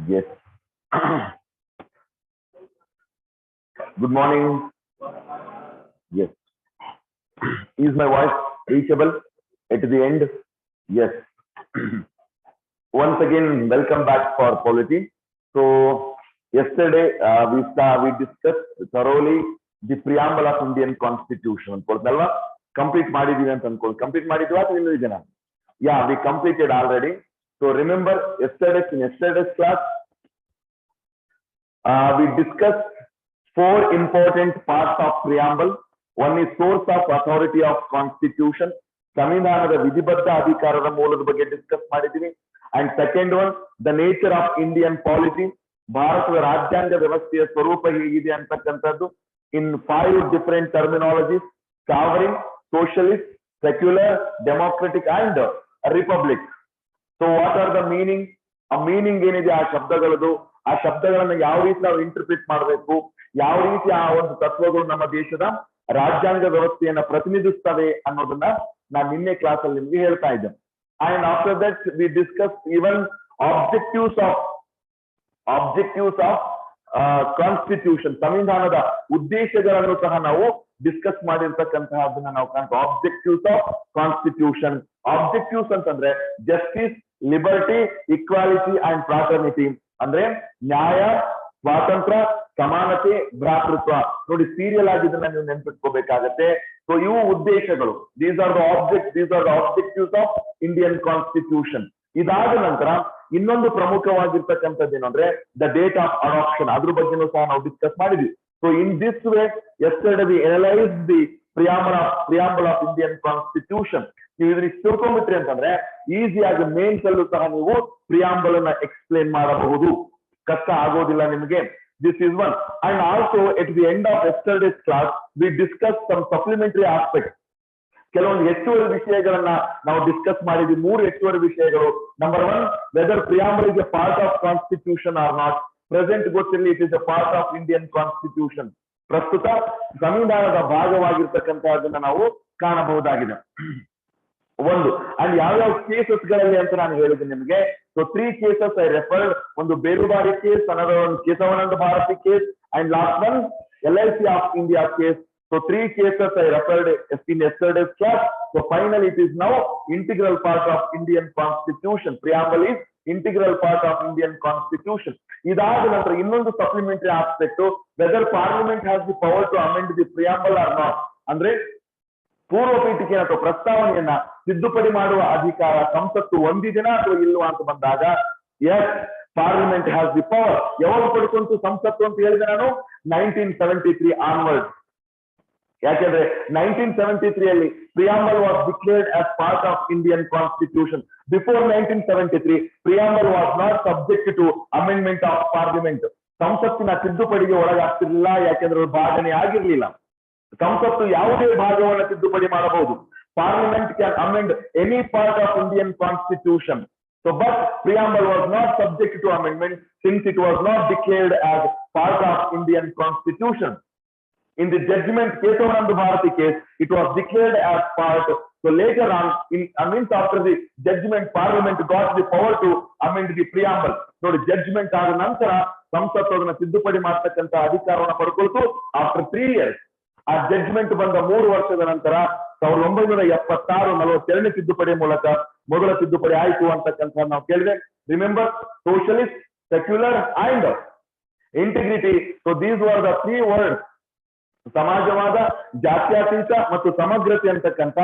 Yes. Good morning. Yes. Is my voice reachable at the end? Yes. Once again, welcome back for Polity. So yesterday we discussed thoroughly the preamble of Indian Constitution. Complete Yeah, we completed already. So remember in yesterday's class, we discussed 4 important parts of preamble. One is source of authority of constitution. ಸಂವಿಧಾನದ ವಿಧಿಬದ್ಧ ಅಧಿಕಾರದ ಮೂಲದ ಬಗ್ಗೆ discuss ಮಾಡಿದೀವಿ. And second one the nature of Indian polity, ಭಾರತದ ರಾಜ್ಯಾಂಗ ವ್ಯವಸ್ಥೆಯ ಸ್ವರೂಪ ಹೇಗಿದೆ ಅಂತಕ್ಕಂಥದ್ದು ಇನ್ 5 different terminologies: sovereign, socialist, secular, democratic and republic. So what are the meaning? ಆ ಮೀನಿಂಗ್ ಏನಿದೆ ಆ ಶಬ್ದಗಳದು, ಆ ಶಬ್ದಗಳನ್ನ ಯಾವ ರೀತಿ ನಾವು ಇಂಟರ್ಪ್ರಿಟ್ ಮಾಡಬೇಕು, ಯಾವ ರೀತಿ ಆ ಒಂದು ತತ್ವಗಳು ನಮ್ಮ ದೇಶದ ರಾಜ್ಯಾಂಗ ವ್ಯವಸ್ಥೆಯನ್ನ ಪ್ರತಿನಿಧಿಸ್ತವೆ ಅನ್ನೋದನ್ನ ನಾನು ನಿನ್ನೆ ಕ್ಲಾಸ್ ಅಲ್ಲಿ ನಿಮ್ಗೆ ಹೇಳ್ತಾ ಇದ್ದೆ. And after that we discuss even objectives of constitution, ಸಂವಿಧಾನದ ಉದ್ದೇಶಗಳನ್ನು ಸಹ ನಾವು ಡಿಸ್ಕಸ್ ಮಾಡಿರ್ತಕ್ಕಂತಹದನ್ನ ನಾವು ಕಾಣ್ತೀವಿ. Objectives of constitution. ಆಬ್ಜೆಕ್ಟಿವ್ಸ್ ಅಂತಂದ್ರೆ justice, liberty, equality and fraternity. ಅಂದ್ರೆ ನ್ಯಾಯ, ಸ್ವಾತಂತ್ರ್ಯ, ಸಮಾನತೆ, ಭ್ರಾತೃತ್ವ. ನೋಡಿ, ಸೀರಿಯಲ್ ಆಗಿದ್ದನ್ನ ನೀವು ನೆನ್ಪಿಟ್ಕೋಬೇಕಾಗತ್ತೆ. ಸೊ ಇವು ಉದ್ದೇಶಗಳು. These are the objectives of Indian constitution. ಇದಾದ ನಂತರ ಇನ್ನೊಂದು ಪ್ರಮುಖವಾಗಿರ್ತಕ್ಕಂಥದ್ದು ಏನು ಅಂದ್ರೆ ದ ಡೇಟ್ ಆಫ್ ಅಡಾಪ್ಷನ್. ಅದ್ರ ಬಗ್ಗೆನೂ ಸಹ ನಾವು ಡಿಸ್ಕಸ್ ಮಾಡಿದ್ವಿ. So in this way yesterday we analyse the preamble of Indian constitution. ನೀವು ಇದನ್ನ ತಿಳ್ಕೊಂಡ್ಬಿಟ್ರಿ ಅಂತಂದ್ರೆ ಈಸಿಯಾಗಿ ಮೇನ್ಸ್ ಅಲ್ಲೂ ಸಹ ನೀವು ಪ್ರಿಯಾಂಬಲ್ ಅನ್ನ ಎಕ್ಸ್ಪ್ಲೇನ್ ಮಾಡಬಹುದು, ಕಷ್ಟ ಆಗೋದಿಲ್ಲ ನಿಮಗೆ. This is one. And also at the end of yesterday's class, we discussed some supplementary aspects. ಕೆಲವೊಂದು ಹೆಚ್ಚುವರಿ ವಿಷಯಗಳನ್ನ ನಾವು ಡಿಸ್ಕಸ್ ಮಾಡಿದ್ವಿ. 3 ಹೆಚ್ಚುವರಿ ವಿಷಯಗಳು. Number 1, whether preamble is a part of constitution or not. Present ಗೊತ್ತಿರಲಿ, it is a part of Indian constitution. ಪ್ರಸ್ತುತ ಸಂವಿಧಾನದ ಭಾಗವಾಗಿರ್ತಕ್ಕಂತಹದನ್ನ ನಾವು ಕಾಣಬಹುದಾಗಿದೆ. ಒಂದು. ಅಂಡ್ ಯಾವ್ಯಾವ ಕೇಸಸ್ ಗಳಲ್ಲಿ ಅಂತ ನಾನು ಹೇಳಿದ್ದೀನಿ ನಿಮಗೆ. So 3 cases I referred. ಒಂದು Berubari case, another one Kesavananda Bharati case, and last one LIC of India case. So 3 cases I referred in yesterday's class. So finally it is now integral part of Indian Constitution. Preamble is integral part of Indian Constitution. ಇದಾದ ನಂತರ ಇನ್ನೊಂದು supplementary aspect, whether parliament has the power to amend the preamble or not. ಅಂದ್ರೆ ಪೂರ್ವ ಪೀಠಿಕೆ ಅಥವಾ ಪ್ರಸ್ತಾವನೆಯನ್ನ ತಿದ್ದುಪಡಿ ಮಾಡುವ ಅಧಿಕಾರ ಸಂಸತ್ತು ಹೊಂದಿದೆನಾ ಅಥವಾ ಇಲ್ವಾ ಅಂತ ಬಂದಾಗ, yes, parliament has the power. ಯಾವಾಗ ಪಡ್ಕೊಂತು ಸಂಸತ್ತು ಅಂತ ಹೇಳಿದೆ ನಾನು? 1973 ಆನ್ವರ್ಡ್. ಯಾಕೆಂದ್ರೆ 1973 ಅಲ್ಲಿ preamble was declared as part of Indian constitution. Before 1973 preamble was not subject to amendment of parliament. ಸಂಸತ್ತಿನ ತಿದ್ದುಪಡಿಗೆ ಒಳಗಾಗ್ತಿರ್ಲಿಲ್ಲ, ಯಾಕೆಂದ್ರೆ ಭಾಗನೆ ಆಗಿರ್ಲಿಲ್ಲ. ಸಂಸತ್ತು ಯಾವುದೇ ಭಾಗವನ್ನು ತಿದ್ದುಪಡಿ ಮಾಡಬಹುದು. Parliament can amend any part of Indian constitution. So but preamble was not subject to amendment since it was not declared as part of Indian constitution. In the judgment Keshavananda Bharati case, it was declared as part. So later on, after the judgment, Parliament got the power to amend the preamble. So the judgment ಆದ ನಂತರ ಸಂಸತ್ತು ಅದನ್ನ ತಿದ್ದುಪಡಿ ಮಾಡತಕ್ಕಂತ ಅಧಿಕಾರವನ್ನು ಪಡ್ಕೊಳ್ತು. After 3 years, ಆ judgment ಬಂದ 3 ವರ್ಷದ ನಂತರ 1976 42 ತಿದ್ದುಪಡಿ ಮೂಲಕ ಮೊದಲ ತಿದ್ದುಪಡಿ ಆಯ್ತು ಅಂತಕ್ಕಂಥ ನಾವು ಕೇಳಿದೆ. Remember, socialist, secular and integrity. So these were the 3 words. ಸಮಾಜವಾದ, ಜಾತ್ಯತೀತ ಮತ್ತು ಸಮಗ್ರತೆ ಅಂತಕ್ಕಂಥ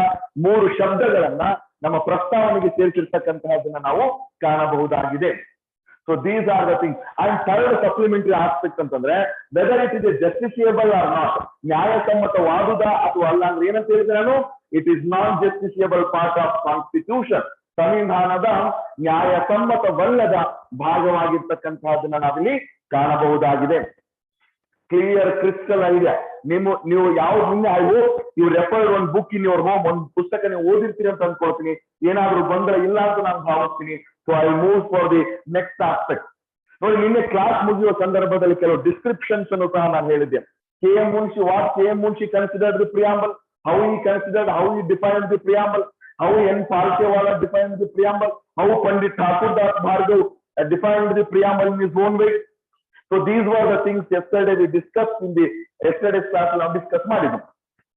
3 ಶಬ್ದಗಳನ್ನ ನಮ್ಮ ಪ್ರಸ್ತಾವನೆಗೆ ಸೇರಿಸಿರ್ತಕ್ಕಂತಹದನ್ನ ನಾವು ಕಾಣಬಹುದಾಗಿದೆ. So these are the things. And third supplementary aspect ಅಂತಂದ್ರೆ whether it is a justiciable or not. ನ್ಯಾಯಸಮ್ಮತವಾದುದ ಅಥವಾ ಅಲ್ಲ ಅಂದ್ರೆ ಏನಂತ ಹೇಳಿದ್ರೆ ನಾನು, it is non justiciable part of constitution. ಸಂವಿಧಾನದ ನ್ಯಾಯಸಮ್ಮತವಲ್ಲದ ಭಾಗವಾಗಿರ್ತಕ್ಕಂತಹದನ್ನ ನಾವಿಲ್ಲಿ ಕಾಣಬಹುದಾಗಿದೆ. Clear, crystal idea. ನೀವು ಯಾವ I hope you referred one book in your home. ಒಂದು ಪುಸ್ತಕ ನೀವು ಓದಿರ್ತೀರಿ ಅಂತ ಅನ್ಕೊಳ್ತೀನಿ. ಏನಾದ್ರೂ ಗೊಂದಲ ಇಲ್ಲ ಅಂತ ನಾನು ಭಾವಿಸ್ತೀನಿ. So I move for the next aspect. ನೋಡಿ ನಿನ್ನೆ ಕ್ಲಾಸ್ ಮುಗಿಯುವ ಸಂದರ್ಭದಲ್ಲಿ ಕೆಲವು ಡಿಸ್ಕ್ರಿಪ್ಷನ್ಸ್ ಅನ್ನು ಸಹ ನಾನು ಹೇಳಿದ್ದೆ. KM Munshi, what KM Munshi considered the preamble, how he considered, how he defined the preamble, how N. Palkewala defined the preamble, how Pandit Thakur Das Bhargav defined the preamble in his own way. So these were the things yesterday we discussed in the yesterday's class. Now discuss ಮಾಡಿದ್ವಿ.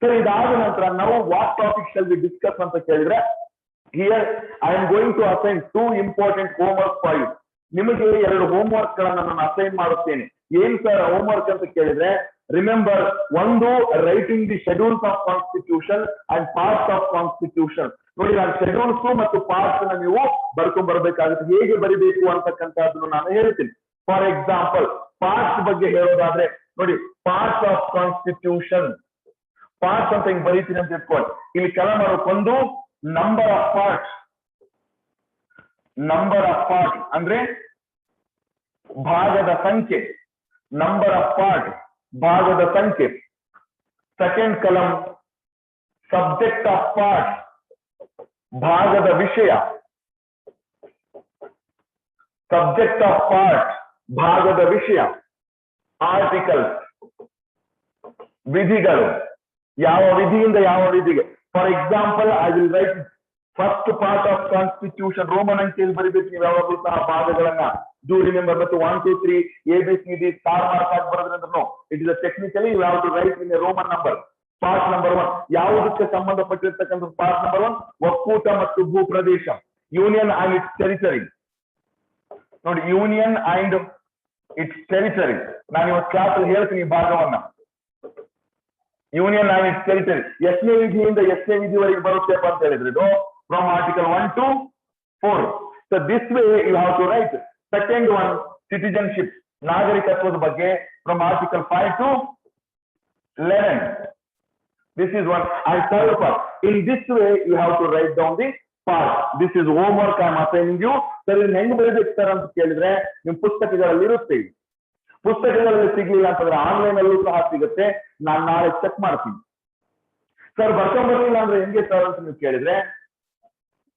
So ಇದಾದ ನಂತರ ನಾವು what topic shall we discuss ಅಂತ ಕೇಳಿದ್ರೆ, here I am going to assign 2 important homework for you. ನಿಮಗೆ 2 homework ಗಳನ್ನ ನಾನು assign ಮಾಡುತ್ತೇನೆ. ಏನ್ ಸರ್ ಹೋಮ್ವರ್ಕ್ ಅಂತ ಕೇಳಿದ್ರೆ, ರಿಮೆಂಬರ್, ಒಂದು writing the schedules of constitution and parts of constitution. ನೋಡಿ, ನಾನು ಶೆಡ್ಯೂಲ್ಸ್ ಮತ್ತು ಪಾರ್ಟ್ಸ್ ನ ನೀವು ಬರ್ಕೊಂಡ್ ಬರ್ಬೇಕಾಗುತ್ತೆ. ಹೇಗೆ ಬರಿಬೇಕು ಅಂತಕ್ಕಂಥದ್ದನ್ನು ನಾನು ಹೇಳ್ತೀನಿ. ಫಾರ್ ಎಕ್ಸಾಂಪಲ್, ಪಾರ್ಟ್ಸ್ ಬಗ್ಗೆ ಹೇಳೋದಾದ್ರೆ ನೋಡಿ, ಪಾರ್ಟ್ಸ್ ಆಫ್ ಕಾನ್ಸ್ಟಿಟ್ಯೂಷನ್, ಪಾರ್ಟ್ಸ್ ಅಂತ ಹಿಂಗ್ ಬರೀತೀನಿ ಅಂತ ಇಟ್ಕೊಳ್ಳಿ. ಇಲ್ಲಿ ಕೆಲ ಮಾಡೋಕೊಂದು number of parts, number of part ಅಂದ್ರೆ ಭಾಗದ ಸಂಖ್ಯೆ, ನಂಬರ್ ಆಫ್ ಪಾರ್ಟ್ ಭಾಗದ ಸಂಖ್ಯೆ. ಸೆಕೆಂಡ್ ಕಲಂ ಸಬ್ಜೆಕ್ಟ್ ಆಫ್ ಪಾರ್ಟ್ ಭಾಗದ ವಿಷಯ, ಸಬ್ಜೆಕ್ಟ್ ಆಫ್ ಪಾರ್ಟ್ ಭಾಗದ ವಿಷಯ. ಆರ್ಟಿಕಲ್ಸ್ ವಿಧಿಗಳು, ಯಾವ ವಿಧಿಯಿಂದ ಯಾವ ವಿಧಿಗೆ. For example, I will write first part of constitution, Roman ಅಂಕೆಯಲ್ಲಿ ಬರೀಬೇಕು ನೀವು ಯಾವಾಗಲೂ ಸಹ ಭಾಗಗಳನ್ನ. ಡೂ ರಿಮೆಂಬರ್, ಮತ್ತು 1 2 3 ABCD ಸ್ಟಾರ್ ಮಾರ್ಕ್ ಆಗಿ ಬರೋದ್ರಿಂದ it is technically you have to write in a roman number. Part number 1 ಯಾವುದಕ್ಕೆ ಸಂಬಂಧಪಟ್ಟಿರ್ತಕ್ಕಂಥ ಪಾರ್ಟ್ ನಂಬರ್ 1 ಒಕ್ಕೂಟ ಮತ್ತು ಭೂಪ್ರದೇಶ, ಯೂನಿಯನ್ ಅಂಡ್ ಇಟ್ಸ್ ಟೆರಿಟರಿ. ನೋಡಿ, ಯೂನಿಯನ್ ಅಂಡ್ ಇಟ್ಸ್ ಟೆರಿಟರಿ, ನಾನು ಇವತ್ತು ಕ್ಲಾಸ್ ಅಲ್ಲಿ ಹೇಳ್ತೀನಿ ಈ ಭಾಗವನ್ನ. ಯೂನಿಯನ್ ಅಂಡ್ ಇಟ್ಸ್ ಟೆರಿಟರಿ ಎಷ್ಟನೇ ವಿಧಿಯಿಂದ ಎಷ್ಟನೇ ವಿಧಿವರೆಗೆ ಬರುತ್ತೇಪ ಅಂತ ಹೇಳಿದ್ರೆ, from article 1 to 4. So this way you have to write. Second one, citizenship, ನಾಗರಿಕತ್ವದ ಬಗ್ಗೆ, from article 5 to 11. This is one. And third part, in this way you have to write down the part. This is homework I am assigning you. Sir, in ಹೆಂಗ್ ಬರೀಬೇಕು sir ಅಂತ ಕೇಳಿದ್ರೆ, ನಿಮ್ ಪುಸ್ತಕಗಳಲ್ಲಿ ಇರುತ್ತೆ. ಪುಸ್ತಕಗಳಲ್ಲಿ ಸಿಗ್ಲಿಲ್ಲ ಅಂತಂದ್ರೆ ಆನ್ಲೈನ್ ಅಲ್ಲೂ ಸಹ ಸಿಗುತ್ತೆ. ನಾನು ನಾಳೆ ಚೆಕ್ ಮಾಡ್ತೀನಿ. ಸರ್ ಬರ್ಕೊಂಬರ್ಲಿಲ್ಲ ಅಂದ್ರೆ ಹೆಂಗೆ ಸರ್ ಅಂತ ನೀವು ಕೇಳಿದ್ರೆ,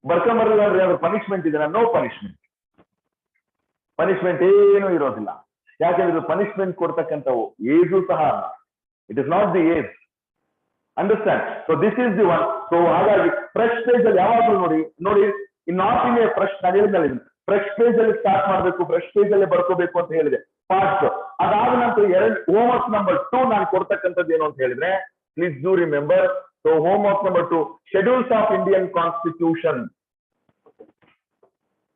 ಬರ್ಕೊಂಬರ್ಲಿಲ್ಲ ಅಂದ್ರೆ ಯಾವ್ದು ಪನಿಷ್ಮೆಂಟ್ ಇದೆ? No punishment. ಪನಿಷ್ಮೆಂಟ್ ಏನು ಇರೋದಿಲ್ಲ. ಯಾಕಂದ್ರೆ ಪನಿಷ್ಮೆಂಟ್ ಕೊಡ್ತಕ್ಕಂಥವು ಏಜು ಸಹ ಅಲ್ಲ. It is not the age. Understand? So this is the one. So ಹಾಗಾಗಿ ಫ್ರೆಶ್ ಪೇಜ್ ಅಲ್ಲಿ ಯಾವಾಗಲೂ ನೋಡಿ ನಾಟ್ ಇನ್ ಎ ಫ್ರೆಶ್, ನಾನು ಹೇಳಿದ್ಮೇಲೆ ಫ್ರೆಶ್ ಪೇಜ್ ಅಲ್ಲಿ ಸ್ಟಾರ್ಟ್ ಮಾಡಬೇಕು, ಫ್ರೆಶ್ ಪೇಜ್ ಅಲ್ಲಿ ಬರ್ಕೋಬೇಕು ಅಂತ ಹೇಳಿದೆ ಪಾರ್ಟ್ಸ್. ಅದಾದ ನಂತರ ಹೋಮ್ವರ್ಕ್ ನಂಬರ್ 2 ನಾನು ಕೊಡ್ತಕ್ಕಂಥದ್ದು ಏನು ಅಂತ ಹೇಳಿದ್ರೆ, please do remember. So homework number 2, schedules of Indian constitution,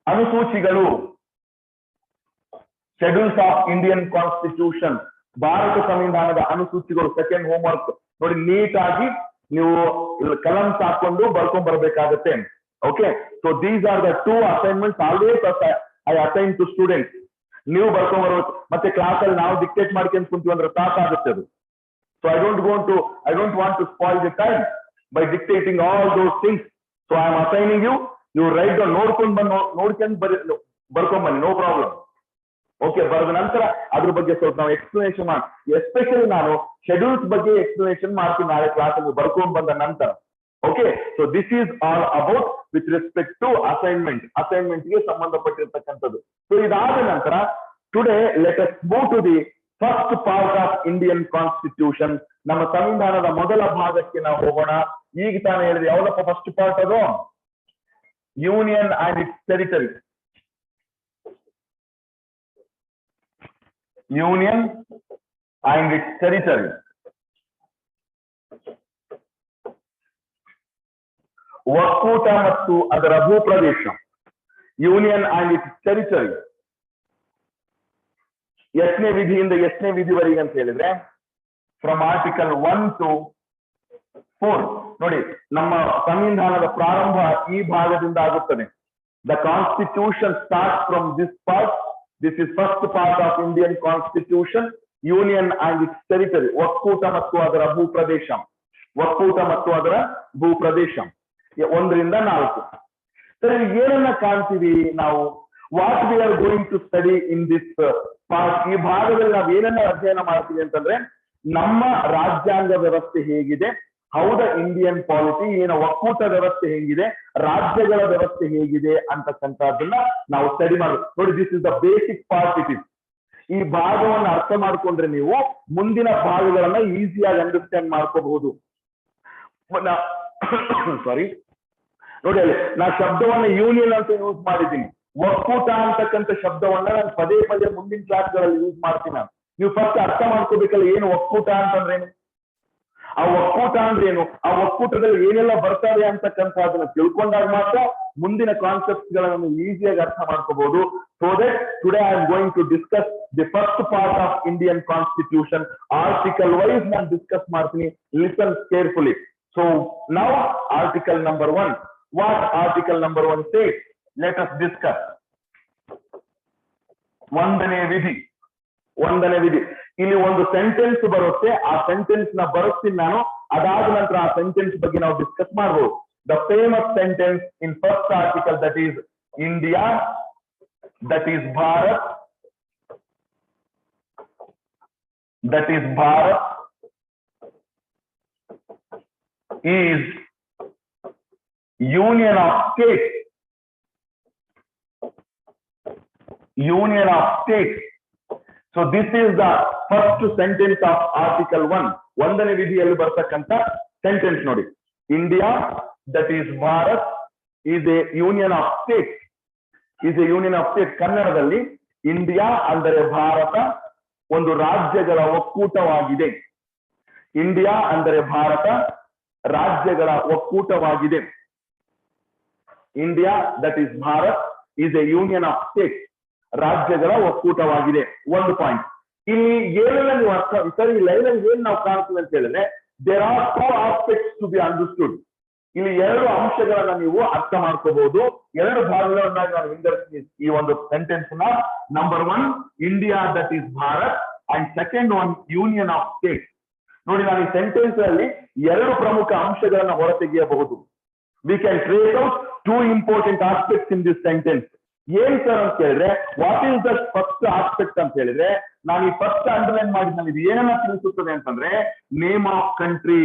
ಅನುಸೂಚಿಗಳು. ಶೆಡ್ಯೂಲ್ಸ್ ಆಫ್ ಇಂಡಿಯನ್ ಕಾನ್ಸ್ಟಿಟ್ಯೂಷನ್, ಭಾರತ ಸಂವಿಧಾನದ ಅನುಸೂಚಿಗಳು. ಸೆಕೆಂಡ್ ಹೋಮ್ವರ್ಕ್ ನೋಡಿ, ನೀಟಾಗಿ ನೀವು ಕಲಮ್ಸ್ ಹಾಕೊಂಡು ಬರ್ಕೊಂಡ್ ಬರ್ಬೇಕಾಗತ್ತೆ. Okay, so these are the 2 assignments always I assign to students. ನೀವು ಬರ್ಕೊಂಡ್ ಬರ್ಬೇಕು. ಮತ್ತೆ ಕ್ಲಾಸ್ ಅಲ್ಲಿ ನಾವು ಡಿಕ್ಟೇಟ್ ಮಾಡ್ಕೊಂಡು ಕುಂತೀವಿ ಅಂದ್ರೆ ಸಾಕಾಗುತ್ತೆ ಅದು. So I don't want to spoil the time by dictating all those things. So I am assigning you. ನೀವು ರೈಟ್ ಡೌನ್, ನೋಡ್ಕೊಂಡು ಬರ್ಕೊಂಡ್ ಬನ್ನಿ, ನೋ ಪ್ರಾಬ್ಲಮ್. ಓಕೆ, ಬರೆದ ನಂತರ ಅದ್ರ ಬಗ್ಗೆ ಸ್ವಲ್ಪ ನಾವು ಎಕ್ಸ್ಪ್ಲನೇಷನ್ ಮಾಡಿ, ಎಸ್ಪೆಷಲಿ ನಾನು ಶೆಡ್ಯೂಲ್ಸ್ ಬಗ್ಗೆ ಎಕ್ಸ್ಪ್ಲನೇಷನ್ ಮಾಡ್ತೀನಿ ನಾಳೆ ಕ್ಲಾಸ್ ಅಲ್ಲಿ ಬರ್ಕೊಂಡ್ ಬಂದ ನಂತರ. Okay, so this is all about with respect to assignment ಗೆ ಸಂಬಂಧಪಟ್ಟಿರ್ತಕ್ಕಂಥದ್ದು. ಸೊ ಇದಾದ ನಂತರ today let us move to the first part of Indian constitution. ನಮ್ಮ ಸಂವಿಧಾನದ ಮೊದಲ ಭಾಗಕ್ಕೆ ನಾವು ಹೋಗೋಣ. ಈಗ ತಾನೇ ಹೇಳಿದ್ರೆ ಯಾವ್ದಪ್ಪ ಫಸ್ಟ್ ಪಾರ್ಟ್? ಅದು union and its territory. Union and its territory. ಒಕ್ಕೂಟ ಮತ್ತು ಅದರ ಭೂಪ್ರದೇಶ. ಯೂನಿಯನ್ ಅಂಡ್ ಇಟ್ಸ್ ಟೆರಿಟರಿ ಎಷ್ಟನೇ ವಿಧಿಯಿಂದ ಎಷ್ಟನೇ ವಿಧಿವರೆಗೆ ಅಂತ ಹೇಳಿದ್ರೆ, ಫ್ರಮ್ ಆರ್ಟಿಕಲ್ 1 to 4. ನೋಡಿ, ನಮ್ಮ ಸಂವಿಧಾನದ ಪ್ರಾರಂಭ ಈ ಭಾಗದಿಂದ ಆಗುತ್ತದೆ. The constitution start from this part. This is first part of Indian constitution, union and its territory. ಒಕ್ಕೂಟ ಮತ್ತು ಅದರ ಭೂಪ್ರದೇಶ. ಒಕ್ಕೂಟ ಮತ್ತು ಅದರ ಭೂಪ್ರದೇಶ 1 ರಿಂದ 4. ಸರಿ, ಏನನ್ನ ಕಾಣ್ತೀವಿ ನಾವು? What we are going to study in this part. ಈ ಭಾಗದಲ್ಲಿ ನಾವು ಏನನ್ನ ಅಧ್ಯಯನ ಮಾಡ್ತೀವಿ ಅಂತಂದ್ರೆ, ನಮ್ಮ ರಾಜ್ಯಾಂಗ ವ್ಯವಸ್ಥೆ ಹೇಗಿದೆ, ಹೌ ದ ಇಂಡಿಯನ್ ಪಾಲಿಟಿ, ಏನ ಒಕ್ಕೂಟ ವ್ಯವಸ್ಥೆ ಹೇಗಿದೆ, ರಾಜ್ಯಗಳ ವ್ಯವಸ್ಥೆ ಹೇಗಿದೆ ಅಂತಕ್ಕಂಥದ್ದನ್ನ ನಾವು ಸ್ಟಡಿ ಮಾಡಬೇಕು. ನೋಡಿ, this is the basic part it is. ಈ ಭಾಗವನ್ನು ಅರ್ಥ ಮಾಡ್ಕೊಂಡ್ರೆ ನೀವು ಮುಂದಿನ ಭಾಗಗಳನ್ನ ಈಸಿಯಾಗಿ ಅಂಡರ್ಸ್ಟ್ಯಾಂಡ್ ಮಾಡ್ಕೋಬಹುದು. ಸಾರಿ, ನೋಡಿ ಅಲ್ಲಿ ನಾ ಶಬ್ದವನ್ನ ಯೂನಿಯನ್ ಅಂತ ಯೂಸ್ ಮಾಡಿದ್ದೀನಿ. ಒಕ್ಕೂಟ ಅಂತಕ್ಕಂಥ ಶಬ್ದವನ್ನ ನಾನು ಪದೇ ಪದೇ ಮುಂದಿನ ಕ್ಲಾಸ್ಗಳಲ್ಲಿ ಯೂಸ್ ಮಾಡ್ತೀನಿ ನಾನು. ನೀವು ಫಸ್ಟ್ ಅರ್ಥ ಮಾಡ್ಕೋಬೇಕಲ್ಲ, ಏನು ಒಕ್ಕೂಟ ಅಂತಂದ್ರೇನು, ಆ ಒಕ್ಕೂಟ ಅಂದ್ರೇನು, ಆ ಒಕ್ಕೂಟದಲ್ಲಿ ಏನೆಲ್ಲ ಬರ್ತವೆ ಅಂತಕ್ಕಂಥದನ್ನ ತಿಳ್ಕೊಂಡಾಗ ಮಾತ್ರ ಮುಂದಿನ ಕಾನ್ಸೆಪ್ಟ್ ಗಳನ್ನು ಈಸಿಯಾಗಿ ಅರ್ಥ ಮಾಡ್ಕೋಬಹುದು. So that today I am going to discuss the first part of Indian constitution. Article wise ನಾನು ಡಿಸ್ಕಸ್ ಮಾಡ್ತೀನಿ. Listen carefully. So now article number 1. What article number 1 says? Let us discuss. ಒಂದನೇ ವಿಧಿ. ಇಲ್ಲಿ ಒಂದು ಸೆಂಟೆನ್ಸ್ ಬರುತ್ತೆ, ಆ sentence ನ ಬರೆಸ್ತೀನಿ ನಾನು. ಅದಾದ ನಂತರ ಆ ಸೆಂಟೆನ್ಸ್ ಬಗ್ಗೆ ನಾವು ಡಿಸ್ಕಸ್ ಮಾಡಬಹುದು. The famous sentence in first article, that is India, that is Bharat, is union of states. So this is the first sentence of article 1. ಒಂದನೇ ವಿಧಿಯಲ್ಲಿ ಬರ್ತಕ್ಕಂಥ ಸೆಂಟೆನ್ಸ್ ನೋಡಿ. India, that is Bharat, is a union of states. ಕನ್ನಡದಲ್ಲಿ India ಅಂದರೆ ಭಾರತ ಒಂದು ರಾಜ್ಯಗಳ ಒಕ್ಕೂಟವಾಗಿದೆ. India ಅಂದರೆ ಭಾರತ ರಾಜ್ಯಗಳ ಒಕ್ಕೂಟವಾಗಿದೆ. India, that is Bharat, is a union of states. ರಾಜ್ಯಗಳ ಒಕ್ಕೂಟವಾಗಿದೆ. ಒಂದು ಪಾಯಿಂಟ್. ಇಲ್ಲಿ ಏನೆಲ್ಲ ನೀವು ಅರ್ಥ, ಸರಿ, ಈ ಲೈನ್ ಅಲ್ಲಿ ಏನ್ ನಾವು ಕಾಣ್ತೀವಿ ಅಂತ ಹೇಳಿದ್ರೆ, there are 2 aspects to be understood. ಇಲ್ಲಿ 2 ಅಂಶಗಳನ್ನ ನೀವು ಅರ್ಥ ಮಾಡ್ಕೋಬಹುದು. 2 ಭಾಗಗಳನ್ನಾಗಿ ನಾನು ವಿಂಗಡಿಸ್ತೀನಿ ಈ ಒಂದು ಸೆಂಟೆನ್ಸ್ ನ. Number 1 India, that is Bharat, and second 1 union of States. ನೋಡಿ, ನಾನು ಈ ಸೆಂಟೆನ್ಸ್ ಅಲ್ಲಿ 2 ಪ್ರಮುಖ ಅಂಶಗಳನ್ನ ಹೊರತೆಗೆಯಬಹುದು. We can trace out 2 important aspects in this sentence. ಏನ್ ಸರ್ ಅಂತ ಹೇಳಿದ್ರೆ, what is the first aspect ಅಂತ ಹೇಳಿದ್ರೆ, ನಾನು ಈ ಫಸ್ಟ್ ಅಂಡರ್ಲೈನ್ ಮಾಡಿದ್ನಲ್ಲಿ ಇದು ಏನನ್ನ ತಿಳಿಸುತ್ತದೆ ಅಂತಂದ್ರೆ, ನೇಮ್ ಆಫ್ ಕಂಟ್ರಿ.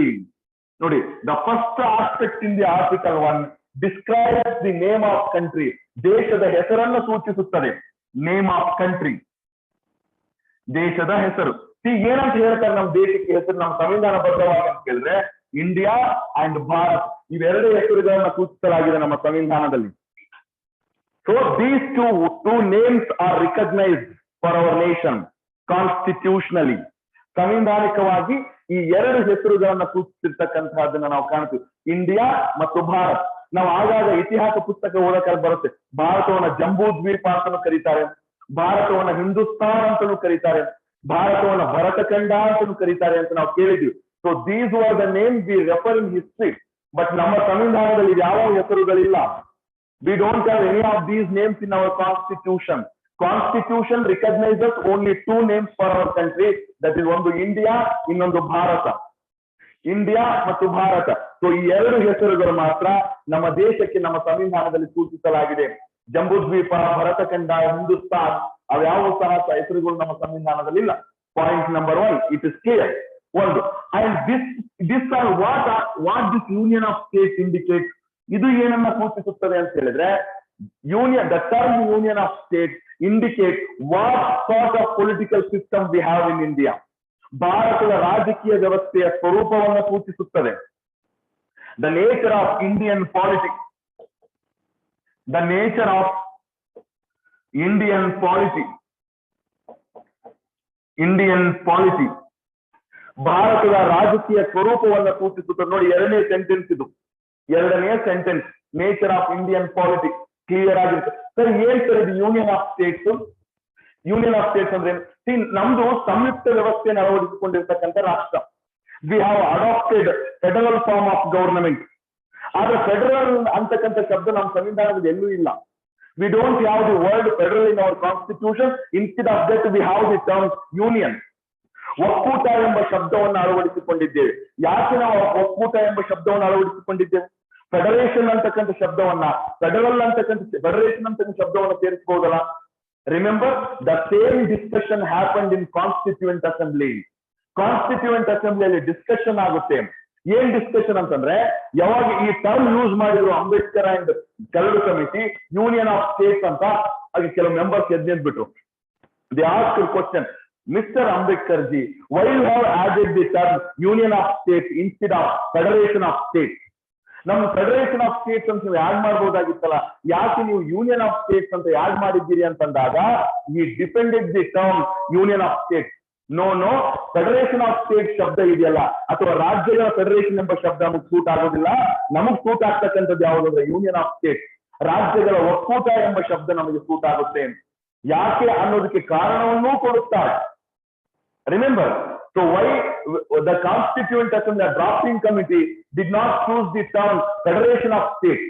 ನೋಡಿ, the first aspect in the article 1 describes the name of country. ದೇಶದ ಹೆಸರನ್ನು ಸೂಚಿಸುತ್ತದೆ. ನೇಮ್ ಆಫ್ ಕಂಟ್ರಿ, ದೇಶದ ಹೆಸರು. ಏನಂತ ಹೇಳ್ತಾರೆ ನಮ್ಮ ದೇಶಕ್ಕೆ ಹೆಸರು, ನಮ್ಮ ಸಂವಿಧಾನ ಬದ್ಧವಾಗಿ ಅಂತ ಹೇಳಿದ್ರೆ ಇಂಡಿಯಾ ಅಂಡ್ ಭಾರತ್, ಇವೆರಡು ಹೆಸರುಗಳನ್ನ ಸೂಚಿಸಲಾಗಿದೆ ನಮ್ಮ ಸಂವಿಧಾನದಲ್ಲಿ. So these two names are recognized for our nation constitutionally. ಸಂವಿಧಾನಿಕವಾಗಿ ಈ 2 ಹೆಸರುಗಳನ್ನ ಸೂಚಿಸಿರ್ತಕ್ಕಂತಹದನ್ನ ನಾವು ಕಾಣ್ತೀವಿ, ಇಂಡಿಯಾ ಮತ್ತು ಭಾರತ್. ನಾವು ಆಗಾಗ ಇತಿಹಾಸ ಪುಸ್ತಕ ಓದಕ್ಕೆ ಬರುತ್ತೆ. ಭಾರತವನ್ನ ಜಂಬೂ ದ್ವೀಪ ಅಂತಲೂ ಕರೀತಾರೆ, ಭಾರತವನ್ನ ಹಿಂದೂಸ್ತಾನ್ ಅಂತಲೂ ಕರೀತಾರೆ, ಭಾರತವನ್ನ ಭರತಖಂಡ ಅಂತಲೂ ಕರೀತಾರೆ ಅಂತ ನಾವು ಕೇಳಿದ್ವಿ. So these were the name we refer in history. But ನಮ್ಮ ಸಂವಿಧಾನದಲ್ಲಿ ಯಾವ ಹೆಸರುಗಳಿಲ್ಲ. We don't have any of these names in our constitution. Constitution recognizes only 2 names for our country. That is ಒಂದು ಇಂಡಿಯಾ, ಇನ್ನೊಂದು ಭಾರತ. ಇಂಡಿಯಾ ಮತ್ತು Bharat. So ಈ 2 ಹೆಸರುಗಳು ಮಾತ್ರ ನಮ್ಮ ದೇಶಕ್ಕೆ ನಮ್ಮ ಸಂವಿಧಾನದಲ್ಲಿ ಸೂಚಿಸಲಾಗಿದೆ. ಜಂಬೂದ್ವೀಪ, ಭರತಖಂಡ, ಹಿಂದೂಸ್ತಾನ್ ಅವ್ಯಾವ ಸಹ ಹೆಸರುಗಳು ನಮ್ಮ ಸಂವಿಧಾನದಲ್ಲಿ ಇಲ್ಲ. Point number 1, it is clear. ಒಂದು, and this are what this union of states indicate. ಇದು ಏನನ್ನ ಸೂಚಿಸುತ್ತದೆ ಅಂತ ಹೇಳಿದ್ರೆ, union, the term union of state indicate what sort of political system we have in India. ಭಾರತದ ರಾಜಕೀಯ ವ್ಯವಸ್ಥೆಯ ಸ್ವರೂಪವನ್ನು ಸೂಚಿಸುತ್ತದೆ. The nature of Indian politics, the nature of Indian polity, ಭಾರತದ ರಾಜಕೀಯ ಸ್ವರೂಪವನ್ನು ಸೂಚಿಸುತ್ತದೆ. ನೋಡಿ, 2ನೇ ಸೆಂಟೆನ್ಸ್ ಇದು. 2ನೇ sentence, nature of Indian politics clear ಆಗಿರುತ್ತೆ. ಸರ್ ಏನ್ ಸರ್ ಇದು union of states? Union of states ಅಂದ್ರೆ ನಮ್ದು ಸಂಯುಕ್ತ ವ್ಯವಸ್ಥೆಯನ್ನು ಅಳವಡಿಸಿಕೊಂಡಿರ್ತಕ್ಕಂಥ ರಾಷ್ಟ್ರ. We have adapted federal form of government. ಆದ್ರೆ ಫೆಡರಲ್ ಅಂತಕ್ಕಂಥ ಶಬ್ದ ನಮ್ಮ ಸಂವಿಧಾನದಲ್ಲಿ ಎಲ್ಲೂ ಇಲ್ಲ. We don't have the word federal in our constitution. Instead of that we have the term union. ಒಕ್ಕೂಟ ಎಂಬ ಶಬ್ದವನ್ನು ಅಳವಡಿಸಿಕೊಂಡಿದ್ದೇವೆ. ಯಾಕೆ ನಾವು ಒಕ್ಕೂಟ ಎಂಬ ಶಬ್ದವನ್ನು ಅಳವಡಿಸಿಕೊಂಡಿದ್ದೇವೆ? ಫೆಡರೇಷನ್ ಅಂತಕ್ಕಂಥ ಶಬ್ದವನ್ನ, ಫೆಡರೇಷನ್ ಅಂತಕ್ಕಂಥ ಶಬ್ದವನ್ನು ಸೇರಿಸಬಹುದಲ್ಲ? Remember the same discussion happened in constituent assembly. Constituent ಅಸೆಂಬ್ಲಿಯಲ್ಲಿ ಡಿಸ್ಕಷನ್ ಆಗುತ್ತೆ. ಏನ್ ಡಿಸ್ಕಷನ್ ಅಂತಂದ್ರೆ, ಯಾವಾಗ ಈ ಟರ್ಮ್ ಯೂಸ್ ಮಾಡಿದ್ರು ಅಂಬೇಡ್ಕರ್ ಅಂಡ್ ಕರಡು ಕಮಿಟಿ ಯೂನಿಯನ್ ಆಫ್ ಸ್ಟೇಟ್ಸ್ ಅಂತ, ಹಾಗೆ ಕೆಲವು ಮೆಂಬರ್ಸ್ ಎದ್ಬಿಟ್ರು. They ask question, mister Ambedkar ji, why you have added the term union of states instead of federation of states? ನಮ್ಮ ಫೆಡರೇಷನ್ ಆಫ್ ಸ್ಟೇಟ್ಸ್ ಅಂತ ನೀವು ಯಾಡ್ ಮಾಡ್ಬೋದಾಗಿತ್ತಲ್ಲ, ಯಾಕೆ ನೀವು ಯೂನಿಯನ್ ಆಫ್ ಸ್ಟೇಟ್ಸ್ ಅಂತ ಯಾಡ್ ಮಾಡಿದ್ದೀರಿ ಅಂತಂದಾಗ, ಈ depended the term union of states. No, federation of state ಶಬ್ದ ಇದೆಯಲ್ಲ, ಅಥವಾ ರಾಜ್ಯಗಳ ಫೆಡರೇಷನ್ ಎಂಬ ಶಬ್ದ ನಮಗ್ ಸೂಟ್ ಆಗೋದಿಲ್ಲ. ನಮಗ್ ಸೂಟ್ ಆಗ್ತಕ್ಕಂಥದ್ದು ಯಾವುದಂದ್ರೆ ಯೂನಿಯನ್ ಆಫ್ ಸ್ಟೇಟ್, ರಾಜ್ಯಗಳ ಒಕ್ಕೂಟ ಎಂಬ ಶಬ್ದ ನಮಗೆ ಸೂಟ್ ಆಗುತ್ತೆ. ಯಾಕೆ ಅನ್ನೋದಕ್ಕೆ ಕಾರಣವನ್ನೂ ಕೊಡುತ್ತಾರೆ. Remember, so why the Constituent Assembly drafting committee did not choose the term Federation of States?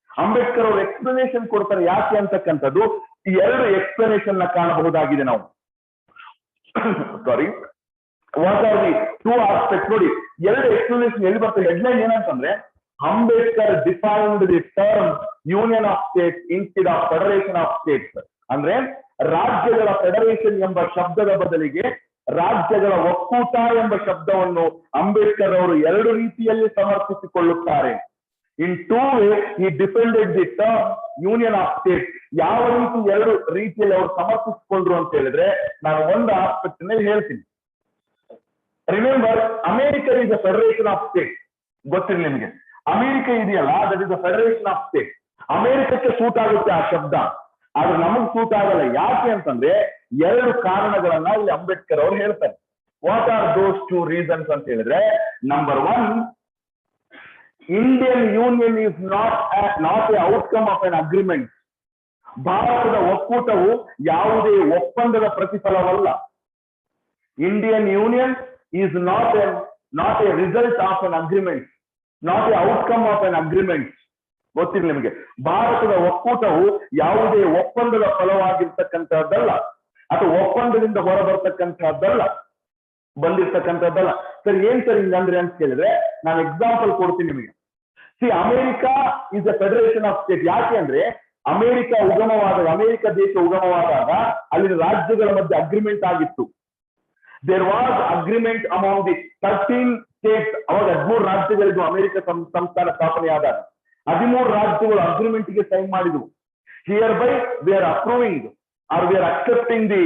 Ambedkar ಅವರು ಎಕ್ಸ್ಪ್ಲನೇಷನ್ ಕೊಡ್ತಾರೆ ಯಾಕೆ ಅಂತಕ್ಕಂಥದ್ದು. ಈ ಎರಡು ಎಕ್ಸ್ಪ್ಲನೇಷನ್ ನ ಕಾಣಬಹುದಾಗಿದೆ ನಾವು. Sorry, what are the two aspect? ನೋಡಿ, ಎರಡು ಎಕ್ಸ್ಪ್ಲನೇಷನ್ ಎಲ್ಲಿ ಬರ್ತದೆ. ಹೆಡ್ಲೈನ್ ಏನಂತಂದ್ರೆ, Ambedkar defined the term union of states instead of federation of states. ಅಂದ್ರೆ ರಾಜ್ಯಗಳ ಫೆಡರೇಷನ್ ಎಂಬ ಶಬ್ದದ ಬದಲಿಗೆ ರಾಜ್ಯಗಳ ಒಕ್ಕೂಟ ಎಂಬ ಶಬ್ದವನ್ನು ಅಂಬೇಡ್ಕರ್ ಅವರು ಎರಡು ರೀತಿಯಲ್ಲಿ ಸಮರ್ಥಿಸಿಕೊಳ್ಳುತ್ತಾರೆ. ಇನ್ ಟೂ ವೇ ಈ defended the term union of state. ಯಾವ ರೀತಿ ಎರಡು ರೀತಿಯಲ್ಲಿ ಅವರು ಸಮರ್ಥಿಸಿಕೊಂಡ್ರು ಅಂತ ಹೇಳಿದ್ರೆ, ನಾನು ಒಂದು ಆಸ್ಪೆಕ್ಟ್ ನಲ್ಲಿ ಹೇಳ್ತೀನಿ. Remember, America is a federation of state. ಗೊತ್ತಿರಲಿ ನಿಮಗೆ, ಅಮೆರಿಕ ಇದೆಯಲ್ಲ, that is a federation of state. ಅಮೆರಿಕಕ್ಕೆ ಸೂಟ್ ಆಗುತ್ತೆ ಆ ಶಬ್ದ, ಆದ್ರೆ ನಮಗ್ ಸೂಟ್ ಆಗಲ್ಲ. ಯಾಕೆ ಅಂತಂದ್ರೆ ಎರಡು ಕಾರಣಗಳನ್ನ ಇಲ್ಲಿ ಅಂಬೇಡ್ಕರ್ ಅವರು ಹೇಳ್ತಾರೆ. What are those two reasons ಅಂತ ಹೇಳಿದ್ರೆ, number one, Indian union is not a outcome of an agreement. ಭಾರತದ ಒಕ್ಕೂಟವು ಯಾವುದೇ ಒಪ್ಪಂದದ ಪ್ರತಿಫಲವಲ್ಲ. Indian union is not a result of an agreement, not a outcome of an agreement. ಗೊತ್ತಿಲ್ಲ ನಿಮಗೆ, ಭಾರತದ ಒಕ್ಕೂಟವು ಯಾವುದೇ ಒಪ್ಪಂದದ ಫಲವಾಗಿರ್ತಕ್ಕಂಥದ್ದಲ್ಲ, ಅಥವಾ ಒಪ್ಪಂದದಿಂದ ಹೊರಬರ್ತಕ್ಕಂಥದ್ದಲ್ಲ, ಬಂದಿರ್ತಕ್ಕಂಥದ್ದಲ್ಲ. ಸರಿ, ಏನ್ ಸರ್ ಹಿಂಗಂದ್ರೆ ಅಂತ ಕೇಳಿದ್ರೆ, ನಾನು ಎಕ್ಸಾಂಪಲ್ ಕೊಡ್ತೀನಿ ನಿಮಗೆ. C, America is a federation of state. ಯಾಕೆ ಅಂದ್ರೆ ಅಮೆರಿಕ ದೇಶ ಉಗಮವಾದಾಗ ಅಲ್ಲಿನ ರಾಜ್ಯಗಳ ಮಧ್ಯೆ ಅಗ್ರಿಮೆಂಟ್ ಆಗಿತ್ತು. There was agreement among the 13 states. ಅವಾಗ 13 ರಾಜ್ಯಗಳಿಗೂ ಅಮೆರಿಕ ಸಂಸ್ಥಾನ ಸ್ಥಾಪನೆಯಾದಾಗ 13 ರಾಜ್ಯಗಳು ಅಗ್ರಿಮೆಂಟ್ ಗೆ ಸೈನ್ ಮಾಡಿದವು. Here by we are approving or we are accepting the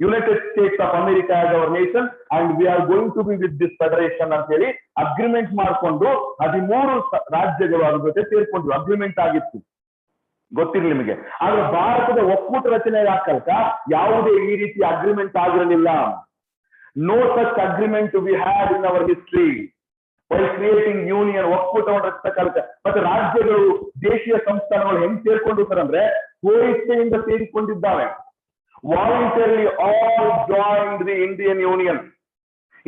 United States of America as our nation and we are going to be with this federation ಅಂತ ಹೇಳಿ agreement ಮಾಡಿಕೊಂಡು 13 ರಾಜ್ಯಗಳು ಅದ್ರ ಜೊತೆ ಸೇರ್ಕೊಂಡ್ರು. ಅಗ್ರಿಮೆಂಟ್ ಆಗಿತ್ತು, ಗೊತ್ತಿರಲಿ ನಿಮಗೆ. ಆದ್ರೆ ಭಾರತದ ಒಕ್ಕೂಟ ರಚನೆ ಹಾಕಲ್ಕ ಯಾವುದೇ ಈ ರೀತಿ ಅಗ್ರಿಮೆಂಟ್ ಆಗಿರಲಿಲ್ಲ. No such agreement we had in our history why creating union. ಒಕ್ಕೂಟವನ್ನು ರಚಿಸಕಾಲಕ್ಕೆ ಮತ್ತೆ ರಾಜ್ಯಗಳು ದೇಶೀಯ ಸಂಸ್ಥಾನಗಳು ಹೆಂಗ್ ಸೇರ್ಕೊಂಡು ಸರ್ ಅಂದ್ರೆ ಕೋರಿಕೆಯಿಂದ ಸೇರಿಕೊಂಡಿದ್ದಾವೆ. Voluntarily all joined the Indian union.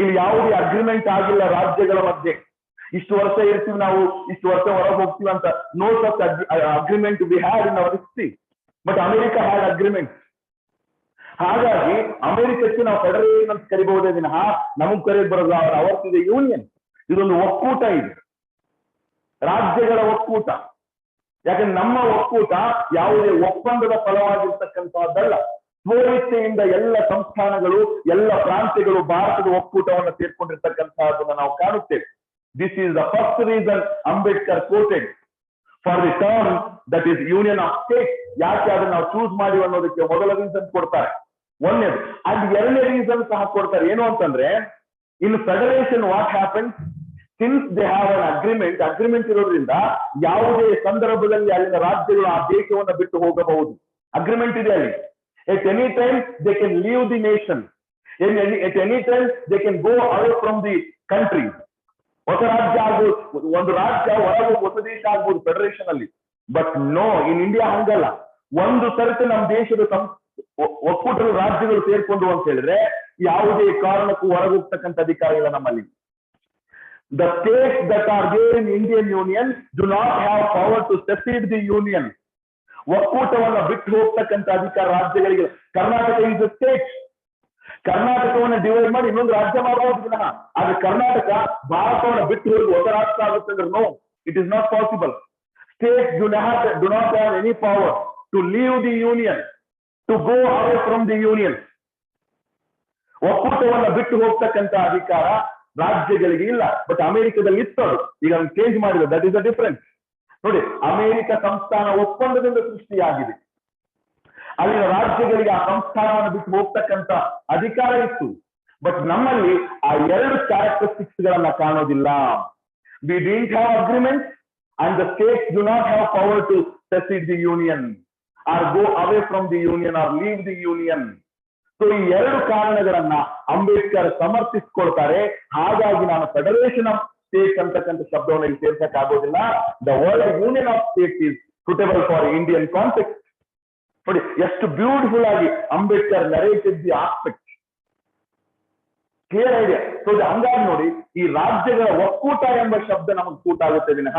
ಇಲ್ಲಿ ಯಾವುದೇ ಅಗ್ರಿಮೆಂಟ್ ಆಗಿಲ್ಲ ರಾಜ್ಯಗಳ ಮಧ್ಯೆ. ಇಷ್ಟು ವರ್ಷ ಇರ್ತೀವಿ ನಾವು, ಇಷ್ಟು ವರ್ಷ ಹೊರಗೆ ಹೋಗ್ತೀವಿ ಅಂತ. No such agreement we had in our history, but America had agreement. ಹಾಗಾಗಿ ಅಮೆರಿಕಕ್ಕೆ ನಾವು ಫೆಡರೇಷನ್ ಅಂತ ಕರಿಬಹುದೇ ವಿನಃ ನಮಗ್ ಕರೆಯೋದು ಬರೋಲ್ಲ. ಅವರ್ಸ್ ಇದೆ ಯೂನಿಯನ್. ಇದೊಂದು ಒಕ್ಕೂಟ ಇದೆ, ರಾಜ್ಯಗಳ ಒಕ್ಕೂಟ. ಯಾಕಂದ್ರೆ ನಮ್ಮ ಒಕ್ಕೂಟ ಯಾವುದೇ ಒಪ್ಪಂದದ ಫಲವಾಗಿರ್ತಕ್ಕಂಥದ್ದಲ್ಲ. ಸ್ವಇಚ್ಛೆಯಿಂದ ಎಲ್ಲ ಸಂಸ್ಥಾನಗಳು, ಎಲ್ಲ ಪ್ರಾಂತ್ಯಗಳು ಭಾರತದ ಒಕ್ಕೂಟವನ್ನು ಸೇರ್ಕೊಂಡಿರ್ತಕ್ಕಂಥದ್ದನ್ನು ನಾವು ಕಾಣುತ್ತೇವೆ. This is the first reason Ambedkar quoted for the term that is union of state. ಯಾಕೆ ಅದನ್ನ ನಾವು ಚೂಸ್ ಮಾಡಿ ಅನ್ನೋದಕ್ಕೆ ಮೊದಲ ರೀಸನ್ ಕೊಡ್ತಾರೆ, ಒಂದೇದು. ಅಂಡ್ ಎರಡನೇ ರೀಸನ್ ಸಹ ಕೊಡ್ತಾರೆ. ಏನು ಅಂತಂದ್ರೆ, in federation what happens since they have an agreement ಇರೋದ್ರಿಂದ ಯಾವುದೇ ಸಂದರ್ಭದಲ್ಲಿ ಅಲ್ಲಿನ ರಾಜ್ಯಗಳು ಆ ದೇಶವನ್ನು ಬಿಟ್ಟು ಹೋಗಬಹುದು. ಅಗ್ರಿಮೆಂಟ್ ಇದೆ ಅಲ್ಲಿ. At any time they can leave the nation. At any time they can go away from the country. ಹೊಸ ರಾಜ್ಯ ಆಗ್ಬೋದು, ಒಂದು ರಾಜ್ಯ ಹೊರಗೆ ಹೊಸ ದೇಶ ಆಗ್ಬೋದು ಫೆಡರೇಷನ್ ಅಲ್ಲಿ. ಬಟ್ ನೋ, ಇನ್ ಇಂಡಿಯಾ ಹಂಗಲ್ಲ. ಒಂದು ಸರ್ತಿ ನಮ್ಮ ದೇಶದ ಒಕ್ಕೂಟದ ರಾಜ್ಯಗಳು ಸೇರ್ಕೊಂಡು ಅಂತ ಹೇಳಿದ್ರೆ ಯಾವುದೇ ಕಾರಣಕ್ಕೂ ಹೊರಗೋಗ್ತಕ್ಕಂಥ ಅಧಿಕಾರ ಇಲ್ಲ ನಮ್ಮಲ್ಲಿ. The states that are there in Indian Union do not have power to secede the union. ಒಕ್ಕೂಟವನ್ನ ಬಿಟ್ಟು ಹೋಗ್ತಕ್ಕಂಥ ಅಧಿಕಾರ ರಾಜ್ಯಗಳಿಗೆ. Karnataka is a state. ಕರ್ನಾಟಕವನ್ನ ಡಿವೈಡ್ ಮಾಡಿ ಇನ್ನೊಂದು ರಾಜ್ಯ ಮಾಡಬಹುದು ವಿನಃ, ಆದ್ರೆ ಕರ್ನಾಟಕ ಭಾರತವನ್ನ ಬಿಟ್ಟು ಹೋಗಿ ಹೊಸ ರಾಷ್ಟ್ರ ಆಗುತ್ತೆ ಅಂದ್ರೆ no, it is not possible. States do not have any power to leave the union, to go away from the union. ಒಕ್ಕೂಟವನ್ನ ಬಿಟ್ಟು ಹೋಗ್ತಕ್ಕಂಥ ಅಧಿಕಾರ ರಾಜ್ಯಗಳಿಗೆ ಇಲ್ಲ. ಬಟ್ ಅಮೆರಿಕದಲ್ಲಿ ಇತ್ತು ಅದು, ಈಗ ಚೇಂಜ್ ಮಾಡಿದೆ. That is the difference. ನೋಡಿ, ಅಮೆರಿಕ ಸಂಸ್ಥಾನ ಒಪ್ಪಂದದಿಂದ ಸೃಷ್ಟಿಯಾಗಿದೆ. ಅಲ್ಲಿನ ರಾಜ್ಯಗಳಿಗೆ ಆ ಸಂಸ್ಥಾನವನ್ನು ಬಿಟ್ಟು ಹೋಗ್ತಕ್ಕಂಥ ಅಧಿಕಾರ ಇತ್ತು. ಬಟ್ ನಮ್ಮಲ್ಲಿ ಆ ಎರಡು ಕ್ಯಾರೆಕ್ಟರಿಸ್ಟಿಕ್ಸ್ ಗಳನ್ನ ಕಾಣೋದಿಲ್ಲ. We didn't have agreement and the states do not have power to secede the union or go away from the union or leave the union. So ಈ ಎರಡು ಕಾರಣಗಳನ್ನ ಅಂಬೇಡ್ಕರ್ ಸಮರ್ಥಿಸಿಕೊಳ್ತಾರೆ. ಹಾಗಾಗಿ ನಾನು ಫೆಡರೇಷನ್ ಆಫ್ ಸ್ಟೇಟ್ಸ್ ಅಂತಕ್ಕಂಥ ಶಬ್ದವನ್ನು ಇಲ್ಲಿ ಸೇರ್ಸಕ್ ಆಗೋದಿಲ್ಲ. The word union of States is suitable for Indian context. ನೋಡಿ ಎಷ್ಟು ಬ್ಯೂಟಿಫುಲ್ ಆಗಿ Ambedkar narrated the aspect. Clear idea. So ಹಂಗಾಗಿ ನೋಡಿ, ಈ ರಾಜ್ಯಗಳ ಒಕ್ಕೂಟ ಎಂಬ ಶಬ್ದ ನಮಗೆ ಸೂಟ್ ಆಗುತ್ತೆ ವಿನಃ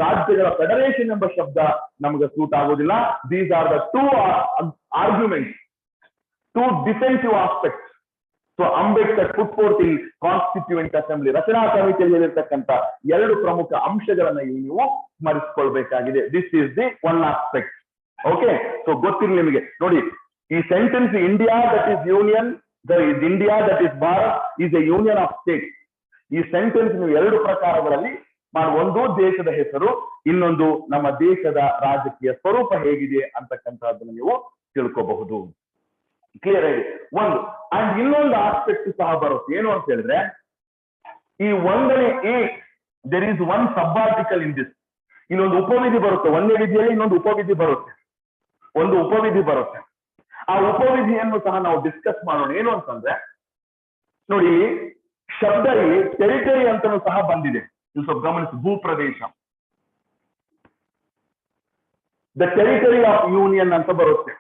ರಾಜ್ಯಗಳ ಫೆಡರೇಷನ್ ಎಂಬ ಶಬ್ದ ನಮಗೆ ಸೂಟ್ ಆಗೋದಿಲ್ಲ. These are the two arguments, two defensive aspects. So Ambedkar put forth in constituent assembly, ರಚನಾ ಸಮಿತಿಯಲ್ಲಿ ಇರತಕ್ಕಂಥ ಎರಡು ಪ್ರಮುಖ ಅಂಶಗಳನ್ನ ನೀವು ಸ್ಮರಿಸಿಕೊಳ್ಬೇಕಾಗಿದೆ. This is the one aspect. Okay, so ಗೊತ್ತಿರಲಿ ನಿಮಗೆ. ನೋಡಿ, ಈ sentence India that is union, India that is Bharat is a union of state. ಈ ಸೆಂಟೆನ್ಸ್ ನೀವು ಎರಡು ಪ್ರಕಾರಗಳಲ್ಲಿ ಒಂದು ದೇಶದ ಹೆಸರು, ಇನ್ನೊಂದು ನಮ್ಮ ದೇಶದ ರಾಜಕೀಯ ಸ್ವರೂಪ ಹೇಗಿದೆ ಅಂತಕ್ಕಂಥದ್ದನ್ನು ನೀವು ತಿಳ್ಕೋಬಹುದು. ಕ್ಲಿಯರ್ ಆಗಿ ಒಂದು. ಅಂಡ್ ಇನ್ನೊಂದು ಆಸ್ಪೆಕ್ಟ್ ಸಹ ಬರುತ್ತೆ. ಏನು ಅಂತ ಹೇಳಿದ್ರೆ, ಈ ಒಂದನೇ there is one sub article in this. ಇನ್ನೊಂದು ಉಪವಿಧಿ ಬರುತ್ತೆ. ಒಂದೇ ವಿಧಿಯಲ್ಲಿ ಇನ್ನೊಂದು ಉಪವಿಧಿ ಬರುತ್ತೆ. ಒಂದು ಉಪವಿಧಿ ಬರುತ್ತೆ. ಆ ಉಪವಿಧಿಯನ್ನು ಸಹ ನಾವು ಡಿಸ್ಕಸ್ ಮಾಡೋಣ. ಏನು ಅಂತಂದ್ರೆ, ನೋಡಿ, ಶಬ್ದ ಇಲ್ಲಿ ಟೆರಿಟರಿ ಅಂತನೂ ಸಹ ಬಂದಿದೆ. ನೀವು ಸ್ವಲ್ಪ ಗಮನಿಸಿ. ಭೂಪ್ರದೇಶ, ದ ಟೆರಿಟರಿ ಆಫ್ ಯೂನಿಯನ್ ಅಂತ ಬರುತ್ತೆ.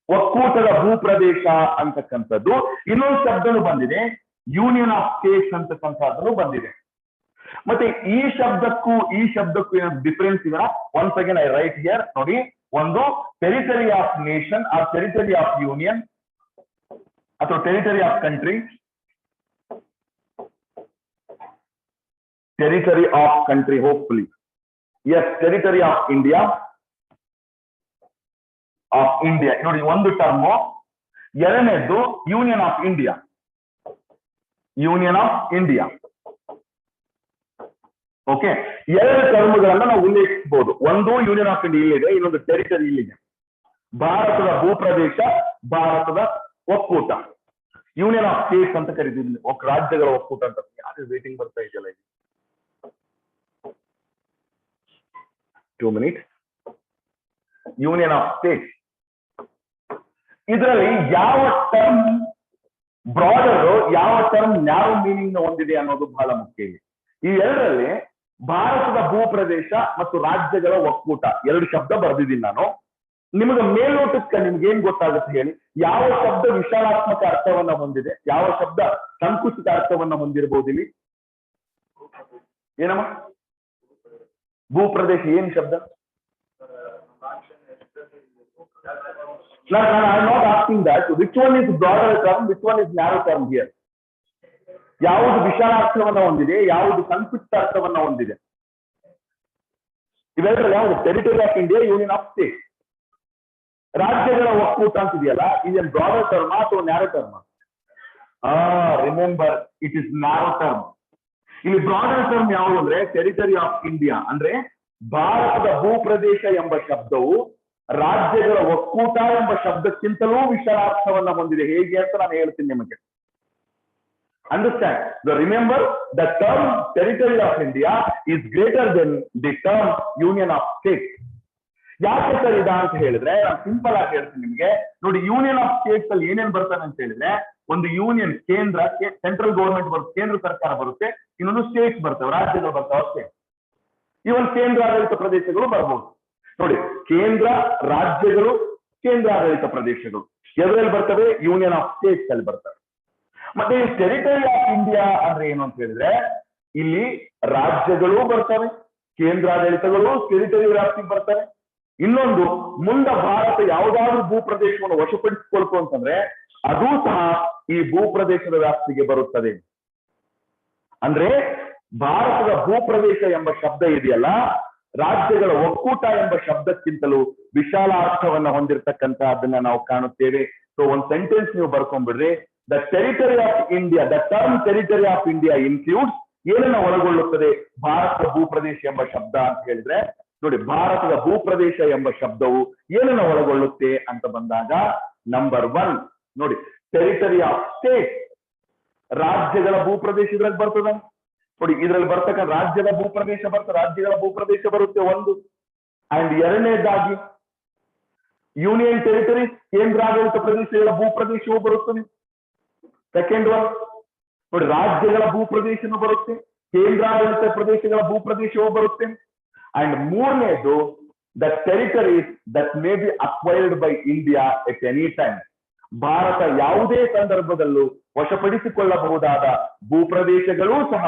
ಒಕ್ಕೂಟದ ಭೂಪ್ರದೇಶ ಅಂತಕ್ಕಂಥದ್ದು. ಇನ್ನೊಂದು ಶಬ್ದನು ಬಂದಿದೆ, ಯೂನಿಯನ್ ಆಫ್ ಸ್ಟೇಟ್ಸ್ ಅಂತಕ್ಕಂಥದ್ದು ಬಂದಿದೆ. ಮತ್ತೆ ಈ ಶಬ್ದಕ್ಕೂ ಏನೋ ಡಿಫರೆನ್ಸ್ ಇದೆ. Once again I write here. ನೋಡಿ, ಒಂದು territory of nation or territory of union ಅಥವಾ territory of country, territory of country hopefully, yes, territory of India, ನೋಡಿ ಒಂದು ಟರ್ಮು. ಎರಡನೇದು ಯೂನಿಯನ್ ಆಫ್ ಇಂಡಿಯಾ, ಓಕೆ. ಎರಡು ಟರ್ಮ್ಗಳನ್ನ ನಾವು ಉಲ್ಲೇಖಿಸಬಹುದು. ಒಂದು ಯೂನಿಯನ್ ಆಫ್ ಇಂಡಿಯಾ ಇಲ್ಲಿದೆ, ಇನ್ನೊಂದು ಟೆರಿಟರಿ ಇಲ್ಲಿದೆ. ಭಾರತದ ಭೂಪ್ರದೇಶ, ಭಾರತದ ಒಕ್ಕೂಟ, ಯೂನಿಯನ್ ಆಫ್ ಸ್ಟೇಟ್ಸ್ ಅಂತ ಕರಿತೀವಿ. ರಾಜ್ಯಗಳ ಒಕ್ಕೂಟ ಅಂತ. ಯಾರು ವೇಟಿಂಗ್ ಬರ್ತಾ ಇದೆಯಲ್ಲ, 2 minutes. ಯೂನಿಯನ್ ಆಫ್ ಸ್ಟೇಟ್ಸ್, ಇದರಲ್ಲಿ ಯಾವ ಟರ್ಮ್ ಬ್ರಾಡರ್, ಯಾವ ಟರ್ಮ್ ನ್ಯಾರೋ ಮೀನಿಂಗ್ ಹೊಂದಿದೆ ಅನ್ನೋದು ಬಹಳ ಮುಖ್ಯ. ಈ ಎರಡರಲ್ಲಿ ಭಾರತದ ಭೂಪ್ರದೇಶ ಮತ್ತು ರಾಜ್ಯಗಳ ಒಕ್ಕೂಟ ಎರಡು ಶಬ್ದ ಬರೆದಿದ್ದೀನಿ ನಾನು. ನಿಮಗೆ ಮೇಲ್ನೋಟಕ್ಕೆ ನಿಮ್ಗೆ ಏನ್ ಗೊತ್ತಾಗುತ್ತೆ ಹೇಳಿ? ಯಾವ ಶಬ್ದ ವಿಶಾಲಾತ್ಮಕ ಅರ್ಥವನ್ನ ಹೊಂದಿದೆ, ಯಾವ ಶಬ್ದ ಸಂಕುಚಿತ ಅರ್ಥವನ್ನ ಹೊಂದಿರಬಹುದು ಇಲ್ಲಿ? ಏನಮ್ಮ? ಭೂಪ್ರದೇಶ ಏನ್ ಶಬ್ದ? I'm not asking that. Which one is broader term, which one is narrow term here? ಯಾವುದು ವಿಶಾಲ ಅರ್ಥವನ್ನ ಹೊಂದಿದೆ, ಯಾವುದು ಸಂಕುಚಿತ ಅರ್ಥವನ್ನ ಹೊಂದಿದೆ? ಇವೆರಡರಲ್ಲಿ ಯಾವುದು? Territory of India, union of state. ರಾಜ್ಯಗಳ ಒಕ್ಕೂಟ ಅಂತಿದೆಯಲ್ಲ, ಇದೇನು ಬ್ರಾಡರ್ ಟರ್ಮ್ ಅಥವಾ narrow term? Remember, it is narrow term. ಇಲ್ಲಿ ಬ್ರಾಡರ್ ಟರ್ಮ್ ಯಾವುದು ಅಂದ್ರೆ ಟೆರಿಟರಿ ಆಫ್ ಇಂಡಿಯಾ. ಅಂದ್ರೆ ಭಾರತದ ಭೂಪ್ರದೇಶ ಎಂಬ ಶಬ್ದವು ರಾಜ್ಯಗಳ ಒಕ್ಕೂಟ ಎಂಬ ಶಬ್ದಕ್ಕಿಂತಲೂ ವಿಶಾಲಾರ್ಥವನ್ನ ಹೊಂದಿದೆ. ಹೇಗೆ ಅಂತ ನಾನು ಹೇಳ್ತೀನಿ ನಿಮಗೆ. Understand? Remember, the term territory of India is greater than the term union of States. ಯಾಕೆ ಸರ್ ಇದ ಅಂತ ಹೇಳಿದ್ರೆ, ನಾನು ಸಿಂಪಲ್ ಆಗಿ ಹೇಳ್ತೀನಿ ನಿಮಗೆ. ನೋಡಿ, ಯೂನಿಯನ್ ಆಫ್ ಸ್ಟೇಟ್ಸ್ ಅಲ್ಲಿ ಏನೇನ್ ಬರ್ತಾನೆ ಅಂತ ಹೇಳಿದ್ರೆ, ಒಂದು ಯೂನಿಯನ್ ಕೇಂದ್ರ, ಸೆಂಟ್ರಲ್ ಗೌರ್ಮೆಂಟ್ ಬರುತ್ತೆ, ಕೇಂದ್ರ ಸರ್ಕಾರ ಬರುತ್ತೆ. ಇನ್ನೊಂದು ಸ್ಟೇಟ್ಸ್ ಬರ್ತವೆ, ರಾಜ್ಯಗಳು ಬರ್ತವೆ ಅಷ್ಟೇ. ಇವನ್ ಕೇಂದ್ರಾಡಳಿತ ಪ್ರದೇಶಗಳು ಬರ್ಬೋದು. ನೋಡಿ, ಕೇಂದ್ರ, ರಾಜ್ಯಗಳು, ಕೇಂದ್ರಾಡಳಿತ ಪ್ರದೇಶಗಳು ಎದುರಲ್ಲಿ ಬರ್ತವೆ? ಯೂನಿಯನ್ ಆಫ್ ಸ್ಟೇಟ್ಸ್ ಅಲ್ಲಿ ಬರ್ತವೆ. ಮತ್ತೆ ಈ ಟೆರಿಟರಿ ಆಫ್ ಇಂಡಿಯಾ ಅಂದ್ರೆ ಏನು ಅಂತ ಹೇಳಿದ್ರೆ, ಇಲ್ಲಿ ರಾಜ್ಯಗಳು ಬರ್ತವೆ, ಕೇಂದ್ರಾಡಳಿತಗಳು ಟೆರಿಟರಿ ವ್ಯಾಪ್ತಿಗೆ ಬರ್ತವೆ. ಇನ್ನೊಂದು, ಮುಂದೆ ಭಾರತ ಯಾವುದಾದ್ರೂ ಭೂಪ್ರದೇಶವನ್ನು ವಶಪಡಿಸಿಕೊಳ್ತು ಅಂತಂದ್ರೆ ಅದೂ ಸಹ ಈ ಭೂಪ್ರದೇಶದ ವ್ಯಾಪ್ತಿಗೆ ಬರುತ್ತದೆ. ಅಂದ್ರೆ ಭಾರತದ ಭೂಪ್ರದೇಶ ಎಂಬ ಶಬ್ದ ಇದೆಯಲ್ಲ, ರಾಜ್ಯಗಳ ಒಕ್ಕೂಟ ಎಂಬ ಶಬ್ದಕ್ಕಿಂತಲೂ ವಿಶಾಲ ಅರ್ಥವನ್ನ ಹೊಂದಿರತಕ್ಕಂತ ಅದನ್ನ ನಾವು ಕಾಣುತ್ತೇವೆ. ಸೊ ಒಂದ್ ಸೆಂಟೆನ್ಸ್ ನೀವು ಬರ್ಕೊಂಡ್ಬಿಡ್ರಿ, the territory of India, the term territory of India includes ಏನನ್ನ ಒಳಗೊಳ್ಳುತ್ತದೆ? ಭಾರತದ ಭೂಪ್ರದೇಶ ಎಂಬ ಶಬ್ದ ಅಂತ ಹೇಳಿದ್ರೆ ನೋಡಿ, ಭಾರತದ ಭೂಪ್ರದೇಶ ಎಂಬ ಶಬ್ದವು ಏನನ್ನ ಒಳಗೊಳ್ಳುತ್ತೆ ಅಂತ ಬಂದಾಗ ನಂಬರ್ 1 ನೋಡಿ, ಟೆರಿಟರಿ ಆಫ್ ಸ್ಟೇಟ್, ರಾಜ್ಯಗಳ ಭೂಪ್ರದೇಶ ಇದ್ರಲ್ಲಿ ಬರ್ತದ ನೋಡಿ. ಇದ್ರಲ್ಲಿ ಬರ್ತಕ್ಕಂಥ ರಾಜ್ಯದ ಭೂಪ್ರದೇಶ ರಾಜ್ಯಗಳ ಭೂಪ್ರದೇಶ ಬರುತ್ತೆ ಒಂದು. ಅಂಡ್ ಎರಡನೇದಾಗಿ ಯೂನಿಯನ್ ಟೆರಿಟರೀಸ್, ಕೇಂದ್ರಾಡಳಿತ ಪ್ರದೇಶಗಳ ಭೂಪ್ರದೇಶವು ಬರುತ್ತದೆ. ಸೆಕೆಂಡ್ ಒನ್ ನೋಡಿ, ರಾಜ್ಯಗಳ ಭೂಪ್ರದೇಶನೂ ಬರುತ್ತೆ, ಕೇಂದ್ರಾಡಳಿತ ಪ್ರದೇಶಗಳ ಭೂಪ್ರದೇಶವೂ ಬರುತ್ತೆ. ಅಂಡ್ ಮೂರನೇದು the territories that may be acquired by India at any time. Bharat ಯಾವುದೇ ಸಂದರ್ಭದಲ್ಲೂ ವಶಪಡಿಸಿಕೊಳ್ಳಬಹುದಾದ ಭೂಪ್ರದೇಶಗಳೂ ಸಹ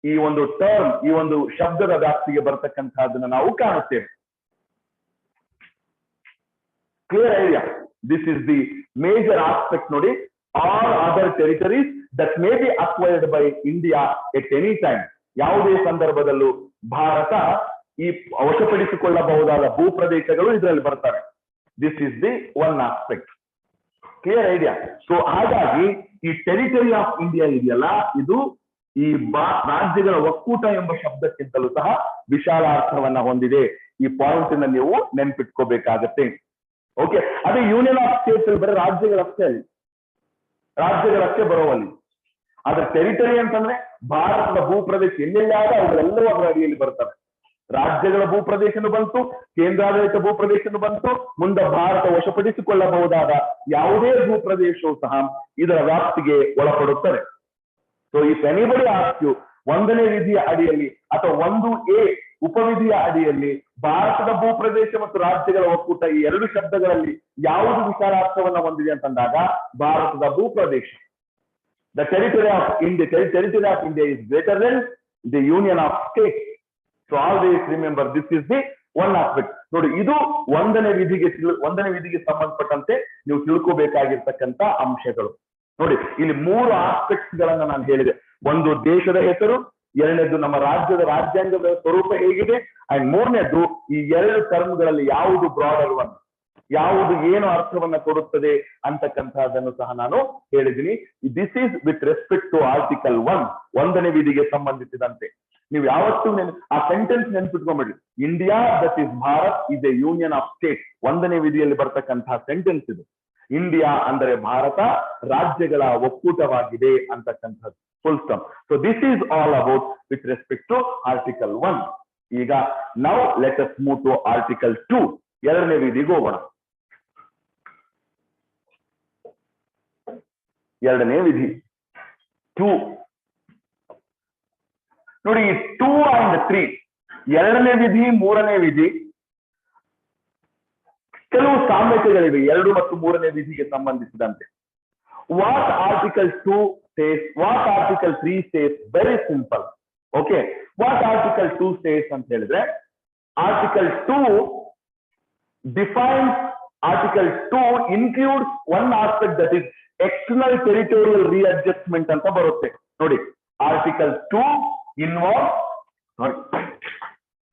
ಈ ಒಂದು ಟರ್ಮ್, ಈ ಒಂದು ಶಬ್ದದ ವ್ಯಾಪ್ತಿಗೆ ಬರ್ತಕ್ಕಂತಹದನ್ನ ನಾವು ಕಾಣುತ್ತೇವೆ. Clear idea? This is the major aspect ನೋಡಿ. All other territories that may be acquired by India at any time, ಯಾವುದೇ ಸಂದರ್ಭದಲ್ಲೂ ಭಾರತ ಈ ವಶಪಡಿಸಿಕೊಳ್ಳಬಹುದಾದ ಭೂಪ್ರದೇಶಗಳು ಇದರಲ್ಲಿ ಬರ್ತವೆ. This is the one aspect. Clear idea? So ಹಾಗಾಗಿ ಈ ಟೆರಿಟರಿ ಆಫ್ ಇಂಡಿಯಾ ಇದೆಯಲ್ಲ, ಇದು ಈ ರಾಜ್ಯಗಳ ಒಕ್ಕೂಟ ಎಂಬ ಶಬ್ದಕ್ಕಿಂತಲೂ ಸಹ ವಿಶಾಲ ಅರ್ಥವನ್ನ ಹೊಂದಿದೆ. ಈ ಪಾಯಿಂಟ್ ಅನ್ನ ನೀವು ನೆನ್ಪಿಟ್ಕೋಬೇಕಾಗತ್ತೆ. ಓಕೆ, ಅದೇ ಯೂನಿಯನ್ ಆಫ್ ಸ್ಟೇಟ್ಸ್ ಅಲ್ಲಿ ಬರೀ ರಾಜ್ಯಗಳಷ್ಟೇ ಬರೋವಲ್ಲಿ. ಆದ್ರೆ ಟೆರಿಟರಿ ಅಂತಂದ್ರೆ ಭಾರತದ ಭೂಪ್ರದೇಶ ಎಲ್ಲೆಲ್ಲಾದ ಅವುಗಳೆಲ್ಲವೂ ಅದರ ಅಡಿಯಲ್ಲಿ ಬರ್ತವೆ. ರಾಜ್ಯಗಳ ಭೂಪ್ರದೇಶನು ಬಂತು, ಕೇಂದ್ರಾಡಳಿತ ಭೂಪ್ರದೇಶನು ಬಂತು, ಮುಂದೆ ಭಾರತ ವಶಪಡಿಸಿಕೊಳ್ಳಬಹುದಾದ ಯಾವುದೇ ಭೂಪ್ರದೇಶವು ಸಹ ಇದರ ವ್ಯಾಪ್ತಿಗೆ ಒಳಪಡುತ್ತದೆ. So if anybody ask you, 1ನೇ ವಿಧಿಯ ಅಡಿಯಲ್ಲಿ ಅಥವಾ 1A ಉಪವಿಧಿಯ ಅಡಿಯಲ್ಲಿ ಭಾರತದ ಭೂಪ್ರದೇಶ ಮತ್ತು ರಾಜ್ಯಗಳ ಒಕ್ಕೂಟ ಈ ಎರಡು ಶಬ್ದಗಳಲ್ಲಿ ಯಾವುದು ವಿಶಾಲಾರ್ಥವನ್ನ ಹೊಂದಿದೆ ಅಂತಂದಾಗ ಭಾರತದ ಭೂಪ್ರದೇಶ. The territory of India is greater than the union of state. So always remember this is the one aspect. ನೋಡಿ, ಇದು 1ನೇ ವಿಧಿಗೆ ಸಂಬಂಧಪಟ್ಟಂತೆ ನೀವು ತಿಳ್ಕೋಬೇಕಾಗಿರ್ತಕ್ಕಂಥ ಅಂಶಗಳು. ನೋಡಿ, ಇಲ್ಲಿ 3 ಆಸ್ಪೆಕ್ಟ್ಸ್ ಗಳನ್ನ ನಾನು ಹೇಳಿದೆ. ಒಂದು ದೇಶದ ಹೆಸರು, ಎರಡನೇದು ನಮ್ಮ ರಾಜ್ಯಾಂಗದ ಸ್ವರೂಪ ಹೇಗಿದೆ, ಅಂಡ್ ಮೂರನೇದು ಈ 2 ಟರ್ಮ್ಗಳಲ್ಲಿ ಯಾವುದು ಬ್ರಾಡರ್ ಒನ್, ಯಾವುದು ಏನು ಅರ್ಥವನ್ನ ಕೊಡುತ್ತದೆ ಅಂತಕ್ಕಂಥದ್ದನ್ನು ಸಹ ನಾನು ಹೇಳಿದ್ದೀನಿ. This is with respect to article 1, 1ನೇ ವಿಧಿಗೆ ಸಂಬಂಧಿಸಿದಂತೆ. ನೀವು ಯಾವತ್ತೂ ಆ ಸೆಂಟೆನ್ಸ್ ನೆನ್ಪಿಟ್ಕೊಂಡ್ಬಿಡ್ರಿ. India that is Bharat is a union of state. 1ನೇ ವಿಧಿಯಲ್ಲಿ ಬರ್ತಕ್ಕಂತಹ ಸೆಂಟೆನ್ಸ್ ಇದು. ಇಂಡಿಯಾ ಅಂದರೆ ಭಾರತ ರಾಜ್ಯಗಳ ಒಕ್ಕೂಟವಾಗಿದೆ ಅಂತಕ್ಕಂಥದ್ದು. Full stop. So this is all about with respect to article 1. ಈಗ now let us move to article 2, 2ನೇ ವಿಧಿಗೆ ಹೋಗೋಣ. 2ನೇ ವಿಧಿ 2 ನೋಡಿ, 2 and 3, 2ನೇ ವಿಧಿ 3ನೇ ವಿಧಿ ಕೆಲವು ಸಾಮ್ಯತೆಗಳಿವೆ 2 ಮತ್ತು 3ನೇ ವಿಧಿಗೆ ಸಂಬಂಧಿಸಿದಂತೆ. What article 2 says, what article 3 says? Very simple. Okay, what article 2 says ಅಂತ ಹೇಳಿದ್ರೆ, article 2 defines, article 2 includes one aspect, that is external territorial readjustment ಅಂತ ಬರುತ್ತೆ. ನೋಡಿ, article 2 involves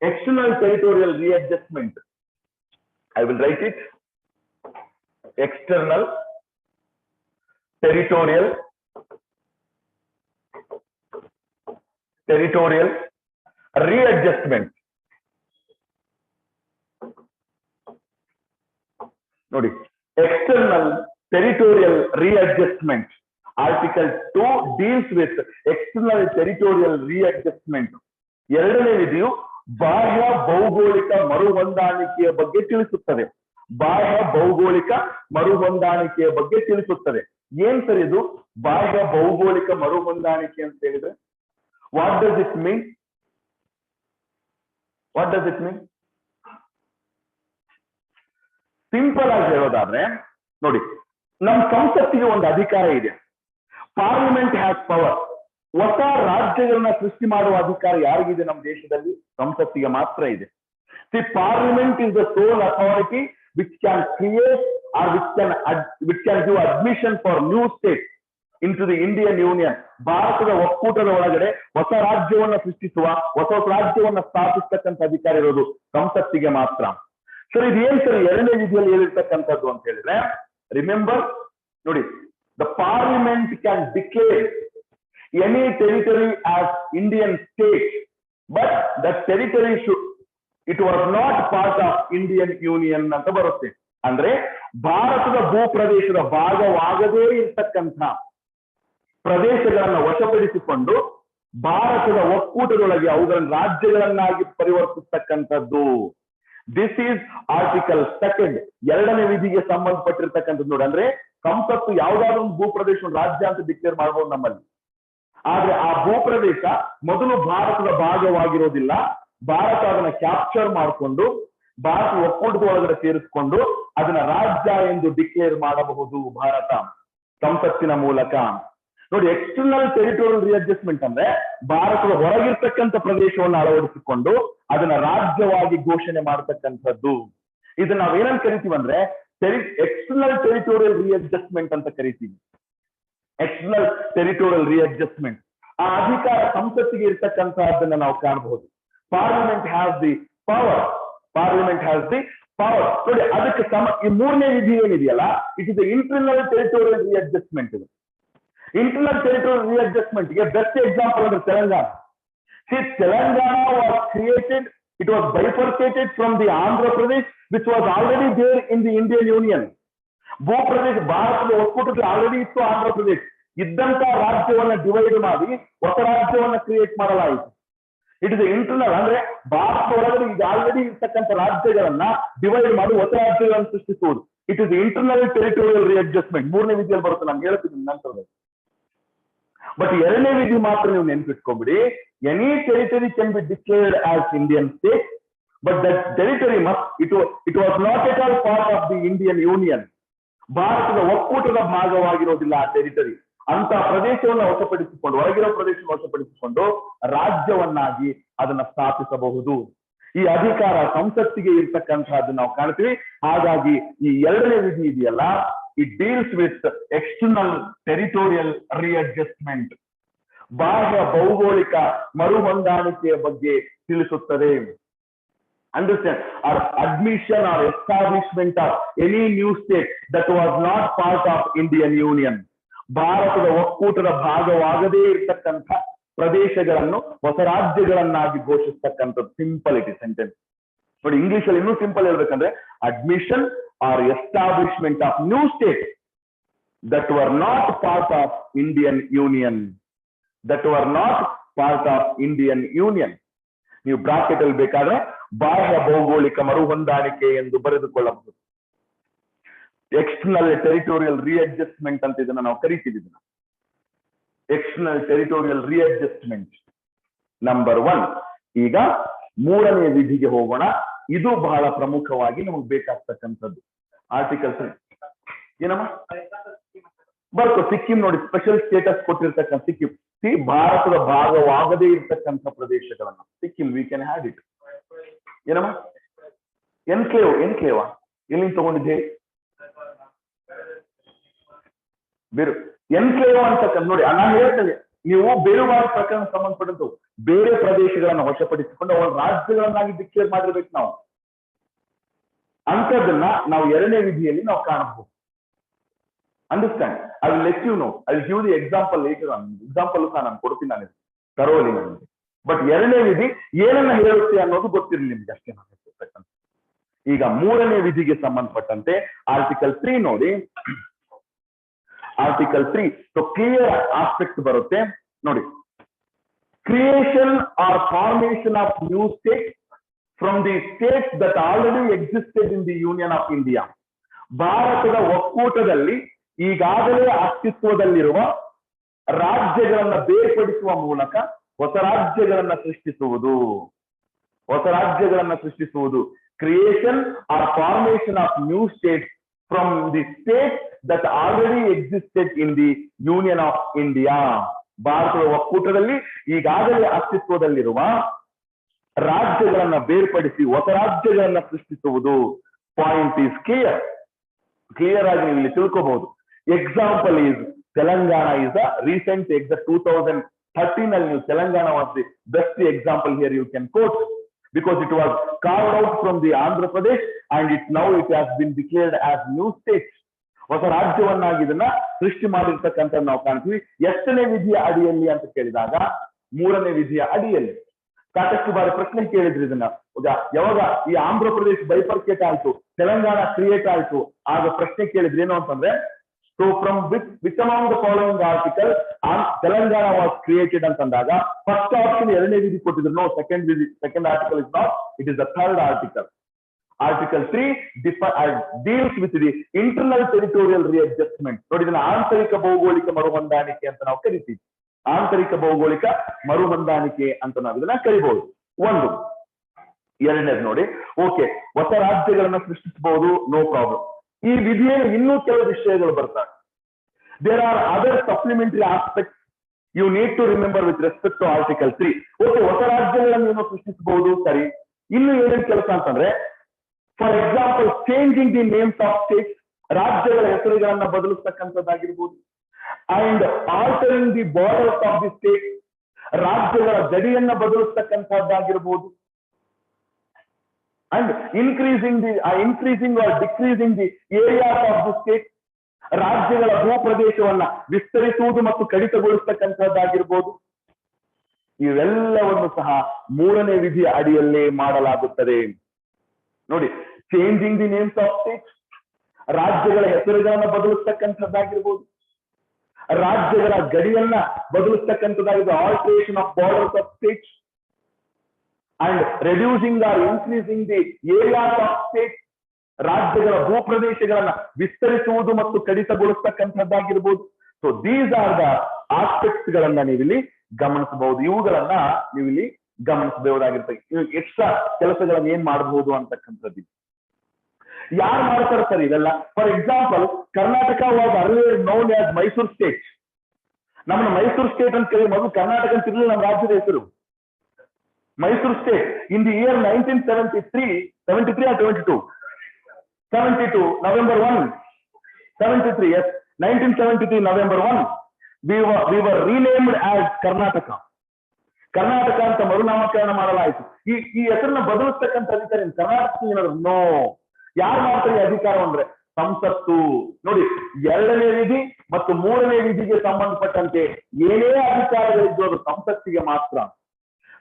external territorial readjustment. I will write it. External territorial readjustment. ನೋಡಿ, external territorial readjustment. Article 2 deals with external territorial readjustment. 2ನೇ ವಿಧಿಯು ಬಾಹ್ಯ ಭೌಗೋಳಿಕ ಮರುಹೊಂದಾಣಿಕೆಯ ಬಗ್ಗೆ ತಿಳಿಸುತ್ತದೆ. ಬಾಹ್ಯ ಭೌಗೋಳಿಕ ಮರುಹೊಂದಾಣಿಕೆಯ ಬಗ್ಗೆ ತಿಳಿಸುತ್ತದೆ. ಏನ್ ಸರ್ ಇದು ಬಾಹ್ಯ ಭೌಗೋಳಿಕ ಮರುಹೊಂದಾಣಿಕೆ ಅಂತ ಹೇಳಿದ್ರೆ? What does it mean? Simple ಆಗಿ ಹೇಳೋದಾದ್ರೆ ನೋಡಿ, ನಮ್ಮ ಸಂಸತ್ತಿಗೆ ಒಂದು ಅಧಿಕಾರ ಇದೆ. Parliament has power. ಹೊಸ ರಾಜ್ಯಗಳನ್ನ ಸೃಷ್ಟಿ ಮಾಡುವ ಅಧಿಕಾರ ಯಾರಿಗಿದೆ ನಮ್ಮ ದೇಶದಲ್ಲಿ? ಸಂಸತ್ತಿಗೆ ಮಾತ್ರ ಇದೆ. The parliament is the sole authority which can create or which can give admission for new state in to the Indian union. ಭಾರತದ ಒಕ್ಕೂಟದ ಒಳಗಡೆ ಹೊಸ ರಾಜ್ಯವನ್ನ ಸೃಷ್ಟಿಸುವ, ಹೊಸ ರಾಜ್ಯವನ್ನ ಸ್ಥಾಪಿಸ್ತಕ್ಕಂಥ ಅಧಿಕಾರ ಇರೋದು ಸಂಸತ್ತಿಗೆ ಮಾತ್ರ. ಸರ್, ಇದೇನ್ ಸರ್ 2ನೇ ವಿಧಿಯಲ್ಲಿ ಹೇಳಿರ್ತಕ್ಕಂಥದ್ದು ಅಂತ ಹೇಳಿದ್ರೆ, ರಿಮೆಂಬರ್ ನೋಡಿ, the parliament can declare any territory as Indian state, but that territory it was not part of Indian Union ಅಂತ ಬರುತ್ತೆ. ಅಂದ್ರೆ ಭಾರತದ ಭೂಪ್ರದೇಶದ ಭಾಗವಾಗದೇ ಇರ್ತಕ್ಕಂಥ ಪ್ರದೇಶಗಳನ್ನ ವಶಪಡಿಸಿಕೊಂಡು ಭಾರತದ ಒಕ್ಕೂಟದೊಳಗೆ ಅವುಗಳನ್ನು ರಾಜ್ಯಗಳನ್ನಾಗಿ ಪರಿವರ್ತಿಸ್ತಕ್ಕಂಥದ್ದು. ದಿಸ್ ಈಸ್ ಆರ್ಟಿಕಲ್ 2 ಎರಡನೇ ವಿಧಿಗೆ ಸಂಬಂಧಪಟ್ಟಿರ್ತಕ್ಕಂಥದ್ದು. ನೋಡಿ, ಅಂದ್ರೆ ಸಂಸತ್ತು ಯಾವ್ದಾದ್ರು ಒಂದು ಭೂಪ್ರದೇಶ ರಾಜ್ಯ ಅಂತ ಡಿಕ್ಲೇರ್ ಮಾಡಬಹುದು ನಮ್ಮಲ್ಲಿ. ಆದ್ರೆ ಆ ಭೂಪ್ರದೇಶ ಮೊದಲು ಭಾರತದ ಭಾಗವಾಗಿರೋದಿಲ್ಲ. ಭಾರತ ಅದನ್ನ ಕ್ಯಾಪ್ಚರ್ ಮಾಡಿಕೊಂಡು ಭಾರತ ಒಕ್ಕೂಟದ ಒಳಗಡೆ ಸೇರಿಸಿಕೊಂಡು ಅದನ್ನ ರಾಜ್ಯ ಎಂದು ಡಿಕ್ಲೇರ್ ಮಾಡಬಹುದು ಭಾರತ ಸಂಸತ್ತಿನ ಮೂಲಕ. ನೋಡಿ, ಎಕ್ಸ್ಟರ್ನಲ್ ಟೆರಿಟೋರಿಯಲ್ ರಿಅಡ್ಜಸ್ಟ್ಮೆಂಟ್ ಅಂದ್ರೆ ಭಾರತದ ಹೊರಗಿರ್ತಕ್ಕಂಥ ಪ್ರದೇಶವನ್ನು ಅಳವಡಿಸಿಕೊಂಡು ಅದನ್ನ ರಾಜ್ಯವಾಗಿ ಘೋಷಣೆ ಮಾಡತಕ್ಕಂಥದ್ದು. ಇದನ್ನ ನಾವೇನಂತ ಕರಿತೀವಿ ಅಂದ್ರೆ ಎಕ್ಸ್ಟರ್ನಲ್ ಟೆರಿಟೋರಿಯಲ್ ರಿಅಡ್ಜಸ್ಟ್ಮೆಂಟ್ ಅಂತ ಕರಿತೀವಿ. ಎಕ್ಸ್ಟರ್ನಲ್ ಟೆರಿಟೋರಿಯಲ್ ರಿಅಡ್ಜಸ್ಟ್ಮೆಂಟ್ ಆ ಅಧಿಕಾರ ಸಂಸತ್ತಿಗೆ ಇರ್ತಕ್ಕಂತಹದ್ದನ್ನ ನಾವು ಕಾಣಬಹುದು. Parliament has the power. Parliament has the power. ನೋಡಿ, ಅದಕ್ಕೆ ಈ ಮೂರನೇ ವಿಧಿ ಏನಿದೆಯಲ್ಲ, ಇಟ್ ಇಸ್ ಇಂಟರ್ನಲ್ ಟೆರಿಟೋರಿಯಲ್ ರಿಅಡ್ಜಸ್ಟ್ಮೆಂಟ್. ಇದು ಇಂಟರ್ನಲ್ ಟೆರಿಟೋರಿಯಲ್ ರಿಅಡ್ಜಸ್ಟ್ಮೆಂಟ್ ಗೆ ಬೆಸ್ಟ್ ಎಕ್ಸಾಂಪಲ್ ಅಂದ್ರೆ Telangana. See, Telangana was created, it was bifurcated from the Andhra Pradesh, which was already there in the Indian Union. ಭೂಪ್ರದೇಶ ಭಾರತದ ಒಕ್ಕೂಟದಲ್ಲಿ ಆಲ್ರೆಡಿ ಇತ್ತು. ಆಂಧ್ರ ಪ್ರದೇಶ ಇದ್ದಂತ ರಾಜ್ಯವನ್ನ ಡಿವೈಡ್ ಮಾಡಿ ಹೊಸ ರಾಜ್ಯವನ್ನ ಕ್ರಿಯೇಟ್ ಮಾಡಲಾಯಿತು. ಇಟ್ ಇಸ್ ಇಂಟರ್ನಲ್ ಅಂದ್ರೆ ಭಾರತ ಒಳಗಡೆ ಈಗ ಆಲ್ರೆಡಿ ಇರ್ತಕ್ಕಂಥ ರಾಜ್ಯಗಳನ್ನ ಡಿವೈಡ್ ಮಾಡಿ ಹೊಸ ರಾಜ್ಯಗಳನ್ನು ಸೃಷ್ಟಿಸುವುದು. It is internal territorial readjustment. ಮೂರನೇ ವಿಧಿಯಲ್ಲಿ ಬರುತ್ತೆ, ನಾನು ಹೇಳ್ತೀನಿ ನಂತರದಲ್ಲಿ. ಬಟ್ ಎರಡನೇ ವಿಧಿ ಮಾತ್ರ ನೀವು ನೆನ್ಪಿಟ್ಕೊಂಡ್ಬಿಡಿ. Any territory can be declared as Indian state, but that territory must it was not at all part of the Indian union. ಭಾರತದ ಒಕ್ಕೂಟದ ಭಾಗವಾಗಿರೋದಿಲ್ಲ ಆ ಟೆರಿಟರಿ. ಅಂತ ಪ್ರದೇಶವನ್ನು ವಶಪಡಿಸಿಕೊಂಡು, ಹೊರಗಿರೋ ಪ್ರದೇಶವನ್ನು ವಶಪಡಿಸಿಕೊಂಡು ರಾಜ್ಯವನ್ನಾಗಿ ಅದನ್ನ ಸ್ಥಾಪಿಸಬಹುದು. ಈ ಅಧಿಕಾರ ಸಂಸತ್ತಿಗೆ ಇರ್ತಕ್ಕಂತಹದ್ದು ನಾವು ಕಾಣ್ತೀವಿ. ಹಾಗಾಗಿ ಈ ಎರಡನೇ ವಿಧಿ ಇದೆಯಲ್ಲ, it deals with external territorial readjustment. ಬಾಹ್ಯ ಭೌಗೋಳಿಕ ಮರುಹೊಂದಾಣಿಕೆಯ ಬಗ್ಗೆ ತಿಳಿಸುತ್ತದೆ. Understand, or admission or establishment of any new state that was not part of Indian Union. ಭಾರತದ ಒಕ್ಕೂಟದ ಭಾಗವಾಗದೇ ಇರ್ತಕ್ಕಂಥ ಪ್ರದೇಶಗಳನ್ನು ಹೊಸ ರಾಜ್ಯಗಳನ್ನಾಗಿ ಘೋಷಿಸ್ತಕ್ಕಂಥದ್ದು. Simple it is sentence. ನೋಡಿ, ಇಂಗ್ಲಿಷ್ ಅಲ್ಲಿ ಇನ್ನೂ ಸಿಂಪಲ್ ಹೇಳ್ಬೇಕಂದ್ರೆ admission or establishment of new state that were not part of Indian union. That were not part of Indian union. ನೀವು ಬ್ರಾಕೆಟ್ ಅಲ್ಲಿ ಬೇಕಾದ್ರೆ ಬಾಹ್ಯ ಭೌಗೋಳಿಕ ಮರುಹೊಂದಾಣಿಕೆ ಎಂದು ಬರೆದುಕೊಳ್ಳಬಹುದು. ಎಕ್ಸ್ಟರ್ನಲ್ ಟೆರಿಟೋರಿಯಲ್ ರಿಅಡ್ಜಸ್ಟ್ಮೆಂಟ್ ಅಂತ ಇದನ್ನ ನಾವು ಕರಿತೀವಿ. ಇದನ್ನ ಎಕ್ಸ್ಟರ್ನಲ್ ಟೆರಿಟೋರಿಯಲ್ ರಿಅಡ್ಜಸ್ಟ್ಮೆಂಟ್ ನಂಬರ್ 1. ಈಗ ಮೂರನೇ ವಿಧಿಗೆ ಹೋಗೋಣ. ಇದು ಬಹಳ ಪ್ರಮುಖವಾಗಿ ನಮಗೆ ಬೇಕಾಗ್ತಕ್ಕಂಥದ್ದು. ಆರ್ಟಿಕಲ್ 3 ಏನಮ್ಮ ಬರ್ಕೋ ಸಿಕ್ಕಿಂ. ನೋಡಿ, ಸ್ಪೆಷಲ್ ಸ್ಟೇಟಸ್ ಕೊಟ್ಟಿರ್ತಕ್ಕಂಥ ಸಿಕ್ಕಿಂ. ಭಾರತದ ಭಾಗವಾಗದೇ ಇರ್ತಕ್ಕಂಥ ಪ್ರದೇಶಗಳನ್ನ Sikkim we can have it. ಏನಮ್ಮ ಎನ್ಕ್ಲೇವಾ ಎಲ್ಲಿಂದ ತಗೊಂಡಿದ್ದೆ? ಬೇರೆ ಎನ್ಕ್ಲೇವ್ ಅಂತಕ್ಕಂಥ ನೋಡಿ, ನಾನು ಹೇಳ್ತೇನೆ, ನೀವು ಬೇರುವಾರಿ ಪ್ರಕರಣ ಸಂಬಂಧಪಟ್ಟಂತ ಬೇರೆ ಪ್ರದೇಶಗಳನ್ನ ವಶಪಡಿಸಿಕೊಂಡು ಅವರ ರಾಜ್ಯಗಳನ್ನಾಗಿ ಡಿಕ್ಲೇರ್ ಮಾಡಿರ್ಬೇಕು ನಾವು. ಅಂತದನ್ನ ನಾವು ಎರಡನೇ ವಿಧಿಯಲ್ಲಿ ನಾವು ಕಾಣಬಹುದು. Understand? I will let you know. I will give the example later on. Example ಸಹ ನಾನು ಕೊಡ್ತೀನಿ ನಾನು ತರೋಲಿ ನನಗೆ. ಬಟ್ ಎರಡನೇ ವಿಧಿ ಏನನ್ನ ಹೇಳುತ್ತೆ ಅನ್ನೋದು ಗೊತ್ತಿರಲಿ ನಿಮ್ಗೆ ಅಷ್ಟೇ ನಾನು ಹೇಳ್ತಿರ್ತಕ್ಕಂಥ. ಈಗ ಮೂರನೇ ವಿಧಿಗೆ ಸಂಬಂಧಪಟ್ಟಂತೆ ಆರ್ಟಿಕಲ್ 3 ನೋಡಿ. ಆರ್ಟಿಕಲ್ 3 ಕ್ಲಿಯರ್ ಆಸ್ಪೆಕ್ಟ್ ಬರುತ್ತೆ ನೋಡಿ. Creation or formation of new state from the states that already existed in the union of India. ಭಾರತದ ಒಕ್ಕೂಟದಲ್ಲಿ ಈಗಾಗಲೇ ಅಸ್ತಿತ್ವದಲ್ಲಿರುವ ರಾಜ್ಯಗಳನ್ನ ಬೇರ್ಪಡಿಸುವ ಮೂಲಕ ಹೊಸ ರಾಜ್ಯಗಳನ್ನ ಸೃಷ್ಟಿಸುವುದು. ಹೊಸ ರಾಜ್ಯಗಳನ್ನ ಸೃಷ್ಟಿಸುವುದು. Creation or formation of new states from the state that already existed in the union of India. ಭಾರತದ ಒಕ್ಕೂಟದಲ್ಲಿ ಈಗಾಗಲೇ ಅಸ್ತಿತ್ವದಲ್ಲಿರುವ ರಾಜ್ಯಗಳನ್ನ ಬೇರ್ಪಡಿಸಿ ಹೊಸ ರಾಜ್ಯಗಳನ್ನ ಸೃಷ್ಟಿಸುವುದು. Point is clear. ಕ್ಲಿಯರ್ ಆಗಿ ಇಲ್ಲಿ ತಿಳ್ಕೋಬಹುದು. Example is Telangana is a recent 2013 ಅಲ್ಲಿ Telangana was the best example here you can quote, because it was carved out from the Andhra Pradesh and now it has been declared as new state. ಹೊಸ ರಾಜ್ಯವನ್ನಾಗಿ ಇದನ್ನ ಸೃಷ್ಟಿ ಮಾಡಿರ್ತಕ್ಕಂಥ ನಾವು ಕಾಣ್ತೀವಿ. ಎಷ್ಟನೇ ವಿಧಿಯ ಅಡಿಯಲ್ಲಿ ಅಂತ ಕೇಳಿದಾಗ 3ನೇ ವಿಧಿಯ ಅಡಿಯಲ್ಲಿ. ಸಾಕಷ್ಟು ಬಾರಿ ಪ್ರಶ್ನೆ ಕೇಳಿದ್ರಿ ಇದನ್ನ. ಯಾವಾಗ ಈ ಆಂಧ್ರ ಪ್ರದೇಶ ಬೈಫರ್ಕೇಟ್ ಆಯ್ತು, ತೆಲಂಗಾಣ ಕ್ರಿಯೇಟ್ ಆಯ್ತು, ಆಗ ಪ್ರಶ್ನೆ ಕೇಳಿದ್ರಿ ಏನು ಅಂತಂದ್ರೆ, so from which among the following article Telangana was created ಅಂತಂದಾಗ ಫಸ್ಟ್ ಆಪ್ಷನ್ 2ನೇ ವಿಧಿ ಕೊಟ್ಟಿದ್ರು. No, second article is not, it is the third article. Article 3 deals with the internal territorial readjustment. ನೋಡಿ, ಇದನ್ನ ಆಂತರಿಕ ಭೌಗೋಳಿಕ ಮರುಹೊಂದಾಣಿಕೆ ಅಂತ ನಾವು ಕರಿತೀವಿ. ಆಂತರಿಕ ಭೌಗೋಳಿಕ ಮರುಹೊಂದಾಣಿಕೆ ಅಂತ ನಾವು ಇದನ್ನ ಕರಿಬಹುದು. ಒಂದು. 2ನೇದು ನೋಡಿ, ಓಕೆ, ಹೊಸ ರಾಜ್ಯಗಳನ್ನ ಸೃಷ್ಟಿಸಬಹುದು, ನೋ ಪ್ರಾಬ್ಲಮ್. ಈ ವಿಧಿಯಲ್ಲಿ ಇನ್ನೂ ಕೆಲವು ವಿಷಯಗಳು ಬರ್ತವೆ. There are other supplementary aspects you need to remember with respect to article 3. Okay, ಹೊಸ ರಾಜ್ಯಗಳನ್ನು ಏನು ಸೃಷ್ಟಿಸಬಹುದು, ಸರಿ. ಇನ್ನು ಏನೇನು ಕೆಲಸ ಅಂತಂದ್ರೆ, for example changing the names of states, ರಾಜ್ಯಗಳ ಹೆಸರುಗಳನ್ನ ಬದಲಿಸ್ತಕ್ಕಂಥದ್ದಾಗಿರ್ಬೋದು. And altering the borders of the state, ರಾಜ್ಯಗಳ ಗಡಿಯನ್ನ ಬದಲಿಸ್ತಕ್ಕಂಥದ್ದಾಗಿರ್ಬೋದು. And increasing or decreasing the areas of the state, ರಾಜ್ಯಗಳ ಭೂಪ್ರದೇಶವನ್ನ ವಿಸ್ತರಿಸುವುದು ಮತ್ತು ಕಡಿತಗೊಳಿಸ್ತಕ್ಕಂಥದ್ದಾಗಿರ್ಬೋದು. ಇವೆಲ್ಲವನ್ನು ಸಹ 3ನೇ ವಿಧಿಯ ಅಡಿಯಲ್ಲೇ ಮಾಡಲಾಗುತ್ತದೆ. ನೋಡಿ, changing the names of state, ರಾಜ್ಯಗಳ ಹೆಸರುಗಳನ್ನ ಬದಲಿಸ್ತಕ್ಕಂಥದ್ದಾಗಿರ್ಬೋದು, ರಾಜ್ಯಗಳ ಗಡಿಯನ್ನ ಬದಲಿಸ್ತಕ್ಕಂಥದ್ದಾಗಿದೆ, alteration of borders of states, and reducing or increasing the areas of state, ರಾಜ್ಯಗಳ ಭೂಪ್ರದೇಶಗಳನ್ನ ವಿಸ್ತರಿಸುವುದು ಮತ್ತು ಕಡಿತಗೊಳಿಸ್ತಕ್ಕಂಥದ್ದಾಗಿರ್ಬೋದು. So these are the aspects ಗಳನ್ನ ನೀವಿಲ್ಲಿ ಗಮನಿಸಬಹುದು. ಇವುಗಳನ್ನ ನೀವಿಲ್ಲಿ ಗಮನಿಸಬಹುದಾಗಿರ್ತದೆ. ಎಕ್ಸ್ಟ್ರಾ ಕೆಲಸಗಳನ್ನ ಏನ್ ಮಾಡಬಹುದು ಅಂತಕ್ಕಂಥದ್ದು ಯಾರು ಮಾಡ್ತಾರೆ ಸರ್ ಇದೆಲ್ಲ? For example, Karnataka was earlier known as Mysuru state. ನಮ್ಮನ್ನ ಮೈಸೂರು ಸ್ಟೇಟ್ ಅಂತ ಕೇಳಿ ಮೊದಲು ಕರ್ನಾಟಕ ಅಂತ ಇರಲಿಲ್ಲ ನಮ್ಮ ರಾಜ್ಯದ ಹೆಸರು. Mysuru state in the year 1973 or 72 November 1, 73, yes, 1973 November 1, we were renamed as Karnataka. Karnataka ಅಂತ ಮರುನಾಮಕರಣ ಮಾಡಲಾಯಿತು. ಈ ಹೆಸರನ್ನ ಬದಲಿಸ್ತಕ್ಕಂಥ ಅಧಿಕಾರ ಕರ್ನಾಟಕ ನೋ. ಯಾರು ಮಾಡ್ತಾರೆ ಈ ಅಧಿಕಾರ ಅಂದ್ರೆ ಸಂಸತ್ತು. ನೋಡಿ, 2ನೇ ವಿಧಿ ಮತ್ತು 3ನೇ ವಿಧಿಗೆ ಸಂಬಂಧಪಟ್ಟಂತೆ ಏನೇ ಅಧಿಕಾರಗಳಿದ್ದು ಅದು ಸಂಸತ್ತಿಗೆ ಮಾತ್ರ.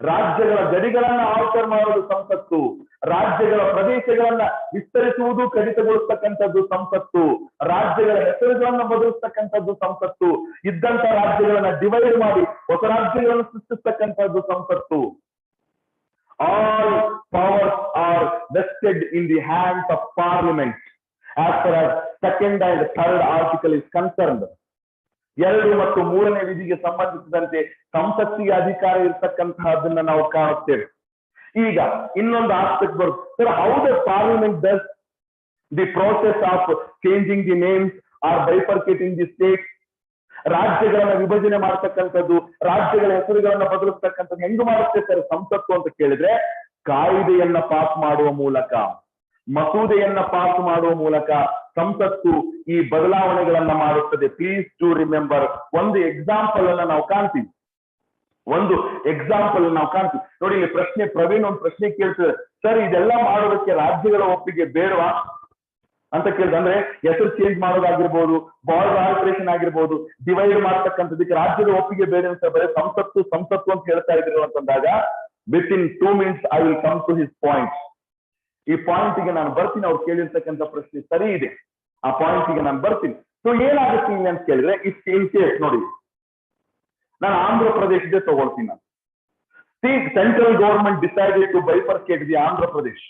ರಾಜ್ಯಗಳ ಗಡಿಗಳನ್ನ ಆಲ್ಟರ್ ಮಾಡೋದು ಸಂಸತ್ತು, ರಾಜ್ಯಗಳ ಪ್ರದೇಶಗಳನ್ನ ವಿಸ್ತರಿಸುವುದು ಕಡಿತಗೊಳಿಸ್ತಕ್ಕಂಥದ್ದು ಸಂಸತ್ತು, ರಾಜ್ಯಗಳ ಹೆಸರುಗಳನ್ನ ಬದಲಿಸ್ತಕ್ಕಂಥದ್ದು ಸಂಸತ್ತು, ಇದ್ದಂತ ರಾಜ್ಯಗಳನ್ನ ಡಿವೈಡ್ ಮಾಡಿ ಹೊಸ ರಾಜ್ಯಗಳನ್ನು ಸೃಷ್ಟಿಸ್ತಕ್ಕಂಥದ್ದು ಸಂಸತ್ತು. All powers are vested in the hands of parliament as far as second and third article is concerned. 2 ಮತ್ತು 3ನೇ ವಿಧಿಗೆ ಸಂಬಂಧಿಸಿದಂತೆ ಸಂಸತ್ತಿಗೆ ಅಧಿಕಾರ ಇರ್ತಕ್ಕಂತಹದನ್ನ ನಾವು ಕಾಣುತ್ತೇವೆ. ಈಗ ಇನ್ನೊಂದು ಆಸ್ಪೆಕ್ಟ್ ಬರುತ್ತೆ sir, how the parliament does the process of changing the names or bifurcating the state. ರಾಜ್ಯಗಳನ್ನ ವಿಭಜನೆ ಮಾಡ್ತಕ್ಕಂಥದ್ದು, ರಾಜ್ಯಗಳ ಹೆಸರುಗಳನ್ನ ಬದಲಿಸ್ತಕ್ಕಂಥದ್ದು ಹೆಂಗ್ ಮಾಡುತ್ತೆ ಸರ್ ಸಂಸತ್ತು ಅಂತ ಕೇಳಿದ್ರೆ, ಕಾಯ್ದೆಯನ್ನ ಪಾಸ್ ಮಾಡುವ ಮೂಲಕ, ಮಸೂದೆಯನ್ನ ಪಾಸ್ ಮಾಡುವ ಮೂಲಕ ಸಂಸತ್ತು ಈ ಬದಲಾವಣೆಗಳನ್ನ ಮಾಡುತ್ತದೆ. Please to remember. ಒಂದು ಎಕ್ಸಾಂಪಲ್ ಅನ್ನ ನಾವು ಕಾಣ್ತೀವಿ. ನೋಡಿ, ಇಲ್ಲಿ ಪ್ರಶ್ನೆ, ಪ್ರವೀಣ್ ಒಂದು ಪ್ರಶ್ನೆ ಕೇಳ್ತಾರೆ, ಸರ್ ಇದೆಲ್ಲ ಮಾಡೋದಕ್ಕೆ ರಾಜ್ಯಗಳ ಒಪ್ಪಿಗೆ ಬೇಡವಾ ಅಂತ ಕೇಳಿದ್ರೆ, ಅಂದ್ರೆ ಹೆಸರು ಚೇಂಜ್ ಮಾಡೋದಾಗಿರ್ಬೋದು, ಬಾರ್ಡರ್ ಆಲ್ಟ್ರೇಷನ್ ಆಗಿರ್ಬೋದು, ಡಿವೈಡ್ ಮಾಡ್ತಕ್ಕಂಥದಕ್ಕೆ ರಾಜ್ಯದ ಒಪ್ಪಿಗೆ ಬೇಡ ಅಂತ ಬರೀ ಸಂಸತ್ತು ಅಂತ ಹೇಳ್ತಾ ಇದ್ರು ಅಂತಂದಾಗ, with in 2 minutes I will come to his point. ಈ ಪಾಯಿಂಟ್ಗೆ ನಾನು ಬರ್ತೀನಿ. ಅವ್ರು ಕೇಳಿರ್ತಕ್ಕಂಥ ಪ್ರಶ್ನೆ ಸರಿ ಇದೆ, ಆ ಪಾಯಿಂಟ್ಗೆ ನಾನು ಬರ್ತೀನಿ. ಸೊ ಏನಾಗುತ್ತೆ ಇಲ್ಲಿ ಅಂತ ಕೇಳಿದ್ರೆ, ಇನ್ ಕೇಸ್ ನೋಡಿ, ನಾನು ಆಂಧ್ರ ಪ್ರದೇಶದೇ ತಗೊಳ್ತೀನಿ. ನಾನು central government decided to bifurcate the Andhra Pradesh.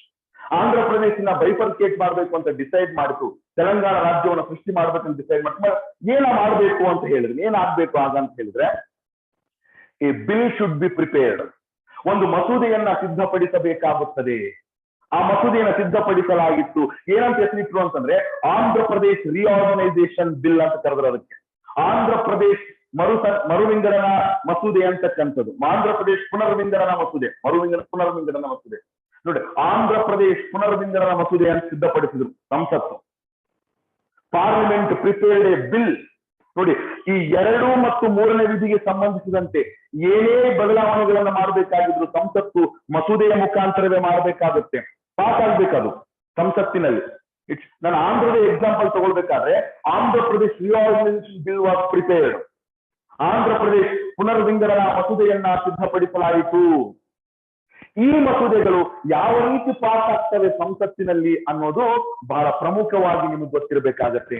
Andhra ಪ್ರದೇಶನ ಬೈಫರ್ಕೇಟ್ ಮಾಡ್ಬೇಕು ಅಂತ ಡಿಸೈಡ್ ಮಾಡಿತು. ತೆಲಂಗಾಣ ರಾಜ್ಯವನ್ನು ಸೃಷ್ಟಿ ಮಾಡ್ಬೇಕಂತ ಡಿಸೈಡ್ ಮಾಡ್ತಾರೆ. ಏನ ಮಾಡ್ಬೇಕು ಅಂತ ಹೇಳಿದ್ರೆ, ಏನಾಗ್ಬೇಕು ಆಗ ಅಂತ ಹೇಳಿದ್ರೆ, A bill should be prepared. ಒಂದು ಮಸೂದೆಯನ್ನ ಸಿದ್ಧಪಡಿಸಬೇಕಾಗುತ್ತದೆ. ಆ ಮಸೂದೆಯನ್ನು ಸಿದ್ಧಪಡಿಸಲಾಗಿತ್ತು. ಏನಂತ ಹೆಸರಿಟ್ರು ಅಂತಂದ್ರೆ, ಆಂಧ್ರ ಪ್ರದೇಶ್ ರಿಆರ್ಗನೈಸೇಷನ್ ಬಿಲ್ ಅಂತ ಕರೆದ್ರು. ಅದಕ್ಕೆ ಆಂಧ್ರ ಪ್ರದೇಶ್ ಮರುವಿಂಗಡನಾ ಮಸೂದೆ ಅಂತಕ್ಕಂಥದ್ದು. ಆಂಧ್ರ ಪ್ರದೇಶ್ ಪುನರ್ವಿಂಗಡನಾ ಮಸೂದೆ, ಪುನರ್ವಿಂಗಡನಾ ಮಸೂದೆ. ನೋಡಿ, ಆಂಧ್ರ ಪ್ರದೇಶ್ ಪುನರ್ವಿಂಗಡನಾ ಮಸೂದೆ ಅಂತ ಸಿದ್ಧಪಡಿಸಿದ್ರು ಸಂಸತ್ತು. Parliament prepared A bill. ನೋಡಿ, ಈ 2 ಮತ್ತು 3ನೇ ವಿಧಿಗೆ ಸಂಬಂಧಿಸಿದಂತೆ ಏನೇ ಬದಲಾವಣೆಗಳನ್ನ ಮಾಡಬೇಕಾಗಿದ್ರು ಸಂಸತ್ತು ಮಸೂದೆಯ ಮುಖಾಂತರವೇ ಮಾಡಬೇಕಾಗುತ್ತೆ. ಪಾಸ್ ಆಗ್ಬೇಕದು ಸಂಸತ್ತಿನಲ್ಲಿ. ನಾನು ಆಂಧ್ರದ ಎಕ್ಸಾಂಪಲ್ ತಗೊಳ್ಬೇಕಾದ್ರೆ Andhra Pradesh reorganisation bill was prepared. Andhra Pradesh ಪುನರ್ವಿಂಗಡಣಾ ಮಸೂದೆಯನ್ನ ಸಿದ್ಧಪಡಿಸಲಾಯಿತು. ಈ ಮಸೂದೆಗಳು ಯಾವ ರೀತಿ ಪಾಸ್ ಆಗ್ತವೆ ಸಂಸತ್ತಿನಲ್ಲಿ ಅನ್ನೋದು ಬಹಳ ಪ್ರಮುಖವಾಗಿ ನಿಮಗೆ ಗೊತ್ತಿರಬೇಕಾಗತ್ತೆ.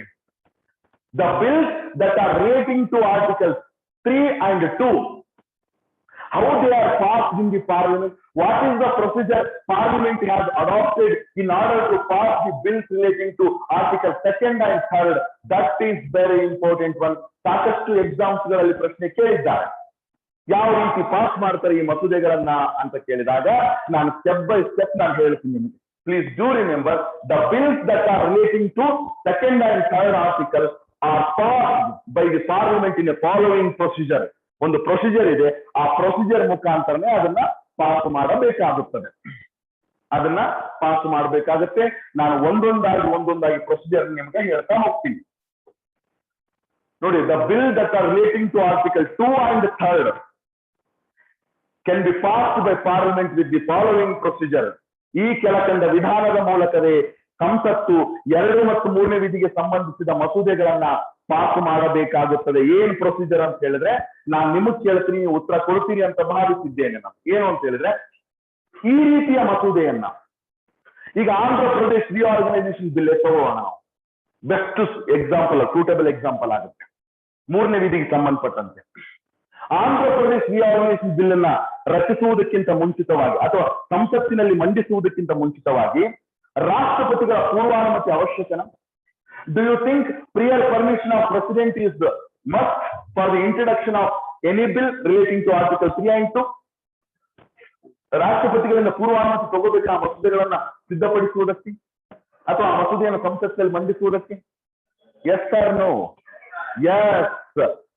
The bills that are relating to articles 3 and 2, how they are passed in the parliament, what is the procedure parliament has adopted in order to pass the bills relating to article 2 and 3, that is very important one. ಸಾಕಷ್ಟು exams ಗಳಲ್ಲಿ ಪ್ರಶ್ನೆ ಕೇಳಿದ್ದಾರೆ, ಯಾವ ರೀತಿ pass ಮಾಡ್ತಾರೆ ಈ ಮಸೂದೆಗಳನ್ನ ಅಂತ ಕೇಳಿದಾಗ ನಾನು ಸ್ಟೆಪ್ ಬೈ ಸ್ಟೆಪ್ ನಾನು ಹೇಳ್ತೀನಿ ನಿಮಗೆ. Please do remember, the bills that are relating to 2nd and 3rd article are passed by the parliament in a following procedure. ಒಂದು ಪ್ರೊಸೀಜರ್ ಇದೆ, ಆ ಪ್ರೊಸೀಜರ್ ಮುಖಾಂತರನೇ ಅದನ್ನ ಪಾಸ್ ಮಾಡಬೇಕಾಗುತ್ತದೆ. ನಾನು ಒಂದೊಂದಾಗಿ ಪ್ರೊಸೀಜರ್ ನಿಮ್ಗೆ ಹೇಳ್ತಾ ಹೋಗ್ತೀನಿ. ನೋಡಿ, the bill that are relating to article 2 and 3 can be passed by parliament with the following procedure. ಈ ಕೆಳಕಂಡ ವಿಧಾನದ ಮೂಲಕವೇ ಸಂಸತ್ತು 2 ಮತ್ತು 3ನೇ ವಿಧಿಗೆ ಸಂಬಂಧಿಸಿದ ಮಸೂದೆಗಳನ್ನ ಪಾಸ್ ಮಾಡಬೇಕಾಗುತ್ತದೆ. ಏನ್ ಪ್ರೊಸೀಜರ್ ಅಂತ ಹೇಳಿದ್ರೆ, ನಾನು ನಿಮಗ್ ಕೇಳ್ತೀನಿ, ಉತ್ತರ ಕೊಡ್ತೀನಿ ಅಂತ ಭಾವಿಸಿದ್ದೇನೆ ನಾನು. ಏನು ಅಂತ ಹೇಳಿದ್ರೆ, ಈ ರೀತಿಯ ಮಸೂದೆಯನ್ನ ಈಗ ಆಂಧ್ರ ಪ್ರದೇಶ್ ರಿಆರ್ಗನೈಸೇಷನ್ ಬಿಲ್ ತಗೋಣ ನಾವು. ಬೆಸ್ಟ್ ಎಕ್ಸಾಂಪಲ್, ಸೂಟಬಲ್ ಎಕ್ಸಾಂಪಲ್ ಆಗುತ್ತೆ 3ನೇ ವಿಧಿಗೆ ಸಂಬಂಧಪಟ್ಟಂತೆ. ಆಂಧ್ರ ಪ್ರದೇಶ್ ರಿಆರ್ಗನೈಸೇಷನ್ ಬಿಲ್ ಅನ್ನ ರಚಿಸುವುದಕ್ಕಿಂತ ಮುಂಚಿತವಾಗಿ ಅಥವಾ ಸಂಸತ್ತಿನಲ್ಲಿ ಮಂಡಿಸುವುದಕ್ಕಿಂತ ಮುಂಚಿತವಾಗಿ ರಾಷ್ಟ್ರಪತಿಗಳ ಪೂರ್ವಾನುಮತಿ ಅವಶ್ಯಕನಾ? Do you think prior permission of president is must for the introduction of any bill relating to article 3 and 2? ರಾಷ್ಟ್ರಪತಿಗಳಿಂದ ಪೂರ್ವಾನುಮತಿ ತಗೋಬೇಕು ಆ ಮಸೂದೆಗಳನ್ನ ಸಿದ್ಧಪಡಿಸುವುದಕ್ಕೆ ಅಥವಾ ಆ ಮಸೂದೆಯನ್ನು ಸಂಸತ್ತಿನಲ್ಲಿ ಮಂಡಿಸುವುದಕ್ಕೆ? Yes or no? Yes,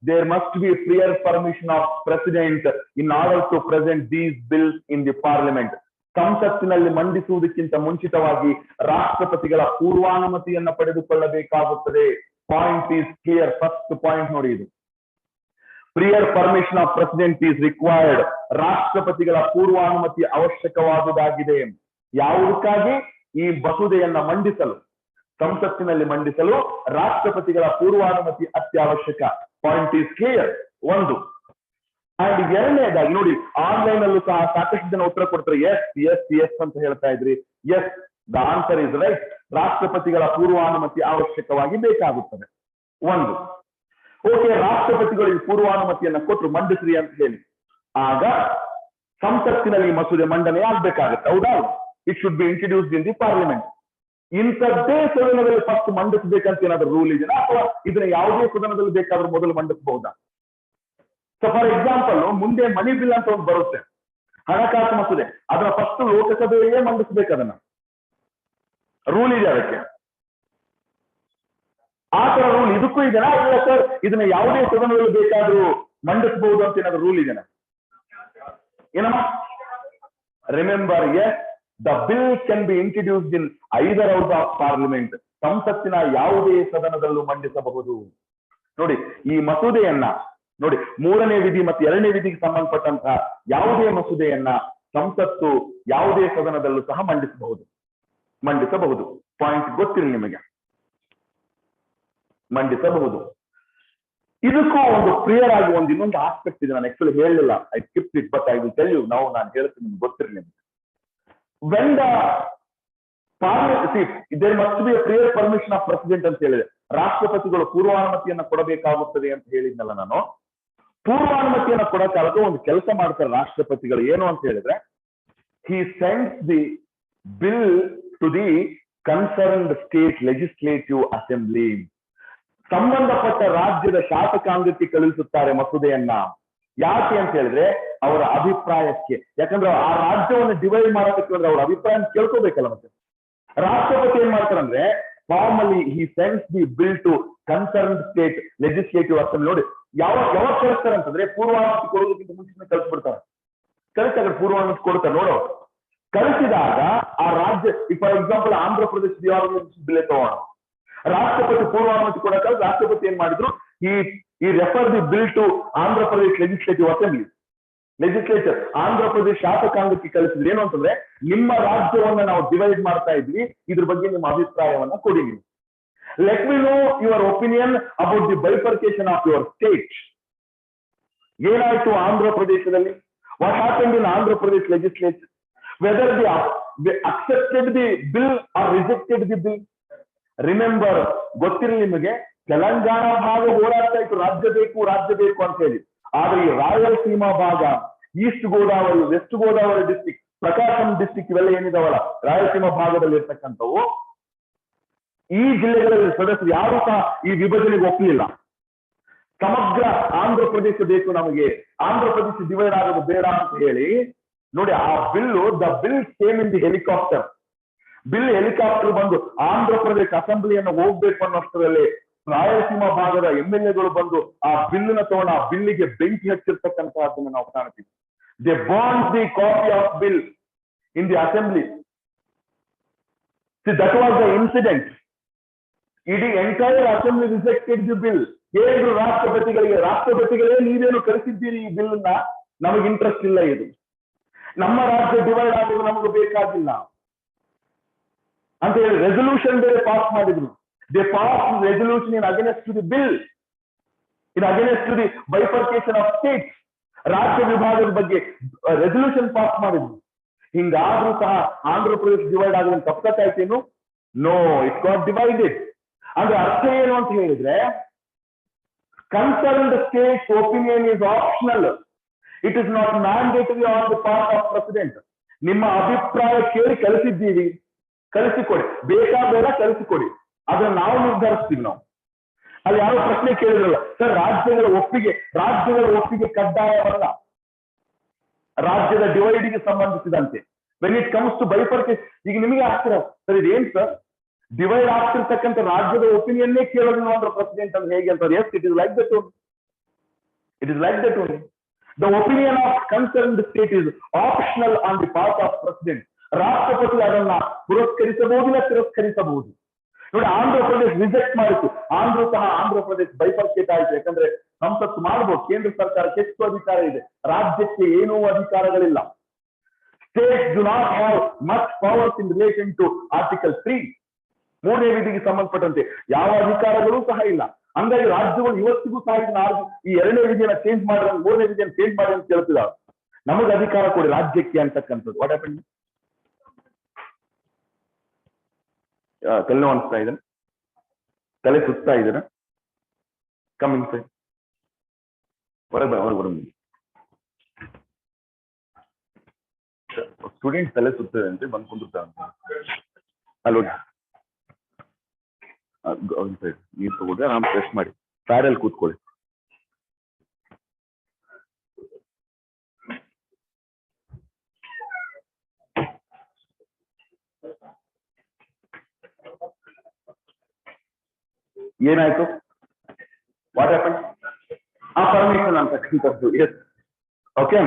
there must be prior permission of president in order to present these bills in the parliament. ಸಂಸತ್ತಿನಲ್ಲಿ ಮಂಡಿಸುವುದಕ್ಕಿಂತ ಮುಂಚಿತವಾಗಿ ರಾಷ್ಟ್ರಪತಿಗಳ ಪೂರ್ವಾನುಮತಿಯನ್ನ ಪಡೆದುಕೊಳ್ಳಬೇಕಾಗುತ್ತದೆ. Point is clear. First point ನೋಡಿ, ಇದು prior permission of president is required. ರಾಷ್ಟ್ರಪತಿಗಳ ಪೂರ್ವಾನುಮತಿ ಅವಶ್ಯಕವಾದುದಾಗಿದೆ. ಯಾವುದಕ್ಕಾಗಿ? ಈ ಮಸೂದೆಯನ್ನ ಮಂಡಿಸಲು, ಸಂಸತ್ತಿನಲ್ಲಿ ಮಂಡಿಸಲು ರಾಷ್ಟ್ರಪತಿಗಳ ಪೂರ್ವಾನುಮತಿ ಅತ್ಯವಶ್ಯಕ. Point is clear. ಒಂದು. ಅಂಡ್ ಎರಡನೇದಾಗಿ ನೋಡಿ, ಆನ್ಲೈನ್ ಅಲ್ಲೂ ಸಹ ಸಾಕಷ್ಟು ಜನ ಉತ್ತರ ಕೊಡ್ತಾರೆ, ಎಸ್ ಅಂತ ಹೇಳ್ತಾ ಇದ್ರಿ. Yes, the answer is right. ರಾಷ್ಟ್ರಪತಿಗಳ ಪೂರ್ವಾನುಮತಿ ಅವಶ್ಯಕವಾಗಿ ಬೇಕಾಗುತ್ತದೆ. ಒಂದು. ಓಕೆ, ರಾಷ್ಟ್ರಪತಿಗಳಿಗೆ ಪೂರ್ವಾನುಮತಿಯನ್ನ ಕೊಟ್ಟರು, ಮಂಡಿಸ್ರಿ ಅಂತ ಹೇಳಿ. ಆಗ ಸಂಸತ್ತಿನಲ್ಲಿ ಮಸೂದೆ ಮಂಡನೆ ಆಗ್ಬೇಕಾಗತ್ತೆ, ಹೌದಾ? It should be introduced in the parliament. ಇಂಥದ್ದೇ ಸದನದಲ್ಲಿ ಫಸ್ಟ್ ಮಂಡಿಸಬೇಕಂತ ಏನಾದ್ರು ರೂಲ್ ಇದೆಯಾ, ಅಥವಾ ಇದನ್ನ ಯಾವುದೇ ಸದನದಲ್ಲಿ ಬೇಕಾದ್ರೂ ಮೊದಲು ಮಂಡಿಸಬಹುದಾ? ಸೊ ಫಾರ್ ಎಕ್ಸಾಂಪಲ್, ಮುಂದೆ ಮನಿ ಬಿಲ್ ಅಂತ ಒಂದು ಬರುತ್ತೆ, ಹಣಕಾಸು ಮಸೂದೆ. ಅದನ್ನ ಫಸ್ಟ್ ಲೋಕಸಭೆಯಲ್ಲೇ ಮಂಡಿಸ್ಬೇಕು. ಅದನ್ನ ರೂಲ್ ಇದೆ ಅದಕ್ಕೆ. ಆ ತರ ರೂಲ್ ಇದಕ್ಕೂ ಇದೆನಾ? ಇಲ್ಲ ಸರ್, ಇದನ್ನ ಯಾವುದೇ ಸದನದಲ್ಲಿ ಬೇಕಾದ್ರೂ ಮಂಡಿಸಬಹುದು ಅಂತ ಏನಾದ್ರು ರೂಲ್ ಇದೆನಾ? ಏನಮ್ಮ? Remember, yes, the bill can be introduced in either house of parliament. ಸಂಸತ್ತಿನ ಯಾವುದೇ ಸದನದಲ್ಲೂ ಮಂಡಿಸಬಹುದು. ನೋಡಿ, ಈ ಮಸೂದೆಯನ್ನ ನೋಡಿ, 3ನೇ ವಿಧಿ ಮತ್ತು 2ನೇ ವಿಧಿಗೆ ಸಂಬಂಧಪಟ್ಟಂತಹ ಯಾವುದೇ ಮಸೂದೆಯನ್ನ ಸಂಸತ್ತು ಯಾವುದೇ ಸದನದಲ್ಲೂ ಸಹ ಮಂಡಿಸಬಹುದು. ಪಾಯಿಂಟ್ ಗೊತ್ತಿಲ್ಲ ನಿಮಗೆ? ಮಂಡಿಸಬಹುದು. ಇದಕ್ಕೂ ಒಂದು ಕ್ಲಿಯರ್ ಆಗಿ ಒಂದು ಇನ್ನೊಂದು ಆಸ್ಪೆಕ್ಟ್ ಇದೆ, ನಾನು ಆಕ್ಚುಲಿ ಹೇಳಲಿಲ್ಲ, I skipped it, but I will tell you now. ನಾನು ಹೇಳ್ತೀನಿ, ನಿಮ್ಗೆ ಗೊತ್ತಿರಲಿ. When the parliament, there must be a prior permission of president ಅಂತ ಹೇಳಿದೆ. ರಾಷ್ಟ್ರಪತಿಗಳು ಪೂರ್ವಾನುಮತಿಯನ್ನ ಕೊಡಬೇಕಾಗುತ್ತದೆ ಅಂತ ಹೇಳಿದ್ನಲ್ಲ ನಾನು. ಪೂರ್ವಾನುಮತಿಯನ್ನ ಕೊಡೋಕಾಗ ಒಂದು ಕೆಲಸ ಮಾಡ್ತಾರೆ ರಾಷ್ಟ್ರಪತಿಗಳು. ಏನು ಅಂತ ಹೇಳಿದ್ರೆ, he sends the bill to the concerned state legislative assembly. ಸಂಬಂಧಪಟ್ಟ ರಾಜ್ಯದ ಶಾಸಕಾಂಗಕ್ಕೆ ಕಳುಹಿಸುತ್ತಾರೆ ಮಸೂದೆಯನ್ನ. ಯಾಕೆ ಅಂತ ಹೇಳಿದ್ರೆ, ಅವರ ಅಭಿಪ್ರಾಯಕ್ಕೆ. ಯಾಕಂದ್ರೆ ಆ ರಾಜ್ಯವನ್ನು ಡಿವೈಡ್ ಮಾಡೋದಕ್ಕೆ ಅವ್ರ ಅಭಿಪ್ರಾಯ ಕೇಳ್ಕೋಬೇಕಲ್ಲ. ಮತ್ತೆ ರಾಷ್ಟ್ರಪತಿ ಏನ್ ಮಾಡ್ತಾರಂದ್ರೆ, formally he sends the bill to concerned state legislative assembly. ನೋಡಿ, ಯಾವಾಗ ಕಳಿಸ್ತಾರೆ ಅಂತಂದ್ರೆ, ಪೂರ್ವಾನುಮತಿ ಕೊಡೋದಕ್ಕಿಂತ ಮುಂಚೆ ಕಳಿಸ್ಬಿಡ್ತಾರೆ. ಕಳಿಸಿದಾಗ ಪೂರ್ವಾನುಮತಿ ಕೊಡ್ತಾರೆ. ನೋಡೋ, ಕಳಿಸಿದಾಗ ಆ ರಾಜ್ಯ, for example Andhra Pradesh reorganisation bill ತಗೋಣ. ರಾಷ್ಟ್ರಪತಿ ಪೂರ್ವಾನುಮತಿ ಕೊಡಕ್ಕೆ ರಾಷ್ಟ್ರಪತಿ ಏನ್ ಮಾಡಿದ್ರು, ಈ refer the bill to Andhra Pradesh legislative assembly. Legislature Andhra Pradesh ಶಾಸಕಾಂಗಕ್ಕೆ ಕಳಿಸಿದ್ರೆ ಏನು ಅಂತಂದ್ರೆ ನಿಮ್ಮ ರಾಜ್ಯವನ್ನ ನಾವು ಡಿವೈಡ್ ಮಾಡ್ತಾ ಇದ್ವಿ, ಇದ್ರ ಬಗ್ಗೆ ನಿಮ್ಮ ಅಭಿಪ್ರಾಯವನ್ನ ಕೊಡಿ ನೀವು. Let me know your opinion about the bifurcation of your state. ಏನಾಯ್ತು ಆಂಧ್ರ ಪ್ರದೇಶದಲ್ಲಿ? What happened in Andhra Pradesh legislature? Whether the accepted the bill R rejected the bill. Remember, ಗೊತ್ತಿರಲಿ ನಿಮಗೆ, ತೆಲಂಗಾಣ ಭಾಗ ಹೋರಾಡ್ತಾ ಇತ್ತು ರಾಜ್ಯ ಬೇಕು ರಾಜ್ಯ ಬೇಕು ಅಂತ ಹೇಳಿ. ಆದ್ರೆ ಈ ರಾಯಲಸೀಮಾ ಭಾಗ, east Godavari, west Godavari district, Prakasam district ಇವೆಲ್ಲ ಏನಿದಾವಲ್ಲ ರಾಯಲಸೀಮಾ ಭಾಗದಲ್ಲಿ ಇರ್ತಕ್ಕಂಥವು, ಈ ಜಿಲ್ಲೆಗಳಲ್ಲಿ ಸದಸ್ಯರು ಯಾರು ಸಹ ಈ ವಿಭಜನೆಗೆ ಒಪ್ಪಲಿಲ್ಲ. ಸಮಗ್ರ ಆಂಧ್ರ ಪ್ರದೇಶ ಬೇಕು ನಮಗೆ, ಆಂಧ್ರ ಪ್ರದೇಶ ಡಿವೈಡ್ ಆಗೋದು ಬೇಡ ಅಂತ ಹೇಳಿ ನೋಡಿ. ಆ bill, the bill came in the helicopter. Bill helicopter ಬಂದು ಆಂಧ್ರ ಪ್ರದೇಶ ಅಸೆಂಬ್ಲಿಯನ್ನು ಹೋಗ್ಬೇಕು ಅನ್ನೋಷ್ಟರಲ್ಲಿ ರಾಯಲಸೀಮಾ ಭಾಗದ MLA ಬಂದು ಆ ಬಿಲ್ಲಿನ ತಗೊಂಡು ಆ ಬಿಲ್ಲಿಗೆ ಬೆಂಕಿ ಹಚ್ಚಿರ್ತಕ್ಕಂತಹದ್ದನ್ನು ನಾವು ಕಾಣ್ತೀವಿ. They burn the copy of bill in the assembly. That was the incident. ಇಡೀ entire assembly rejected the bill. ಹೇಳಿದ್ರು ರಾಷ್ಟ್ರಪತಿಗಳಿಗೆ, ರಾಷ್ಟ್ರಪತಿಗಳೇ ನೀವೇನು ಕಳಿಸಿದ್ದೀರಿ ಈ ಬಿಲ್ ನ, ನಮಗೆ ಇಂಟ್ರೆಸ್ಟ್ ಇಲ್ಲ, ಇದು ನಮ್ಮ ರಾಜ್ಯ ಡಿವೈಡ್ ಆಗೋದು ನಮಗೆ ಬೇಕಾಗಿಲ್ಲ ಅಂತ ಹೇಳಿ ರೆಸೊಲ್ಯೂಷನ್ ಬೇರೆ ಪಾಸ್ ಮಾಡಿದ್ರು. They pass resolution in against to the bill, in against to the bifurcation of states. ರಾಜ್ಯ ವಿಭಾಗದ ಬಗ್ಗೆ ರೆಸೊಲ್ಯೂಷನ್ ಪಾಸ್ ಮಾಡಿದ್ರು. ಹಿಂಗಾದ್ರೂ ಸಹ ಆಂಧ್ರ ಪ್ರದೇಶ ಡಿವೈಡ್ ಆಗೋದನ್ನು ತಪ್ಪಾಯ್ತೇನು? No, it got divided. ಅಂದ್ರೆ ಅರ್ಥ ಏನು ಅಂತ ಹೇಳಿದ್ರೆ, concerned states opinion is optional, it is not mandatory on the part of president. ನಿಮ್ಮ ಅಭಿಪ್ರಾಯ ಕೇಳಿ ಕಳಿಸಿದ್ದೀವಿ, ಕಳಿಸಿಕೊಡಿ, ಬೇಕಾ ಬೇಡ ಕಳಿಸಿಕೊಡಿ, ಅದನ್ನ ನಾವು ನಿರ್ಧರಿಸ್ತೀವಿ. ನಾವು ಅಲ್ಲಿ ಯಾರೋ ಪ್ರಶ್ನೆ ಕೇಳಿದ್ರಲ್ಲ ಸರ್, ರಾಜ್ಯಗಳ ಒಪ್ಪಿಗೆ ಕಡ್ಡಾಯವಲ್ಲ ರಾಜ್ಯದ ಡಿವೈಡಿಗೆ ಸಂಬಂಧಿಸಿದಂತೆ. When it comes to bifurcation, ಈಗ ನಿಮಗೆ ಆಗ್ತಿರೋ ಸರ್ ಇದೇನ್ ಸರ್, ಡಿವೈಡ್ ಆಗ್ತಿರ್ತಕ್ಕಂಥ ರಾಜ್ಯದ ಒಪಿನಿಯನ್ನೇ ಕೇಳೋದಿಲ್ಲ ಅಂದ್ರೆ ಪ್ರೆಸಿಡೆಂಟ್ ಅಂತ ಹೇಗೆ ಅಂತಾರೆ? Yes, it is like that only. It is like that only. The opinion of concerned state is optional on the part of president. ರಾಷ್ಟ್ರಪತಿ ಅದನ್ನ ಪುರಸ್ಕರಿಸಬಹುದಿಲ್ಲ, ತಿರಸ್ಕರಿಸಬಹುದು. ನೋಡಿ, ಆಂಧ್ರ ಪ್ರದೇಶ ರಿಜೆಕ್ಟ್ ಮಾಡಿತು, ಆಂಧ್ರ ಪ್ರದೇಶ ಬೈಫರ್ಕೇಟ್ ಆಯಿತು. ಯಾಕಂದ್ರೆ ಸಂಸತ್ತು ಮಾಡಬಹುದು, ಕೇಂದ್ರ ಸರ್ಕಾರಕ್ಕೆ ಹೆಚ್ಚು ಅಧಿಕಾರ ಇದೆ, ರಾಜ್ಯಕ್ಕೆ ಏನೂ ಅಧಿಕಾರಗಳಿಲ್ಲ. States do not have much powers in relation to article 3, 3ನೇ ವಿಧಿಗೆ ಸಂಬಂಧಪಟ್ಟಂತೆ ಯಾವ ಅಧಿಕಾರಗಳೂ ಸಹ ಇಲ್ಲ. ಹಂಗಾಗಿ ರಾಜ್ಯಗಳು ಇವತ್ತಿಗೂ ಸಹ ಈ 2ನೇ ವಿಧಿಯನ್ನ ಚೇಂಜ್ ಮಾಡಿದ್ರೆ 3ನೇ ವಿಧಿಯನ್ನು ಚೇಂಜ್ ಮಾಡಿ ಅಂತ ಕೇಳ್ತಿದ್ದಾರೆ. ನಮಗೆ ಅಧಿಕಾರ ಕೊಡಿ ರಾಜ್ಯಕ್ಕೆ ಅಂತಕ್ಕಂಥದ್ದು. What happen? ತಲೆನೋವು ಅನಿಸ್ತಾ ಇದೆ, ತಲೆ ಸುತ್ತಾ ಇದ್ದೀರಾ? ಕಮಿಂಗ್ ಸೈಡ್ ಹೊರಗೆ ಬರೋದು. ಸ್ಟೂಡೆಂಟ್ ತಲೆ ಸುತ್ತದೆ ಅಂತ ಬಂದು ಕುಂದಿರ್ತಾರೆ ಅಲ್ವ? ಸೈಡ್ ನೀರು ತಗೊಂಡ್ರೆ ಆರಾಮ್ ಪ್ರೆಸ್ ಮಾಡಿ, ಪ್ಯಾಡಲ್ಲಿ ಕೂತ್ಕೊಳ್ಳಿ. ಏನಾಯ್ತು? What happen? ಆ ಪರ್ಮಿಷನ್ ಅಂತಕ್ಕಂಥದ್ದು. Yes, okay.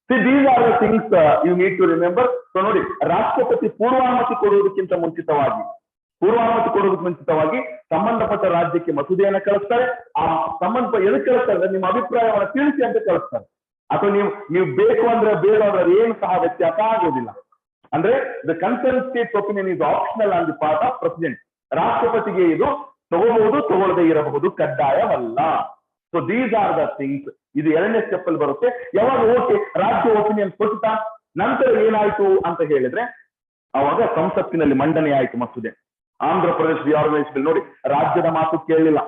These are the things you need to remember. So ನೋಡಿ, ರಾಷ್ಟ್ರಪತಿ ಪೂರ್ವಾನುಮತಿ ಕೊಡುವುದಕ್ಕಿಂತ ಮುಂಚಿತವಾಗಿ ಸಂಬಂಧಪಟ್ಟ ರಾಜ್ಯಕ್ಕೆ ಮಸೂದೆಯನ್ನು ಕಳಿಸ್ತಾರೆ. ಆ ಎದಕ್ಕೆ ಕಳಿಸ್ತಾರೆ ಅಂದ್ರೆ ನಿಮ್ಮ ಅಭಿಪ್ರಾಯವನ್ನು ತಿಳಿಸಿ ಅಂತ ಕಳಿಸ್ತಾರೆ. ಅಥವಾ ನೀವು ಬೇಕು ಅಂದ್ರೆ ಬೇಡ ಅಂದ್ರೆ ಏನು ಸಹ ವ್ಯತ್ಯಾಸ ಆಗೋದಿಲ್ಲ. ಅಂದ್ರೆ the concern states opinion is optional on the part of president. ರಾಷ್ಟ್ರಪತಿಗೆ ಇದು ತಗೋಬಹುದು, ತಗೊಳ್ಳದೆ ಇರಬಹುದು, ಕಡ್ಡಾಯವಲ್ಲ. So these are the things. ಇದು 2ನೇ ಸ್ಟೆಪ್ ಅಲ್ಲಿ ಬರುತ್ತೆ. ಯಾವಾಗ ಓಕೆ ರಾಜ್ಯ ಒಪಿನಿಯನ್ ಕೊಡ್ತಾ ನಂತರ ಏನಾಯ್ತು ಅಂತ ಹೇಳಿದ್ರೆ, ಅವಾಗ ಸಂಸತ್ತಿನಲ್ಲಿ ಮಂಡನೆ ಆಯ್ತು ಮಸೂದೆ. Andhra Pradesh reorganisation bill. ನೋಡಿ, ರಾಜ್ಯದ ಮಾತು ಕೇಳಲಿಲ್ಲ.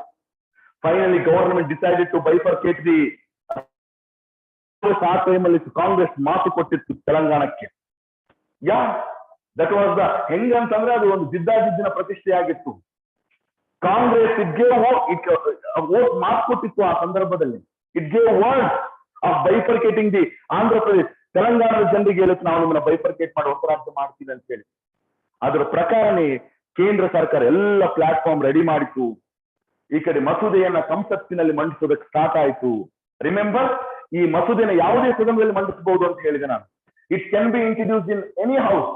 Finally government decided to bifurcate the. ಆ ಟೈಮಲ್ಲಿ ಕಾಂಗ್ರೆಸ್ ಮಾತು ಕೊಟ್ಟಿತ್ತು ತೆಲಂಗಾಣಕ್ಕೆ. ದಟ್ ವಾಸ್ ದ ಹೆಂಗಂತಂದ್ರೆ ಅದು ಒಂದು ಜಿದ್ದಾಜಿದ್ದಿನ ಪ್ರತಿಷ್ಠೆ ಆಗಿತ್ತು. ಕಾಂಗ್ರೆಸ್ ವೋಟ್ ಮಾತು ಕೊಟ್ಟಿತ್ತು ಆ ಸಂದರ್ಭದಲ್ಲಿ. It gave word of bifurcating the Andhra Pradesh. ತೆಲಂಗಾಣದ ಜನರಿಗೆ ಹೇಳುತ್ತೆ ನಾವು ನಿಮ್ಮನ್ನ ಬೈಫರ್ಕೇಟ್ ಮಾಡಿ ಹೊಸ ರಾಜ್ಯ ಮಾಡ್ತೀವಿ ಅಂತ ಹೇಳಿ. ಅದರ ಪ್ರಕಾರನೇ ಕೇಂದ್ರ ಸರ್ಕಾರ ಎಲ್ಲ ಪ್ಲಾಟ್ಫಾರ್ಮ್ ರೆಡಿ ಮಾಡಿತ್ತು. ಈ ಕಡೆ ಮಸೂದೆಯನ್ನ ಸಂಸತ್ತಿನಲ್ಲಿ ಮಂಡಿಸೋದಕ್ಕೆ ಸ್ಟಾರ್ಟ್ ಆಯ್ತು. ರಿಮೆಂಬರ್, ಈ ಮಸೂದೆನ ಯಾವುದೇ ಸದನದಲ್ಲಿ ಮಂಡಿಸಬಹುದು ಅಂತ ಹೇಳಿದೆ ನಾನು. It can B introduced in any house.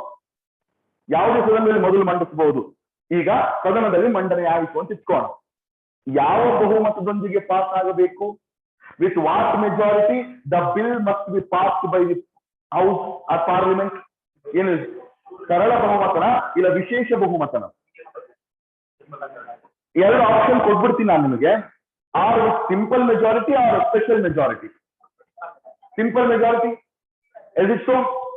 ಯಾವುದೇ ಸದನದಲ್ಲಿ ಮೊದಲು ಮಂಡಿಸಬಹುದು. ಈಗ ಸದನದಲ್ಲಿ ಮಂಡನೆ ಆಯಿತು ಅಂತ ಇಟ್ಕೋಣ. ಯಾವ ಬಹುಮತದೊಂದಿಗೆ ಪಾಸ್ ಆಗಬೇಕು? With what majority the bill must be passed by the house or parliament? ಏನು ಸರಳ ಬಹುಮತನ ಇಲ್ಲ ವಿಶೇಷ ಬಹುಮತನ? ಎರಡು ಆಪ್ಷನ್ ಕೊಟ್ಬಿಡ್ತೀನಿ ನಾನು ನಿಮಗೆ. Or with simple majority or special majority. Simple majority. Is it so?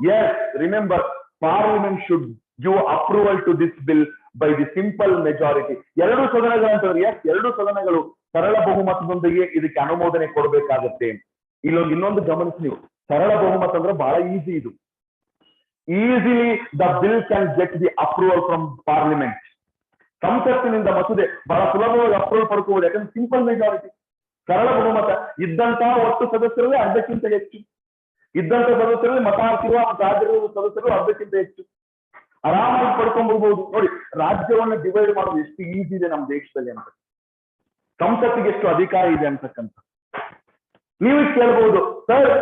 Yes. Remember, Parliament should give approval to this bill by the simple majority. ಎರಡು ಸದನಗಳು ಅಂತಂದ್ರೆ yes, ಎರಡು ಸದನಗಳು ಸರಳ ಬಹುಮತದೊಂದಿಗೆ ಇದಕ್ಕೆ ಅನುಮೋದನೆ ಕೊಡಬೇಕಾಗುತ್ತೆ. ಇಲ್ಲೊಂದು ಇನ್ನೊಂದು ಗಮನಿಸಿ ನೀವು, ಸರಳ ಬಹುಮತ ಅಂದ್ರೆ ಬಹಳ ಈಸಿ ಇದು. Easily the bill can get the approval from parliament. ಸಂಸತ್ತಿನಿಂದ ಮಸೂದೆ ಬಹಳ ಸುಲಭವಾಗಿ ಅಪ್ರೂವಲ್ ಪಡ್ಕೋಬಹುದು. ಯಾಕಂದ್ರೆ ಸಿಂಪಲ್ ಮೆಜಾರಿಟಿ, ಸರಳ ಬಹುಮತ. ಇದ್ದಂತಹ ಒಟ್ಟು ಸದಸ್ಯರಲ್ಲಿ ಅರ್ಧಕ್ಕಿಂತ ಹೆಚ್ಚು, ಇದ್ದಂತ ಸದಸ್ಯರಲ್ಲಿ ಮತ ಹಾಕಿರುವ ರಾಜ್ಯದ ಸದಸ್ಯರು ಅರ್ಧಕ್ಕಿಂತ ಹೆಚ್ಚು ಆರಾಮಾಗಿ ಪಡ್ಕೊಂಡ್ಬಿಡ್ಬಹುದು. ನೋಡಿ, ರಾಜ್ಯವನ್ನ ಡಿವೈಡ್ ಮಾಡೋದು ಎಷ್ಟು ಈಸಿ ಇದೆ ನಮ್ಮ ದೇಶದಲ್ಲಿ ಅಂತ, ಸಂಸತ್ತಿಗೆ ಎಷ್ಟು ಅಧಿಕಾರ ಇದೆ ಅಂತಕ್ಕಂಥ. ನೀವು ಕೇಳ್ಬಹುದು, sir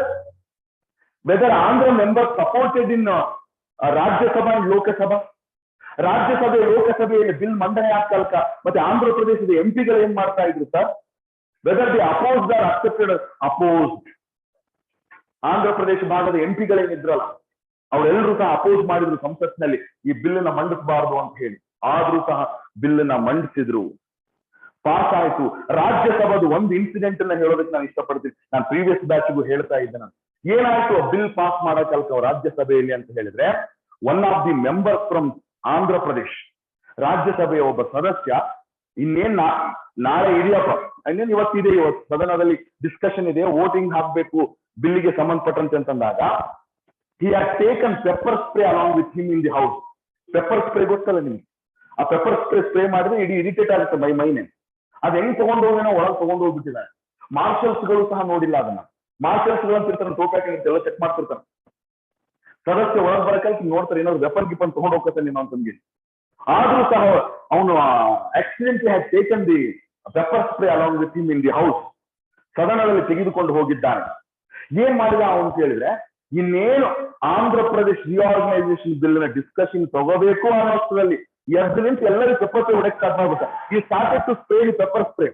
whether Andhra member supported in Rajya Sabha and Lok Sabha. ರಾಜ್ಯಸಭೆ ಲೋಕಸಭೆಯಲ್ಲಿ ಬಿಲ್ ಮಂಡನೆ ಆಗ್ತಲ್ಕ ಮತ್ತೆ ಆಂಧ್ರ ಪ್ರದೇಶದ ಎಂಪಿಗಳು ಏನ್ ಮಾಡ್ತಾ ಇದ್ರು sir? Whether they opposed or accepted, opposed. Andhra Pradesh ಭಾಗದ ಎಂಪಿಗಳೇನಿದ್ರಲ್ಲ ಅವರೆಲ್ಲರೂ ಸಹ ಅಪೋಸ್ ಮಾಡಿದ್ರು ಸಂಸತ್ನಲ್ಲಿ ಈ ಬಿಲ್ ನ ಮಂಡಿಸಬಾರದು ಅಂತ ಹೇಳಿ. ಆದ್ರೂ ಸಹ ಬಿಲ್ ನ ಮಂಡಿಸಿದ್ರು, ಪಾಸ್ ಆಯ್ತು. ರಾಜ್ಯಸಭಾದ ಒಂದು ಇನ್ಸಿಡೆಂಟ್ ಅನ್ನ ಹೇಳೋದಕ್ಕೆ ನಾನು ಇಷ್ಟಪಡ್ತೀನಿ. ನಾನು ಪ್ರೀವಿಯಸ್ ಬ್ಯಾಚ್ಗೂ ಹೇಳ್ತಾ ಇದ್ದೆ. ನಾನು ಏನಾಯ್ತು ಬಿಲ್ ಪಾಸ್ ಮಾಡಕ್ಕಲ್ಕ ರಾಜ್ಯಸಭೆಯಲ್ಲಿ ಅಂತ ಹೇಳಿದ್ರೆ, one of the members from Andhra Pradesh, ರಾಜ್ಯಸಭೆಯ ಒಬ್ಬ ಸದಸ್ಯ, ಇನ್ನೇನ್ ನಾಳೆ ಇದೆಯಪ್ಪ, ಇನ್ನೇನು ಇವತ್ತಿದೆ, ಇವತ್ತು ಸದನದಲ್ಲಿ ಡಿಸ್ಕಷನ್ ಇದೆ, ವೋಟಿಂಗ್ ಹಾಕ್ಬೇಕು ಬಿಲ್ಲಿಗೆ ಸಂಬಂಧಪಟ್ಟಂತೆ ಅಂತಂದಾಗ, he had taken pepper spray along with him in the house. Pepper spray ಗೊತ್ತಲ್ಲ ನಿಮ್ಗೆ? ಆ ಪೆಪ್ಪರ್ ಸ್ಪ್ರೇ ಮಾಡಿದ್ರೆ ಇಡೀ ಇರಿಟೇಟ್ ಆಗುತ್ತೆ ಮೈನೆ. ಅದ್ ಹೆಂಗ್ ತಗೊಂಡು ಹೋಗೋನೋ ಒಳಗೆ ತಗೊಂಡು ಹೋಗ್ಬಿಟ್ಟಿದ್ದಾರೆ. ಮಾರ್ಷಲ್ಸ್ ಗಳು ಸಹ ನೋಡಿಲ್ಲ ಅದನ್ನ. ಮಾರ್ಷಲ್ಸ್ ಗಳು ಅಂತಿರ್ತಾರೆ, ಟೋಪ್ಯಾಕ್ ಎಲ್ಲ ಚೆಕ್ ಮಾಡ್ತಿರ್ತಾರೆ. ಸದಸ್ಯ ಒಳಗೆ ಬರಕಲ್ಕ ನೋಡ್ತಾರೆ, ಏನಾದ್ರು ವೆಪನ್ ಗಿಪನ್ ತಗೊಂಡು ಹೋಗ್ತಾರೆ ನೀನು ಅಂತಂದು. ಆದ್ರೂ ಸಹ ಅವನು accidentally had taken the pepper spray along with him in the house. ಸದನದಲ್ಲಿ ತೆಗೆದುಕೊಂಡು ಹೋಗಿದ್ದಾನೆ. ಏನ್ ಮಾಡಿದ ಅವನು ಕೇಳಿದ್ರೆ, ಇನ್ನೇನು ಆಂಧ್ರ ಪ್ರದೇಶ್ ರಿಆರ್ಗನೈಸೇಷನ್ ಬಿಲ್ ನ ಡಿಸ್ಕಷನ್ ತಗೋಬೇಕು ಅನ್ನೋಷ್ಟರಲ್ಲಿ ಎದ್ದು ನಿಂತು ಎಲ್ಲರಿಗೂ ಪೆಪ್ಪರ್ ಸ್ಪ್ರೇ ಹೊಡೆಕ್ ಸ್ಟಾರ್ಟ್ ಮಾಡ್ಬಿಟ್ಟ. He started to spray the pepper spray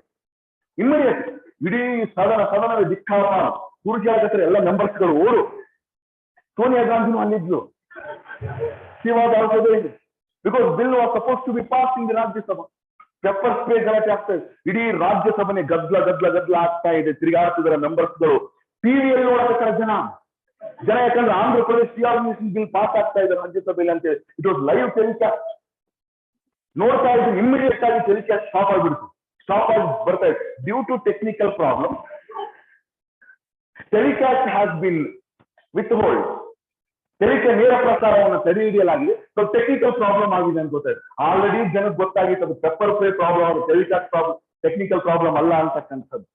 immediate. ಇಡೀ ಸದನದ ದಿಕ್ಕಾಪಾನ ತುರ್ಜಾಗತ್ತಾರೆ ಎಲ್ಲ ಮೆಂಬರ್ಸ್ ಗಳು ಓಡು. ಸೋನಿಯಾ ಗಾಂಧಿನೂ ಅಲ್ಲಿದ್ಲು. Because bill was suppose to be pass in the Rajya Sabha. Pepper spray ಗಲಾಟೆ ಆಗ್ತಾ ಇದೆ, ಇಡೀ ರಾಜ್ಯಸಭೆನೆ ಗದ್ಲ ಆಗ್ತಾ ಇದೆ, ತಿರುಗಾಡ್ತಿದ್ದಾರೆ ಮೆಂಬರ್ಸ್ ಗಳು. ಟಿವಿಯಲ್ಲಿ ನೋಡಬೇಕಾದ ಜನ ಯಾಕಂದ್ರೆ Andhra Pradesh reorganisation bill pass ಆಗ್ತಾ ಇದೆ ರಾಜ್ಯಸಭೆಯಲ್ಲಿ ಅಂತ ಹೇಳಿ ಇಟ್ ವಾಸ್ ಲೈವ್ ಟೆಲಿಕಾಸ್ಟ್ ನೋಡ್ತಾ ಇದ್ರು. ಇಮಿಡಿಯೇಟ್ ಆಗಿ ಟೆಲಿಕಾಸ್ಟ್ ಸ್ಟಾಪ್ ಆಗಿಬಿಡ್ತು. ಸ್ಟಾಪ್ ಆಗಿ ಬರ್ತಾ ಇದೆ due to technical problem. Telecast has been with hold. ನೇರ ಪ್ರಸಾರವನ್ನು ತಡೆ ಹಿಡಿಯಲಾಗಿದೆ. ಸೊ ಟೆಕ್ನಿಕಲ್ ಪ್ರಾಬ್ಲಮ್ ಆಗಿದೆ ಅಂತ ಗೊತ್ತಾಯ್ತು. ಆಲ್ರೆಡಿ ಜನಕ್ಕೆ ಗೊತ್ತಾಗಿತ್ತು ಅದು ಪೆಪ್ಪರ್ ಸ್ಪ್ರೇ ಪ್ರಾಬ್ಲಮ್, ಅದು ಟೆಲಿಕಾಸ್ಟ್ ಪ್ರಾಬ್ಲಮ್, ಟೆಕ್ನಿಕಲ್ ಪ್ರಾಬ್ಲಮ್ ಅಲ್ಲ ಅಂತಕ್ಕಂಥದ್ದು.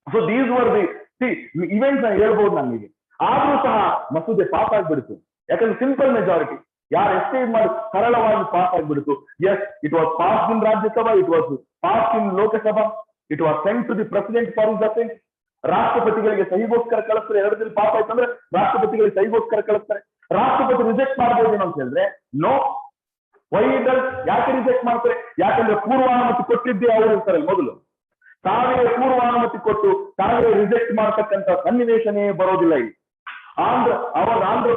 So these var the events ಹೇಳ್ಬೋದು ನಮಗೆ. ಆದ್ರೂ ಸಹ ಮಸೂದೆ ಪಾಸ್ ಆಗ್ಬಿಡ್ತು. ಯಾಕಂದ್ರೆ ಸಿಂಪಲ್ ಮೆಜಾರಿಟಿ, ಯಾರು ಎಷ್ಟೇ ಮಾಡಿ ಸರಳವಾಗಿ ಪಾಸ್ ಆಗ್ಬಿಡ್ತು. Yes, it was pass in Rajya Sabha, it was pass in Lok Sabha, it was sent to the president for his assent. ರಾಷ್ಟ್ರಪತಿಗಳಿಗೆ ಸಹಿಗೋಸ್ಕರ ಕಳಿಸ್ತಾರೆ. ಎರಡರಲ್ಲಿ ಪಾಸ್ ಆಯ್ತು ಅಂದ್ರೆ ರಾಷ್ಟ್ರಪತಿಗಳಿಗೆ ಸಹಿಗೋಸ್ಕರ ಕಳಿಸ್ತಾರೆ. ರಾಷ್ಟ್ರಪತಿ ರಿಜೆಕ್ಟ್ ಮಾಡಬಹುದು ಅಂತ ಹೇಳಿದ್ರೆ ನೋ. Why does? ಯಾಕೆ ರಿಜೆಕ್ಟ್ ಮಾಡ್ತಾರೆ? ಯಾಕಂದ್ರೆ ಪೂರ್ವಾನುಮತಿ ಕೊಟ್ಟಿದ್ದೇ ಅವರು ಇರ್ತಾರೆ ಮೊದಲು. ತಾವೇ ಪೂರ್ವಾನುಮತಿ ಕೊಟ್ಟು ತಾವೇ ರಿಜೆಕ್ಟ್ ಮಾಡತಕ್ಕಂತ ಸನ್ನಿವೇಶನೇ ಬರೋದಿಲ್ಲ ಇಲ್ಲಿ. ಆಂಧ್ರ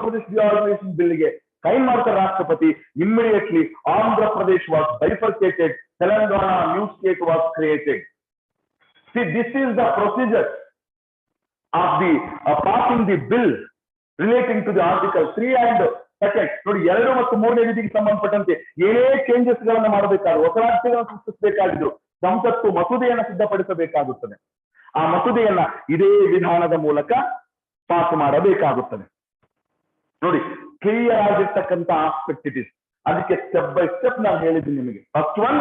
ಪ್ರದೇಶ್ ರಿಆರ್ಗನೈಸೇಷನ್ ಬಿಲ್ಗೆ ಸೈನ್ ಮಾಡ್ತಾರೆ ರಾಷ್ಟ್ರಪತಿ. Immediately Andhra Pradesh was bifurcated, Telangana new state was created. See, this is the procedure of the passing the bill relating to the article 3 and 2. ನೋಡಿ, 2 ಮತ್ತು 3ನೇ ವಿಧಿಗೆ ಸಂಬಂಧಪಟ್ಟಂತೆ ಏನೇ ಚೇಂಜಸ್ ಗಳನ್ನ ಮಾಡಬೇಕಾದ್ರು, ಹೊಸ ರಾಜ್ಯಗಳನ್ನು ಸೃಷ್ಟಿಸಬೇಕಾಗಿದ್ರು ಸಂಸತ್ತು ಮಸೂದೆಯನ್ನು ಸಿದ್ಧಪಡಿಸಬೇಕಾಗುತ್ತದೆ. ಆ ಮಸೂದೆಯನ್ನ ಇದೇ ವಿಧಾನದ ಮೂಲಕ ಪಾಸ್ ಮಾಡಬೇಕಾಗುತ್ತದೆ. ನೋಡಿ, ಕ್ಲಿಯರ್ ಆಗಿರ್ತಕ್ಕಂಥ ಆಸ್ಪೆಕ್ಟ್ ಇಟ್ ಇಸ್. ಅದಕ್ಕೆ ಸ್ಟೆಪ್ ಬೈ ಸ್ಟೆಪ್ ನಾನು ಹೇಳಿದ್ದೀನಿ ನಿಮಗೆ. First one,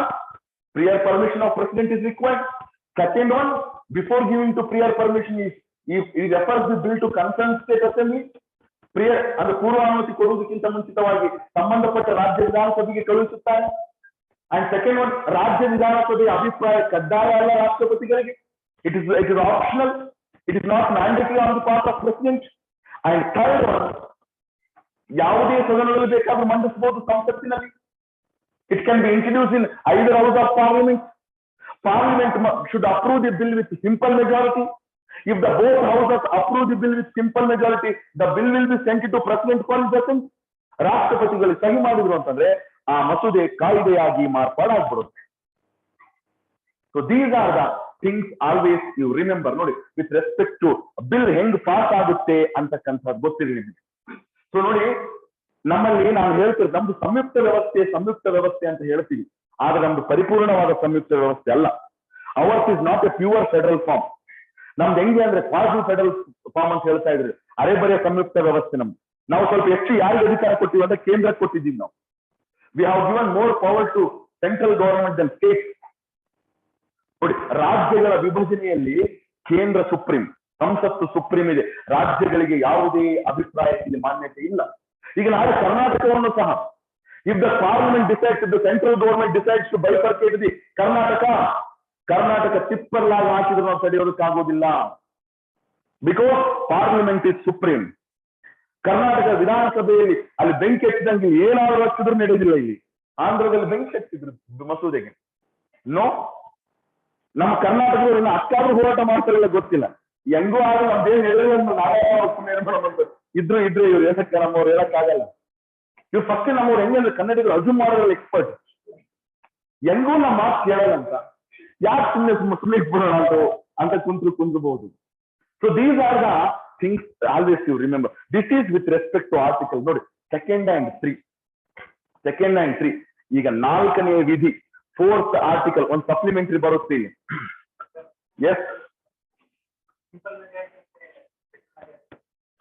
prior permission of president is required. Second one, before giving to prior permission, if he refers the bill to concerned state assembly, prior ಅಂದ್ರೆ ಪೂರ್ವಾನುಮತಿ ಕೊಡುವುದಕ್ಕಿಂತ ಮುಂಚಿತವಾಗಿ ಸಂಬಂಧಪಟ್ಟ ರಾಜ್ಯ ವಿಧಾನಸಭೆಗೆ ಕಳುಹಿಸುತ್ತಾರೆ. ಅಂಡ್ ಸೆಕೆಂಡ್ ಒನ್, ರಾಜ್ಯ ವಿಧಾನಸಭೆಯ ಅಭಿಪ್ರಾಯ ಕಡ್ಡಾಯ ಅಲ್ಲ ರಾಷ್ಟ್ರಪತಿಗಳಿಗೆ. It is optional. It is not mandatory on the part of president. And third one, ಯಾವುದೇ ಸದನದಲ್ಲಿ ಬೇಕಾದ್ರೂ ಮಂಡಿಸಬಹುದು ಸಂಸತ್ತಿನಲ್ಲಿ. It can be introduce in either house of parliament. Parliament should approve the bill with simple majority. If the both houses approve the bill with simple majority, the bill will be sent to president for discussion. ರಾಷ್ಟ್ರಪತಿಗಳು ಸಹಿ ಮಾಡಿದ್ರು ಅಂತಂದ್ರೆ ಆ ಮಸೂದೆ ಕಾಯ್ದೆಯಾಗಿ ಮಾರ್ಪಾಡಾಗ್ಬಿಡುತ್ತೆ. So these are the things always you remember. ನೋಡಿ, with respect to bill ಹೆಂಗ್ ಪಾಸ್ ಆಗುತ್ತೆ ಅಂತಕ್ಕಂಥದ್ದು ಗೊತ್ತಿರಲಿ ನಿಮಗೆ. ಸೊ ನೋಡಿ, ನಮ್ಮಲ್ಲಿ ನಾನು ಹೇಳ್ತೀವಿ ನಮ್ದು ಸಂಯುಕ್ತ ವ್ಯವಸ್ಥೆ ಅಂತ ಹೇಳ್ತೀವಿ, ಆದ್ರೆ ನಮ್ದು ಪರಿಪೂರ್ಣವಾದ ಸಂಯುಕ್ತ ವ್ಯವಸ್ಥೆ ಅಲ್ಲ. Ours is not a pure federal form. ನಮ್ದು ಹೆಂಗೆ ಅಂದ್ರೆ ಕ್ವಾಸಿ ಫೆಡರಲ್ ಫಾರ್ಮ್ ಅಂತ ಹೇಳ್ತಾ ಇದ್ರಿ, ಅರೆಬರೆ ಸಂಯುಕ್ತ ವ್ಯವಸ್ಥೆ ನಮ್ದು. ನಾವು ಸ್ವಲ್ಪ ಹೆಚ್ಚು ಯಾರಿಗೆ ಅಧಿಕಾರ ಕೊಟ್ಟಿವಿ ಅಂದ್ರೆ ಕೇಂದ್ರಕ್ಕೆ ಕೊಟ್ಟಿದ್ದೀವಿ ನಾವು. We have given more power to central government than state. ನೋಡಿ, ರಾಜ್ಯಗಳ ವಿಭಜನೆಯಲ್ಲಿ ಕೇಂದ್ರ ಸುಪ್ರೀಂ, ಸಂಸತ್ತು ಸುಪ್ರೀಂ ಇದೆ, ರಾಜ್ಯಗಳಿಗೆ ಯಾವುದೇ ಅಭಿಪ್ರಾಯಕ್ಕೆ ಮಾನ್ಯತೆ ಇಲ್ಲ. ಈಗ ನಾಳೆ ಕರ್ನಾಟಕವನ್ನು ಸಹ, if the parliament decides, the central government decides to bifurcate the Karnataka ತಿಪ್ಪಲ್ಲಾಗಿ ಹಾಕಿದ್ರು ನಾವು ತಡೆಯೋದಕ್ಕಾಗೋದಿಲ್ಲ. Because parliament is supreme. Karnataka ವಿಧಾನಸಭೆಯಲ್ಲಿ ಅಲ್ಲಿ ಬೆಂಕಿ ಹಚ್ಚಿದಂಗೆ ಏನಾದ್ರು ಹಚ್ಚಿದ್ರು ನಡೆಯೋದಿಲ್ಲ. ಇಲ್ಲಿ ಆಂಧ್ರದಲ್ಲಿ ಬೆಂಕಿ ಹಚ್ಚಿದ್ರು ಮಸೂದೆಗೆ. ನೋ, ನಮ್ಮ ಕರ್ನಾಟಕದವರು ಇನ್ನು ಅಷ್ಟಾದ್ರೂ ಹೋರಾಟ ಮಾಡ್ತಾರಲ್ಲ ಗೊತ್ತಿಲ್ಲ. ಹೆಂಗೋ ಆದ್ರೂ ನಮ್ದೇನ್ ಹೇಳಿದ್ರೆ ಇದ್ರು ಇವ್ರು ಹೇಳಕ್ಕೆ ನಮ್ಮವ್ರು ಹೇಳಕ್ಕಾಗಲ್ಲ. ಇವ್ರು ಫಸ್ಟ್ ನಮ್ಮವ್ರು ಹೆಂಗಂದ್ರೆ ಕನ್ನಡಿಗರು ಅಜುಮ್ ಮಾಡೋದ್ರಲ್ಲಿ ಎಕ್ಸ್ಪರ್ಟ್. ಹೆಂಗೂ ನಮ್ಮ ಮಾತು ಕೇಳಲ್ಲ ಅಂತ, ಯಾಕೆ ಸುಮ್ಮನೆ ಬಿಡೋಣ ಅಂತ ಕುಂದ್ರಬಹುದು. So these are the things always you remember. This is with respect to article. ನೋಡಿ, ಸೆಕೆಂಡ್ ಅಂಡ್ ತ್ರೀ ಈಗ 4ನೇ ವಿಧಿ 4th ಆರ್ಟಿಕಲ್ ಒಂದು ಸಪ್ಲಿಮೆಂಟರಿ ಬರುತ್ತೆ ಇಲ್ಲಿ. ಎಸ್,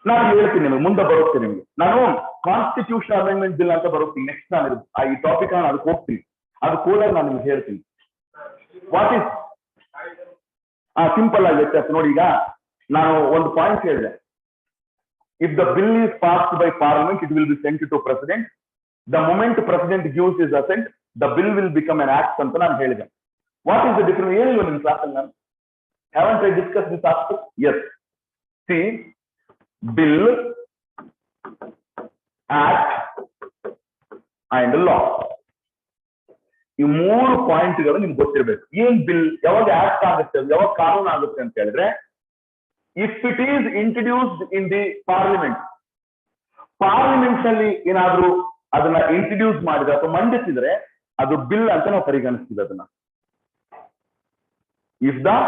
ನಾನು ಹೇಳ್ತೀನಿ ನಿಮಗೆ, ಮುಂದೆ ಬರುತ್ತೆ ನಿಮ್ಗೆ. ನಾನು ಕಾನ್ಸ್ಟಿಟ್ಯೂಷನ್ ಅಮೆಂಡ್ಮೆಂಟ್ ಬಿಲ್ ಅಂತ ಬರುತ್ತೆ ನೆಕ್ಸ್ಟ್. ನಾನು ಈ ಟಾಪಿಕ್ ಅದಕ್ಕೆ ಹೋಗ್ತೀನಿ, ಅದಕ್ಕೆ ಹೋದಾಗ ನಾನು ನಿಮ್ಗೆ ಹೇಳ್ತೀನಿ ವಾಟ್ ಇಸ್ ಸಿಂಪಲ್ ಆಗಿ ವ್ಯತ್ಯಾಸ. ನೋಡಿ, ಈಗ ನಾನು ಒಂದು ಪಾಯಿಂಟ್ ಹೇಳಿದೆ, if the bill is passed by parliament it will be sent to president. The moment president gives his assent the bill will become an act ಅಂತ ನಾನು ಹೇಳಿದೆ. What is the difference? ಏನಿಲ್ಲ ನಿಮ್ ಕ್ಲಾಸಲ್ಲಿ ನಾನು haven't I discussed this aspect? Yes. See, bill, act and law. ಈ 3 ಪಾಯಿಂಟ್ಗಳು ನಿಮ್ಗೆ ಗೊತ್ತಿರಬೇಕು. ಏನ್ ಬಿಲ್ ಯಾವಾಗ ಆಕ್ಟ್ ಆಗುತ್ತೆ, ಯಾವಾಗ ಕಾನೂನು ಆಗುತ್ತೆ ಅಂತ ಹೇಳಿದ್ರೆ, if it is introduced in the parliament ನಲ್ಲಿ ಏನಾದ್ರೂ ಅದನ್ನ ಇಂಟ್ರೊಡ್ಯೂಸ್ ಮಾಡಿದ್ರೆ ಅಥವಾ ಮಂಡಿಸಿದ್ರೆ ಅದು ಬಿಲ್ ಅಂತ ನಾವು ಪರಿಗಣಿಸ್ತೀವಿ ಅದನ್ನ. If the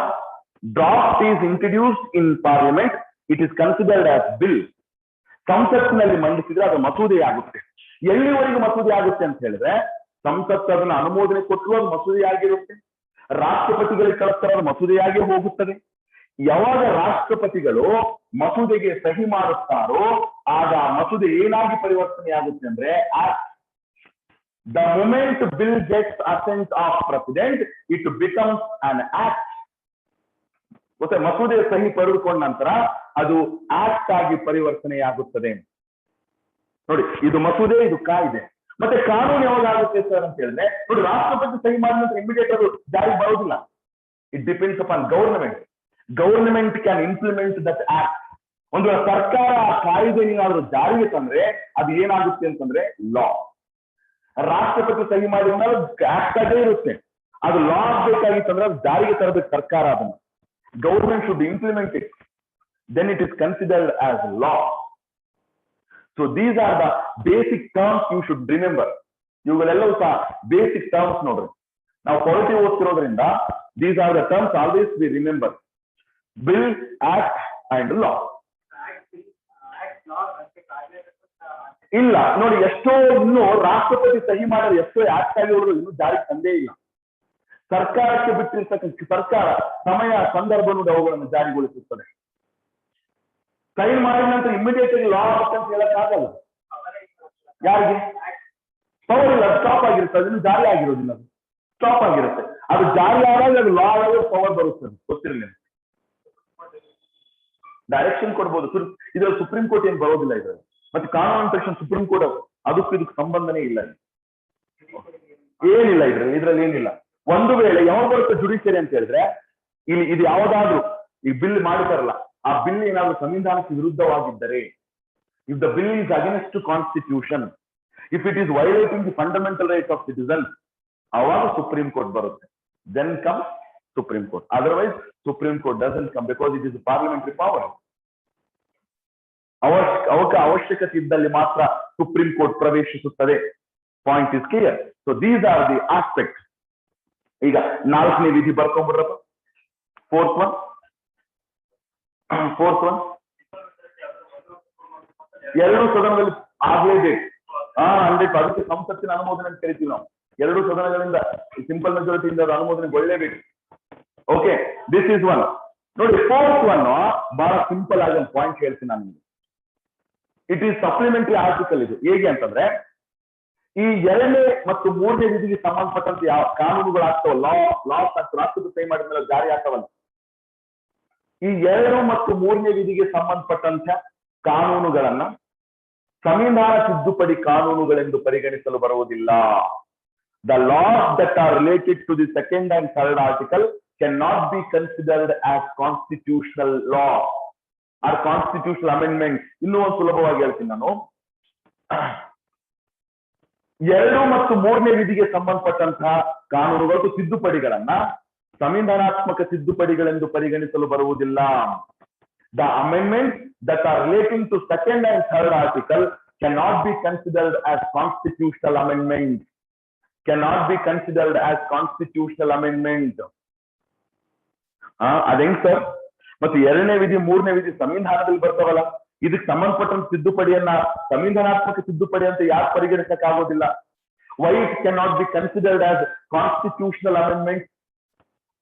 draft is introduced in parliament it is considered as bill. ಸಂಸತ್ತಿನಲ್ಲಿ ಮಂಡಿಸಿದ್ರೆ ಅದು ಮಸೂದೆ ಆಗುತ್ತೆ. ಎಲ್ಲಿವರೆಗೂ ಮಸೂದೆ ಆಗುತ್ತೆ ಅಂತ ಹೇಳಿದ್ರೆ, ಸಂಸತ್ತು ಅದನ್ನ ಅನುಮೋದನೆ ಕೊಟ್ಟರು ಅದು ಮಸೂದೆಯಾಗಿರುತ್ತೆ, ರಾಷ್ಟ್ರಪತಿಗಳಿಗೆ ಕಳಿಸ್ತಾರೆ ಅದು ಮಸೂದೆಯಾಗಿ ಹೋಗುತ್ತದೆ. ಯಾವಾಗ ರಾಷ್ಟ್ರಪತಿಗಳು ಮಸೂದೆಗೆ ಸಹಿ ಮಾಡುತ್ತಾರೋ ಆಗ ಮಸೂದೆ ಏನಾಗಿ ಪರಿವರ್ತನೆ ಆಗುತ್ತೆ ಅಂದ್ರೆ act. The moment bill gets assent of president it becomes an act. ಮತ್ತೆ ಮಸೂದೆ ಸಹಿ ಪಡೆದುಕೊಂಡ ನಂತರ ಅದು ಆಕ್ಟ್ ಆಗಿ ಪರಿವರ್ತನೆಯಾಗುತ್ತದೆ. ನೋಡಿ, ಇದು ಮಸೂದೆ, ಇದು ಕಾಯ್ದೆ. ಮತ್ತೆ ಕಾನೂನು ಯಾವಾಗ ಆಗುತ್ತೆ ಸರ್ ಅಂತ ಹೇಳಿದ್ರೆ, ನೋಡಿ, ರಾಷ್ಟ್ರಪತಿ ಸಹಿ ಮಾಡಿದ ನಂತರ ಇಮಿಡಿಯೇಟ್ ಅದು ಜಾರಿಗೆ ಬರೋದಿಲ್ಲ. It depends upon government can implement that act. ಒಂದು ಸರ್ಕಾರ ಕಾಯ್ದೆ ಏನಾದ್ರೂ ಜಾರಿಗೆ ತಂದ್ರೆ ಅದು ಏನಾಗುತ್ತೆ ಅಂತಂದ್ರೆ ಲಾ. ರಾಷ್ಟ್ರಪತಿ ಸಹಿ ಮಾಡಿದ ಮೇಲೆ ಆಕ್ಟ್ ಆಗೇ ಇರುತ್ತೆ, ಅದು ಲಾ ಆಗ್ಬೇಕಾಗಿತ್ತಂದ್ರೆ ಅದು ಜಾರಿಗೆ ತರಬೇಕು ಸರ್ಕಾರ. ಅದನ್ನ government should implement it, then it is considered as law. So these are the basic terms you should remember. ಇವುಗಳೆಲ್ಲವೂ ಸಹ ಬೇಸಿಕ್ ಟರ್ಮ್ಸ್. ನೋಡ್ರಿ, ನಾವು polity ಓದ್ತಿರೋದ್ರಿಂದ these are the terms always we remember. Bill, act and law. ಇಲ್ಲ ನೋಡಿ, ಎಷ್ಟೋ ಇನ್ನು ರಾಷ್ಟ್ರಪತಿ ಸಹಿ ಮಾಡಿದ್ರೆ ಎಷ್ಟೋ ಆಕ್ಟ್ ಆಗಿರೋದು ಇನ್ನು ಜಾರಿಗೆ ತಂದೇ ಇಲ್ಲ. ಸರ್ಕಾರಕ್ಕೆ ಬಿಟ್ಟಿರ್ತಕ್ಕಂಥ ಸರ್ಕಾರ ಸಮಯ ಸಂದರ್ಭ ನೋಡಿ ಅವುಗಳನ್ನು ಜಾರಿಗೊಳಿಸುತ್ತದೆ. ಸೈನ್ ಮಾಡಿದ ನಂತರ ಇಮಿಡಿಯೇಟ್ ಆಗಿ ಲಾ ಆಗುತ್ತೆ ಅಂತ ಹೇಳಕ್ಕಾಗಲ್ಲ. ಯಾರಿಗೆ ಪವರ್ ಇಲ್ಲ, ಸ್ಟಾಪ್ ಆಗಿರುತ್ತೆ, ಅದನ್ನು ಜಾರಿ ಆಗಿರೋದಿಲ್ಲ, ಅದು ಸ್ಟಾಪ್ ಆಗಿರುತ್ತೆ. ಅದು ಜಾರಿ ಆದಾಗ ಅದು ಲಾ ಆದಾಗ ಪವರ್ ಬರುತ್ತದೆ. ಗೊತ್ತಿರಲಿ, ಡೈರೆಕ್ಷನ್ ಕೊಡ್ಬೋದು. ಇದ್ರಲ್ಲಿ ಸುಪ್ರೀಂ ಕೋರ್ಟ್ ಏನ್ ಬರೋದಿಲ್ಲ ಇದರಲ್ಲಿ. ಮತ್ತೆ ಕಾನೂನು ಸೆಕ್ಷನ್ ಸುಪ್ರೀಂ ಕೋರ್ಟ್ ಅದಕ್ಕೂ ಇದಕ್ಕೆ ಸಂಬಂಧನೇ ಇಲ್ಲ, ಏನಿಲ್ಲ ಇದ್ರಲ್ಲಿ ಏನಿಲ್ಲ. ಒಂದು ವೇಳೆ ಯಾವಾಗ ಬರುತ್ತೆ ಜುಡಿಷಿಯರಿ ಅಂತ ಹೇಳಿದ್ರೆ, ಇಲ್ಲಿ ಇದು ಯಾವ್ದಾದ್ರು ಈ ಬಿಲ್ ಮಾಡಿದಾರಲ್ಲ, ಆ ಬಿಲ್ ಏನಾದ್ರು ಸಂವಿಧಾನಕ್ಕೆ ವಿರುದ್ಧವಾಗಿದ್ದರೆ, if the bill is against to constitution, if it is violating the fundamental rights of citizen, ಅವಾಗ ಸುಪ್ರೀಂ ಕೋರ್ಟ್ ಬರುತ್ತೆ. Then come supreme court. Otherwise Supreme Court doesn't come because it is a parliamentary power. ಅವಶ್ಯಕತೆ ಇದ್ದಲ್ಲಿ ಮಾತ್ರ supreme court ಪ್ರವೇಶಿಸುತ್ತದೆ. Point is clear. So these R the aspect. ಈಗ 4ನೇ ವಿಧಿ ಬರ್ಕೊಂಡ್ಬಿಡ್ರಪ್ಪ. Fourth one ಎರಡು ಸದನದಲ್ಲಿ ಆಗ್ಲೇಬೇಕು. ಅದಕ್ಕೆ ಸಂಸತ್ತಿನ ಅನುಮೋದನೆ ಅಂತ ಕರಿತೀವಿ ನಾವು. ಎರಡು ಸದನಗಳಿಂದ ಸಿಂಪಲ್ ಮೆಜಾರಿಟಿಯಿಂದ ಅನುಮೋದನೆಗೊಳ್ಳಲೇಬೇಕು. Okay, this is one. ನೋಡಿ, ಫೋರ್ತ್ ಒನ್ ಬಹಳ ಸಿಂಪಲ್ ಆಗಿ ಒಂದು ಪಾಯಿಂಟ್ ಹೇಳ್ತೀನಿ ನಾನು ನಿಮಗೆ. It is supplementary article. ಇದು ಹೇಗೆ ಅಂತಂದ್ರೆ, ಈ 2ನೇ ಮತ್ತು 3ನೇ ವಿಧಿಗೆ ಸಂಬಂಧಪಟ್ಟಂತೆ ಯಾವ ಕಾನೂನುಗಳಾಗ್ತಾವ, ಲಾಸ್ ಅಂತ ರಾಷ್ಟ್ರಪತಿ ಸಹಿ ಮಾಡಿದ ಮೇಲೆ ಜಾರಿ ಆಗ್ತಾವಲ್ಲ, ಈ 2 ಮತ್ತು 3ನೇ ವಿಧಿಗೆ ಸಂಬಂಧಪಟ್ಟಂತ ಕಾನೂನುಗಳನ್ನ ಸಂವಿಧಾನ ತಿದ್ದುಪಡಿ ಕಾನೂನುಗಳೆಂದು ಪರಿಗಣಿಸಲು ಬರುವುದಿಲ್ಲ. The laws that are related to the 2nd and 3rd article cannot be considered as constitutional law or constitutional amendments. ಇನ್ನೂ ಒಂದು ಸುಲಭವಾಗಿ ಹೇಳ್ತೀನಿ ನಾನು. 2 ಮತ್ತು 3ನೇ ವಿಧಿಗೆ ಸಂಬಂಧಪಟ್ಟಂತಹ ಕಾನೂನುಗಳು ತಿದ್ದುಪಡಿಗಳನ್ನ ಸಂವಿಧಾನಾತ್ಮಕ ತಿದ್ದುಪಡಿಗಳೆಂದು ಪರಿಗಣಿಸಲು ಬರುವುದಿಲ್ಲ. The amendments that are relating to 2nd and 3rd article cannot be considered as constitutional amendments. ಅದೇಂಗ್ ಸರ್? ಮತ್ತೆ 2ನೇ ವಿಧಿ 3ನೇ ವಿಧಿ ಸಂವಿಧಾನದಲ್ಲಿ ಬರ್ತಾವಲ್ಲ, ಇದಕ್ಕೆ ಸಂಬಂಧಪಟ್ಟಂತ ತಿದ್ದುಪಡಿಯನ್ನ ಸಂವಿಧಾನಾತ್ಮಕ ತಿದ್ದುಪಡಿ ಅಂತ ಯಾಕೆ ಪರಿಗಣಿಸಕ್ಕಾಗೋದಿಲ್ಲ? Why it cannot be considered as constitutional amendment?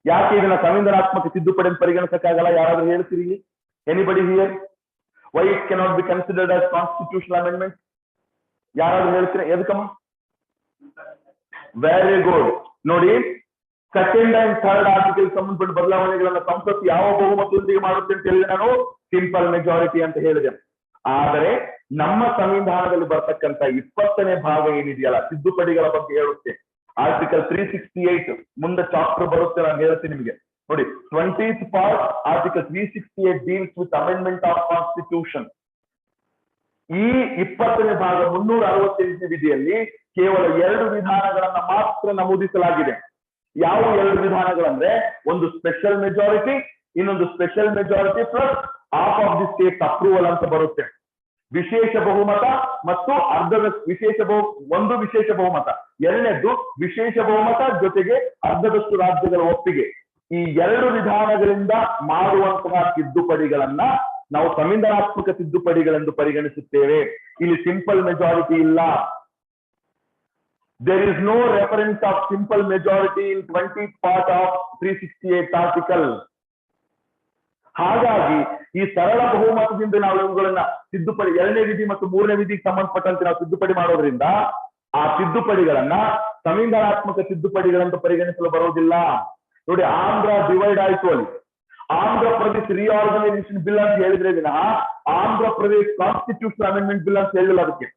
ಯಾಕೆ ಇದನ್ನ ಸಂವಿಧಾನಾತ್ಮಕ ತಿದ್ದುಪಡಿ ಅಂತ ಪರಿಗಣಿಸಕ್ಕಾಗಲ್ಲ? ಯಾರಾದ್ರೂ ಹೇಳ್ತೀರಿ? Anybody here? Why it cannot be considered as constitutional amendment? ಯಾರಾದ್ರೂ ಹೇಳ್ತೀರಾ? ಎದಕ್ಕಮ್ಮ? Very good. ನೋಡಿ, 2nd and 3rd article ಸಂಬಂಧಪಟ್ಟ ಬದಲಾವಣೆಗಳನ್ನ ಸಂಸತ್ತು ಯಾವ ಬಹುಮತದೊಂದಿಗೆ ಮಾಡುತ್ತೆ ಅಂತ ಹೇಳಿದ್ರೆ ನಾನು ಸಿಂಪಲ್ ಮೆಜಾರಿಟಿ ಅಂತ ಹೇಳಿದೆ. ಆದರೆ ನಮ್ಮ ಸಂವಿಧಾನದಲ್ಲಿ ಬರ್ತಕ್ಕಂಥ 20ನೇ ಭಾಗ ಏನಿದೆಯಲ್ಲ, ತಿದ್ದುಪಡಿಗಳ ಬಗ್ಗೆ ಹೇಳುತ್ತೆ. ಆರ್ಟಿಕಲ್ 368 ಮುಂದೆ ಚಾಪ್ಟರ್ ಬರುತ್ತೆ, ನಾನು ಹೇಳ್ತೀನಿ ನಿಮಗೆ. ನೋಡಿ, 20th part article 368 deals with amendment of constitution. ಈ 20ನೇ ಭಾಗ 368ನೇ ವಿಧಿಯಲ್ಲಿ ಕೇವಲ 2 ವಿಧಾನಗಳನ್ನ ಮಾತ್ರ ನಮೂದಿಸಲಾಗಿದೆ. ಯಾವ 2 ವಿಧಾನಗಳಂದ್ರೆ, ಒಂದು ಸ್ಪೆಷಲ್ ಮೆಜಾರಿಟಿ, ಇನ್ನೊಂದು special majority plus half of the state approval ಅಂತ ಬರುತ್ತೆ. ವಿಶೇಷ ಬಹುಮತ ಮತ್ತು ಒಂದು ವಿಶೇಷ ಬಹುಮತ, ಎರಡನೇದ್ದು ವಿಶೇಷ ಬಹುಮತ ಜೊತೆಗೆ ಅರ್ಧದಷ್ಟು ರಾಜ್ಯಗಳ ಒಪ್ಪಿಗೆ. ಈ 2 ವಿಧಾನಗಳಿಂದ ಮಾಡುವಂತಹ ತಿದ್ದುಪಡಿಗಳನ್ನ ನಾವು ಸಂವಿಧಾನಾತ್ಮಕ ತಿದ್ದುಪಡಿಗಳೆಂದು ಪರಿಗಣಿಸುತ್ತೇವೆ. ಇಲ್ಲಿ ಸಿಂಪಲ್ ಮೆಜಾರಿಟಿ ಇಲ್ಲ. There is no reference of simple majority in 20th part of 368 article. ಹಾಗಾಗಿ ಈ ಸರಳ ಬಹುಮತದಿಂದ ನಾವು ಇವುಗಳನ್ನ ತಿದ್ದುಪಡಿ 2ನೇ ವಿಧಿ ಮತ್ತು 3ನೇ ವಿಧಿಗೆ ಸಂಬಂಧಪಟ್ಟಂತೆ ನಾವು ತಿದ್ದುಪಡಿ ಮಾಡೋದ್ರಿಂದ ಆ ತಿದ್ದುಪಡಿಗಳನ್ನ ಸಂವಿಧಾನಾತ್ಮಕ ತಿದ್ದುಪಡಿಗಳೆಂದು ಪರಿಗಣಿಸಲು ಬರುವುದಿಲ್ಲ. ನೋಡಿ, ಆಂಧ್ರ ಡಿವೈಡ್ ಆಯ್ತು, ಅಲ್ಲಿ ಆಂಧ್ರ ಪ್ರದೇಶ್ ರಿಆರ್ಗನೈಸೇಷನ್ ಬಿಲ್ ಅಂತ ಹೇಳಿದ್ರೆ ವಿನಃ Andhra Pradesh constitutional amendment bill ಅಂತ ಹೇಳಿಲ್ಲ ಅದಕ್ಕೆ.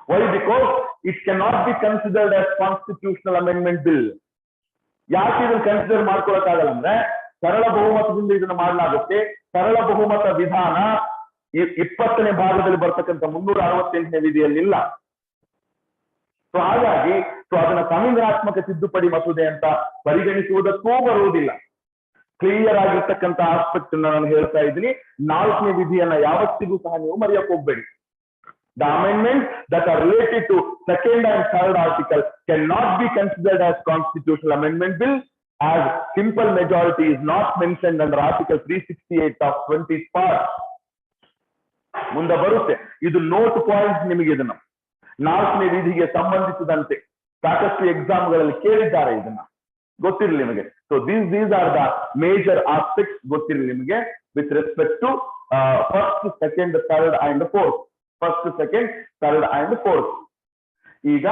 Why? Because it cannot be considered as constitutional amendment bill. ಯಾಕೆ ಇದನ್ನು ಕನ್ಸಿಡರ್ ಮಾಡ್ಕೊಳಕ್ಕಾಗಲ್ಲ ಅಂದ್ರೆ, ಸರಳ ಬಹುಮತದಿಂದ ಇದನ್ನು ಮಾಡಲಾಗುತ್ತೆ. ಸರಳ ಬಹುಮತ ವಿಧಾನ 20ನೇ ಭಾಗದಲ್ಲಿ ಬರ್ತಕ್ಕಂಥ 368ನೇ ವಿಧಿಯಲ್ಲಿ ಇಲ್ಲ. ಸೊ ಹಾಗಾಗಿ ಅದನ್ನ ಸಂವಿಧಾನಾತ್ಮಕ ತಿದ್ದುಪಡಿ ಮಸೂದೆ ಅಂತ ಪರಿಗಣಿಸುವುದಕ್ಕೂ ಬರುವುದಿಲ್ಲ. ಕ್ಲಿಯರ್ ಆಗಿರ್ತಕ್ಕಂಥ ಆಸ್ಪೆಕ್ಟ್ ನಾನು ಹೇಳ್ತಾ ಇದ್ದೀನಿ. 4ನೇ ವಿಧಿಯನ್ನ ಯಾವತ್ತಿಗೂ ಸಹ ನೀವು ಮರೆಯಕ್ಕೆ ಹೋಗ್ಬೇಡಿ. The amendments that are related to 2nd and 3rd article cannot be considered as constitutional amendment bill, as simple majority is not mentioned under article 368 of 20th part. ಮುಂದೆ ಬರುತ್ತೆ, ಇದು ನೋಟ್ ಪಾಯಿಂಟ್. ನಿಮಗೆ ಇದನ್ನ 4ನೇ ವಿಧಿಗೆ ಸಂಬಂಧಿಸಿದಂತೆ ಸಾಕಷ್ಟು ಎಕ್ಸಾಮ್ಗಳಲ್ಲಿ ಕೇಳಿದ್ದಾರೆ, ಇದನ್ನ ಗೊತ್ತಿರಲಿ ನಿಮಗೆ. So these are the major aspects ಗೊತ್ತಿರಲಿ ನಿಮಗೆ with respect to first, second, third and fourth. First, second, third and fourth. ಈಗ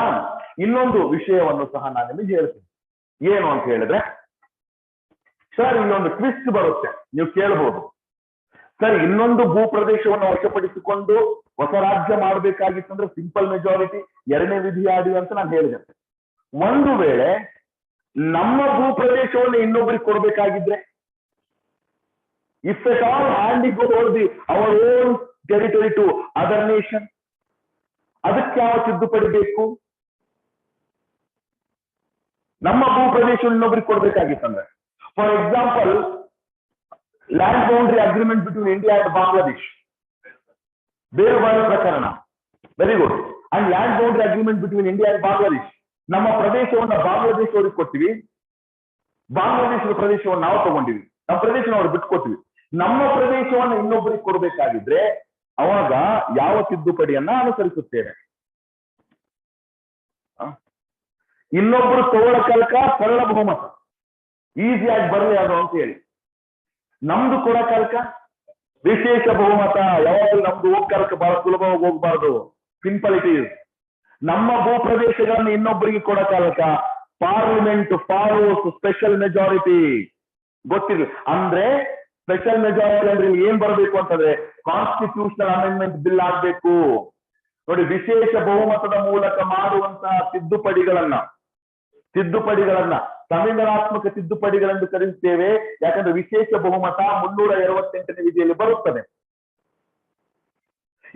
ಇನ್ನೊಂದು ವಿಷಯವನ್ನು ಸಹ ನಾನು ನಿಮಗೆ ಹೇಳ್ತೀನಿ. ಏನು ಅಂತ ಹೇಳಿದ್ರೆ, ಸರ್ ಇಲ್ಲೊಂದು ಟ್ವಿಸ್ಟ್ ಬರುತ್ತೆ, ನೀವು ಕೇಳಬಹುದು, ಸರ್ ಇನ್ನೊಂದು ಭೂ ಪ್ರದೇಶವನ್ನು ವಶಪಡಿಸಿಕೊಂಡು ಹೊಸ ರಾಜ್ಯ ಮಾಡಬೇಕಾಗಿತ್ತಂದ್ರೆ ಸಿಂಪಲ್ ಮೆಜಾರಿಟಿ 2ನೇ ವಿಧಿ ಆಡಿ ಅಂತ ನಾನು ಹೇಳಿದೆ. ಒಂದು ವೇಳೆ ನಮ್ಮ ಭೂ ಪ್ರದೇಶವನ್ನು ಇನ್ನೊಬ್ಬರಿಗೆ ಕೊಡಬೇಕಾಗಿದ್ರೆ, if at all handing over the our own territory to other nation, ಅದಕ್ಕೆ ಯಾವ ತಿದ್ದುಪಡಿ ಬೇಕು? ನಮ್ಮ ಭೂ ಪ್ರದೇಶವನ್ನು ಇನ್ನೊಬ್ಬರಿಗೆ ಕೊಡ್ಬೇಕಾಗಿತ್ತಂದ್ರೆ For example, land boundary agreement between India and Bangladesh. ಬೇರುಬಾಳ ಪ್ರಕರಣ. Very good. And land boundary agreement between India and Bangladesh. ನಮ್ಮ ಪ್ರದೇಶವನ್ನ ಬಾಂಗ್ಲಾದೇಶ್ ಅವ್ರಿಗೆ ಕೊಡ್ತೀವಿ, ಬಾಂಗ್ಲಾದೇಶದ ಪ್ರದೇಶವನ್ನು ನಾವು ತಗೊಂಡಿವಿ, ನಮ್ಮ ಪ್ರದೇಶನ ಅವ್ರಿಗೆ ಬಿಟ್ಕೊಡ್ತೀವಿ. ನಮ್ಮ ಪ್ರದೇಶವನ್ನು ಇನ್ನೊಬ್ಬರಿಗೆ ಕೊಡಬೇಕಾಗಿದ್ರೆ ಅವಾಗ ಯಾವ ತಿದ್ದುಪಡಿಯನ್ನ ಅನುಸರಿಸುತ್ತೇವೆ? ಇನ್ನೊಬ್ರು ತಗೊಳಕಲ್ಕ ಸರಳ ಬಹುಮತ, ಈಸಿಯಾಗಿ ಬರಲಿ ಅದು ಅಂತ ಹೇಳಿ. ನಮ್ದು ಕೊಡಕಲ್ಕ ವಿಶೇಷ ಬಹುಮತ. ಯಾವಾಗಲೂ ನಮ್ದು ಹೋಗ್ಕಲ್ಕ ಬಹಳ ಸುಲಭವಾಗಿ ಹೋಗ್ಬಾರ್ದು. Simple it is. ನಮ್ಮ ಭೂ ಪ್ರದೇಶಗಳನ್ನು ಇನ್ನೊಬ್ಬರಿಗೆ ಕೊಡಕಲ್ಕ ಪಾರ್ಲಿಮೆಂಟ್ ಫಾಲೋಸ್ ಸ್ಪೆಷಲ್ ಮೆಜಾರಿಟಿ. ಗೊತ್ತಿರಲಿ ಅಂದ್ರೆ ಸ್ಪೆಷಲ್ ಮೆಜಾರಿಟಿ ಅಂದ್ರೆ ಏನ್ ಬರಬೇಕು ಅಂತಂದ್ರೆ ಕಾನ್ಸ್ಟಿಟ್ಯೂಷನಲ್ ಅಮೆಂಡ್ಮೆಂಟ್ ಬಿಲ್ ಆಗ್ಬೇಕು. ನೋಡಿ, ವಿಶೇಷ ಬಹುಮತದ ಮೂಲಕ ಮಾಡುವಂತಹ ತಿದ್ದುಪಡಿಗಳನ್ನ ಸಂವಿಧಾನಾತ್ಮಕ ತಿದ್ದುಪಡಿಗಳೆಂದು ಕರೆಯುತ್ತೇವೆ. ಯಾಕಂದ್ರೆ ವಿಶೇಷ ಬಹುಮತ 368ನೇ ವಿಧಿಯಲ್ಲಿ ಬರುತ್ತದೆ.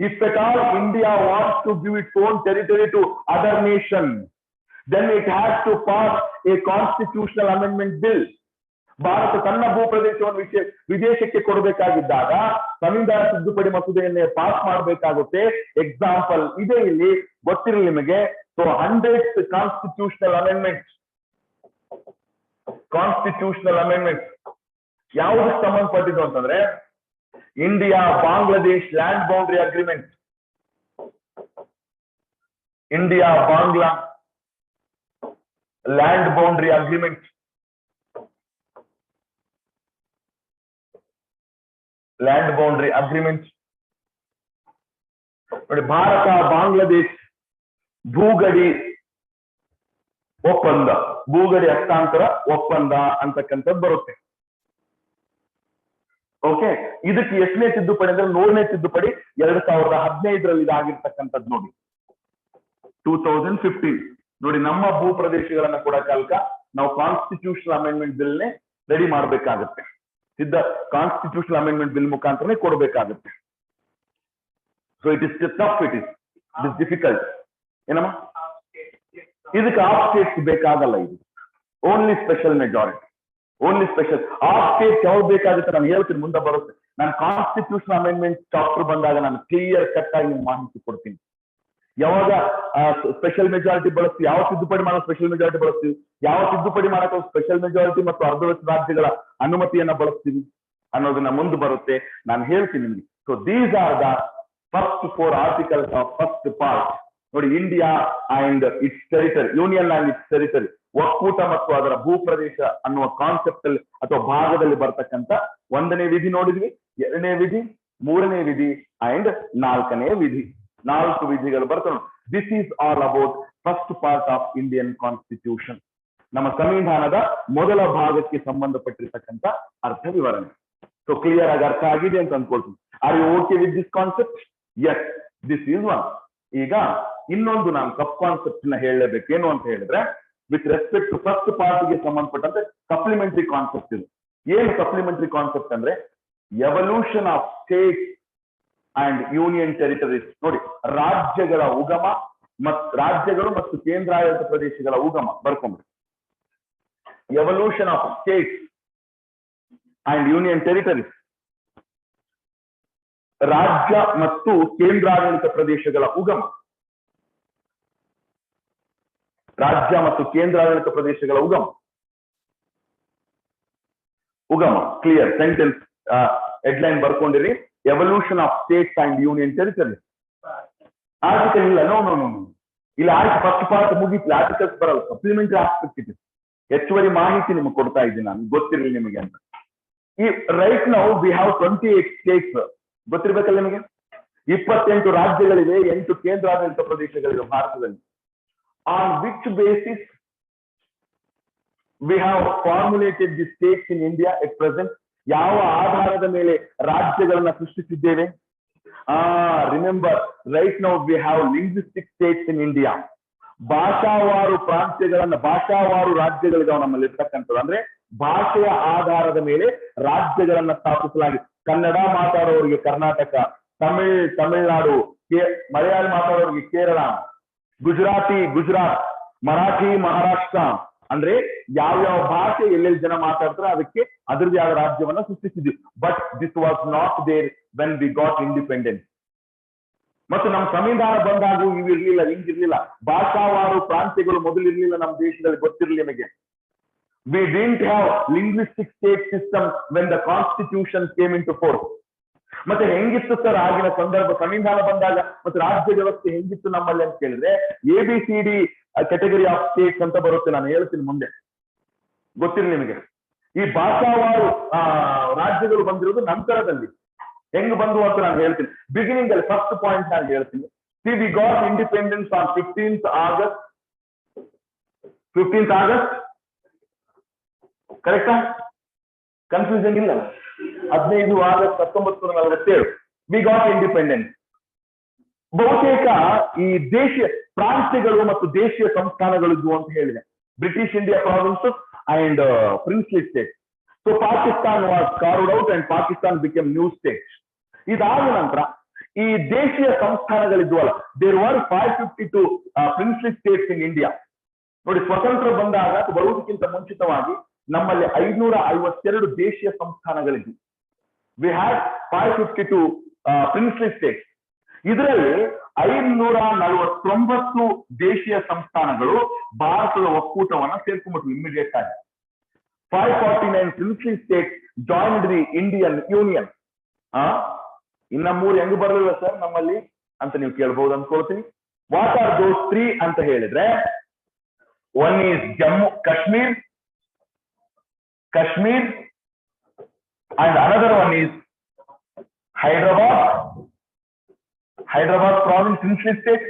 If at all India wants to give its own territory to other nation, then it has to pass a constitutional amendment bill. Bharat ತನ್ನ ಭೂ ಪ್ರದೇಶವನ್ನು ವಿದೇಶಕ್ಕೆ ಕೊಡಬೇಕಾಗಿದ್ದಾಗ ಸಂವಿಧಾನ ತಿದ್ದುಪಡಿ ಮಸೂದೆಯನ್ನೇ ಪಾಸ್ ಮಾಡಬೇಕಾಗುತ್ತೆ. ಎಕ್ಸಾಂಪಲ್ ಇದೆ ಇಲ್ಲಿ, ಗೊತ್ತಿರಲಿ ನಿಮಗೆ. ಸೊ 100th ಕಾನ್ಸ್ಟಿಟ್ಯೂಷನಲ್ ಅಮೆಂಡ್ಮೆಂಟ್ ಯಾವುದಕ್ಕೆ ಸಂಬಂಧಪಟ್ಟಿದ್ದು ಅಂತಂದ್ರೆ India Bangladesh land boundary agreement. India Bangla land boundary agreement. ನೋಡಿ, ಭಾರತ ಬಾಂಗ್ಲಾದೇಶ್ ಭೂಗಡಿ ಒಪ್ಪಂದ, ಭೂಗಡಿ ಹಸ್ತಾಂತರ ಒಪ್ಪಂದ ಅಂತಕ್ಕಂಥದ್ದು ಬರುತ್ತೆ. ಓಕೆ, ಇದಕ್ಕೆ ಎಷ್ಟನೇ ತಿದ್ದುಪಡಿ ಅಂದ್ರೆ 100ನೇ ತಿದ್ದುಪಡಿ 2015ರಲ್ಲಿ ಇದಾಗಿರ್ತಕ್ಕಂಥದ್ದು. ನೋಡಿ 2015. ನೋಡಿ, ನಮ್ಮ ಭೂ ಪ್ರದೇಶಗಳನ್ನ ಕೊಡಕಾಲ್ಕ ನಾವು ಕಾನ್ಸ್ಟಿಟ್ಯೂಷನಲ್ ಅಮೆಂಡ್ಮೆಂಟ್ ಬಿಲ್ ನೇ ರೆಡಿ ಮಾಡ್ಬೇಕಾಗತ್ತೆ. ಕಾನ್ಸ್ಟಿಟ್ಯೂಷನಲ್ ಅಮೆಂಡ್ಮೆಂಟ್ ಬಿಲ್ ಮುಖಾಂತರನೇ ಕೊಡಬೇಕಾಗುತ್ತೆ. So it is tough, it is difficult. ಏನಮ್ಮ, ಇದಕ್ಕೆ ಆಫ್ ಸ್ಟೇಟ್ಸ್ ಬೇಕಾಗಲ್ಲ. ಇದು only special majority, only special. Of States ಯಾವ್ದು ಬೇಕಾಗುತ್ತೆ ನಾನು ಹೇಳ್ತೀನಿ, ಮುಂದೆ ಬರುತ್ತೆ. ನಾನು ಕಾನ್ಸ್ಟಿಟ್ಯೂಷನ್ ಅಮೆಂಡ್ಮೆಂಟ್ ಚಾಪ್ಟರ್ ಬಂದಾಗ ನಾನು ಕ್ಲಿಯರ್ ಕಟ್ ಆಗಿ ಮಾಹಿತಿ ಕೊಡ್ತೀನಿ. ಯಾವಾಗ ಸ್ಪೆಷಲ್ ಮೆಜಾರಿಟಿ ಬಳಸ್ತೀವಿ, ಯಾವ ತಿದ್ದುಪಡಿ ಮಾಡೋ ಸ್ಪೆಷಲ್ ಮೆಜಾರಿಟಿ ಬಳಸ್ತೀವಿ, ಯಾವ ತಿದ್ದುಪಡಿ ಮಾಡಕ್ಕೆ ಸ್ಪೆಷಲ್ ಮೆಜಾರಿಟಿ ಮತ್ತು ಅರ್ಧವರ್ಷ ರಾಜ್ಯಗಳ ಅನುಮತಿಯನ್ನ ಬಳಸ್ತೀವಿ ಅನ್ನೋದನ್ನ ಮುಂದೆ ಬರುತ್ತೆ, ನಾನು ಹೇಳ್ತೀನಿ ನಿಮ್ಗೆ. So these are the first 4 articles of first part. ನೋಡಿ, India and its territory, union and its territory, ಒಕ್ಕೂಟ ಮತ್ತು ಅದರ ಭೂಪ್ರದೇಶ ಅನ್ನುವ ಕಾನ್ಸೆಪ್ಟ್ ಅಲ್ಲಿ ಅಥವಾ ಭಾಗದಲ್ಲಿ ಬರ್ತಕ್ಕಂಥ 1ನೇ ವಿಧಿ ನೋಡಿದ್ವಿ, 2ನೇ ವಿಧಿ, 3ನೇ ವಿಧಿ ಅಂಡ್ 4ನೇ ವಿಧಿ. 4 ವಿಧಿಗಳು ಬರ್ತವೆ. This is all about first part of Indian constitution. ನಮ್ಮ ಸಂವಿಧಾನದ ಮೊದಲ ಭಾಗಕ್ಕೆ ಸಂಬಂಧಪಟ್ಟಿರ್ತಕ್ಕಂಥ ಅರ್ಥ ವಿವರಣೆ. ಸೊ ಕ್ಲಿಯರ್ ಆಗಿ ಅರ್ಥ ಆಗಿದೆ ಅಂತ ಅನ್ಕೊಳ್ತೀನಿ. Are you okay with this concept? Yes, this is one. ಈಗ ಇನ್ನೊಂದು ನಾನು ಸಬ್ ಕಾನ್ಸೆಪ್ಟ್ ನ ಹೇಳಲೇಬೇಕು. ಏನು ಅಂತ ಹೇಳಿದ್ರೆ, with respect to first part ಗೆ ಸಂಬಂಧಪಟ್ಟಂತೆ ಸಪ್ಲಿಮೆಂಟರಿ ಕಾನ್ಸೆಪ್ಟ್ ಇದು. ಏನು ಸಪ್ಲಿಮೆಂಟರಿ ಕಾನ್ಸೆಪ್ಟ್ ಅಂದ್ರೆ evolution of state and union territories. ನೋಡಿ, ರಾಜ್ಯಗಳ ಉಗಮ ರಾಜ್ಯಗಳು ಮತ್ತು ಕೇಂದ್ರಾಡಳಿತ ಪ್ರದೇಶಗಳ ಉಗಮ ಬರ್ಕೊಂಡ್ರಿ. Evolution of state and union territories, ರಾಜ್ಯ ಮತ್ತು ಕೇಂದ್ರಾಡಳಿತ ಪ್ರದೇಶಗಳ ಉಗಮ. ರಾಜ್ಯ ಮತ್ತು ಕೇಂದ್ರಾಡಳಿತ ಪ್ರದೇಶಗಳ ಉಗಮ ಕ್ಲಿಯರ್. ಸೆಂಟೆನ್ಸ್ ಹೆಡ್ಲೈನ್ ಬರ್ಕೊಂಡಿರಿ. Evolution of states and union territories. Article ಇಲ್ಲ, ನೋ ನೋ ನೋ ನೋ ಇಲ್ಲ. ಫಸ್ಟ್ ಪಾರ್ಟ್ ಮುಗಿತು, ಆರ್ಟಿಕಲ್ಸ್ ಬರಲ್ಲ. ಸಪ್ಲಿಮೆಂಟರಿ ಆಸ್ಪೆಕ್ಟ್ ಇದೆ. ಹೆಚ್ಚುವರಿ ಮಾಹಿತಿ ನಿಮಗೆ ಕೊಡ್ತಾ ಇದ್ದೀನಿ ನಾನು, ಗೊತ್ತಿರಲಿ ನಿಮಗೆ ಅಂತ. ಈ right now we have 28 states. ಗೊತ್ತಿರ್ಬೇಕಲ್ಲ ನಿಮಗೆ. 28 ರಾಜ್ಯಗಳಿವೆ, 8 ಕೇಂದ್ರಾಡಳಿತ ಪ್ರದೇಶಗಳಿವೆ ಭಾರತದಲ್ಲಿ. On which basis we have formulated the states in India at present? ಯಾವ ಆಧಾರದ ಮೇಲೆ ರಾಜ್ಯಗಳನ್ನ ಸೃಷ್ಟಿಸಿದ್ದೇವೆ? Remember, right now we have linguistic states in India. ಭಾಷಾವಾರು ಭಾಷಾವಾರು ರಾಜ್ಯಗಳಿದಾವೆ ನಮ್ಮಲ್ಲಿ ಇರ್ತಕ್ಕಂಥದ್ದು. ಅಂದ್ರೆ ಭಾಷೆಯ ಆಧಾರದ ಮೇಲೆ ರಾಜ್ಯಗಳನ್ನ ಸ್ಥಾಪಿಸಲಾಗಿದೆ. ಕನ್ನಡ ಮಾತಾಡೋರಿಗೆ ಕರ್ನಾಟಕ, ತಮಿಳುನಾಡು, ಮಲಯಾಳಿ ಮಾತಾಡೋರಿಗೆ ಕೇರಳ, ಗುಜರಾತಿ ಗುಜರಾತ್, ಮರಾಠಿ ಮಹಾರಾಷ್ಟ್ರ, ಅಂದ್ರೆ ಯಾವ್ಯಾವ ಭಾಷೆ ಎಲ್ಲೆಲ್ಲಿ ಜನ ಮಾತಾಡ್ತಾರೆ ಅದಕ್ಕೆ ಅದ್ರದ್ದೇ ಆದ ರಾಜ್ಯವನ್ನ ಸೃಷ್ಟಿಸಿದ್ವಿ. But this was not there when we got independence. ಮತ್ತು ನಮ್ಮ ಸಂವಿಧಾನ ಬಂದಾಗ ಇವು ಇರ್ಲಿಲ್ಲ, ಹಿಂಗಿರ್ಲಿಲ್ಲ. ಭಾಷಾವಾರು ಪ್ರಾಂತ್ಯಗಳು ಮೊದಲಿರ್ಲಿಲ್ಲ ನಮ್ಮ ದೇಶದಲ್ಲಿ, ಗೊತ್ತಿರಲಿ ನಿಮಗೆ. We didn't have linguistic state system when the constitution came into force. ಮತ್ತೆ ಹೆಂಗಿತ್ತು ಸರ್ ಆಗಿನ ಸಂದರ್ಭ, ಸಂವಿಧಾನ ಬಂದಾಗ ಮತ್ತೆ ರಾಜ್ಯ ವ್ಯವಸ್ಥೆ ಹೆಂಗಿತ್ತು ನಮ್ಮಲ್ಲಿ ಅಂತ ಕೇಳಿದ್ರೆ, ABCD ಕ್ಯಾಟಗರಿ ಆಫ್ ಸ್ಟೇಟ್ಸ್ ಅಂತ ಬರುತ್ತೆ, ನಾನು ಹೇಳ್ತೀನಿ ಮುಂದೆ, ಗೊತ್ತಿರಲಿ ನಿಮಗೆ. ಈ ಭಾಷಾವಾರು ರಾಜ್ಯಗಳು ಬಂದಿರೋದು ನಂತರದಲ್ಲಿ. ಹೆಂಗ್ ಬಂದು ಅಂತ ನಾನು ಹೇಳ್ತೀನಿ. ಬಿಗಿನಿಂಗ್ ಅಲ್ಲಿ ಫಸ್ಟ್ ಪಾಯಿಂಟ್ ನಾನು ಹೇಳ್ತೀನಿ. C V got independence on 15th August. ಕರೆಕ್ಟಾ? ಕನ್ಫ್ಯೂಷನ್ ಇಲ್ಲ. 15 ಆಗಸ್ಟ್ 1947 ವಿ ಗಾಟ್ ಇಂಡಿಪೆಂಡೆನ್ಸ್. ಬಹುತೇಕ ಈ ದೇಶೀಯ ಪ್ರಾಂತ್ಯಗಳು ಮತ್ತು ದೇಶೀಯ ಸಂಸ್ಥಾನಗಳಿದ್ವು ಅಂತ ಹೇಳಿದೆ. British India provinces and princely state. So Pakistan was carved out and Pakistan became new state. ಇದಾದ ನಂತರ ಈ ದೇಶೀಯ ಸಂಸ್ಥಾನಗಳಿದ್ವಲ್ಲ, there were 552 princely states in India. ನೋಡಿ, ಸ್ವತಂತ್ರ ಬಂದಾಗ ಬರುವುದಕ್ಕಿಂತ ಮುಂಚಿತವಾಗಿ ನಮ್ಮಲ್ಲಿ 552 ದೇಶೀಯ ಸಂಸ್ಥಾನಗಳಿದ್ವು. We had 552 princely states. ಇದರಲ್ಲಿ 549 ದೇಶೀಯ ಸಂಸ್ಥಾನಗಳು ಭಾರತದ ಒಕ್ಕೂಟವನ್ನ ಸೇರ್ಕೊಂಡ್ಬಿಟ್ವು ಇಮಿಡಿಯೇಟ್ ಆಗಿ. 549 princely States joined the Indian union. ಇನ್ನ 3 ಹೆಂಗ್ ಬರಲಿಲ್ಲ ಸರ್ ನಮ್ಮಲ್ಲಿ ಅಂತ ನೀವು ಕೇಳ್ಬಹುದು ಅನ್ಕೊಳ್ತೀನಿ. ವಾಟ್ ಆರ್ ದೋಸ್ 3 ಅಂತ ಹೇಳಿದ್ರೆ, one is Jammu Kashmir and another one is Hyderabad province princely state,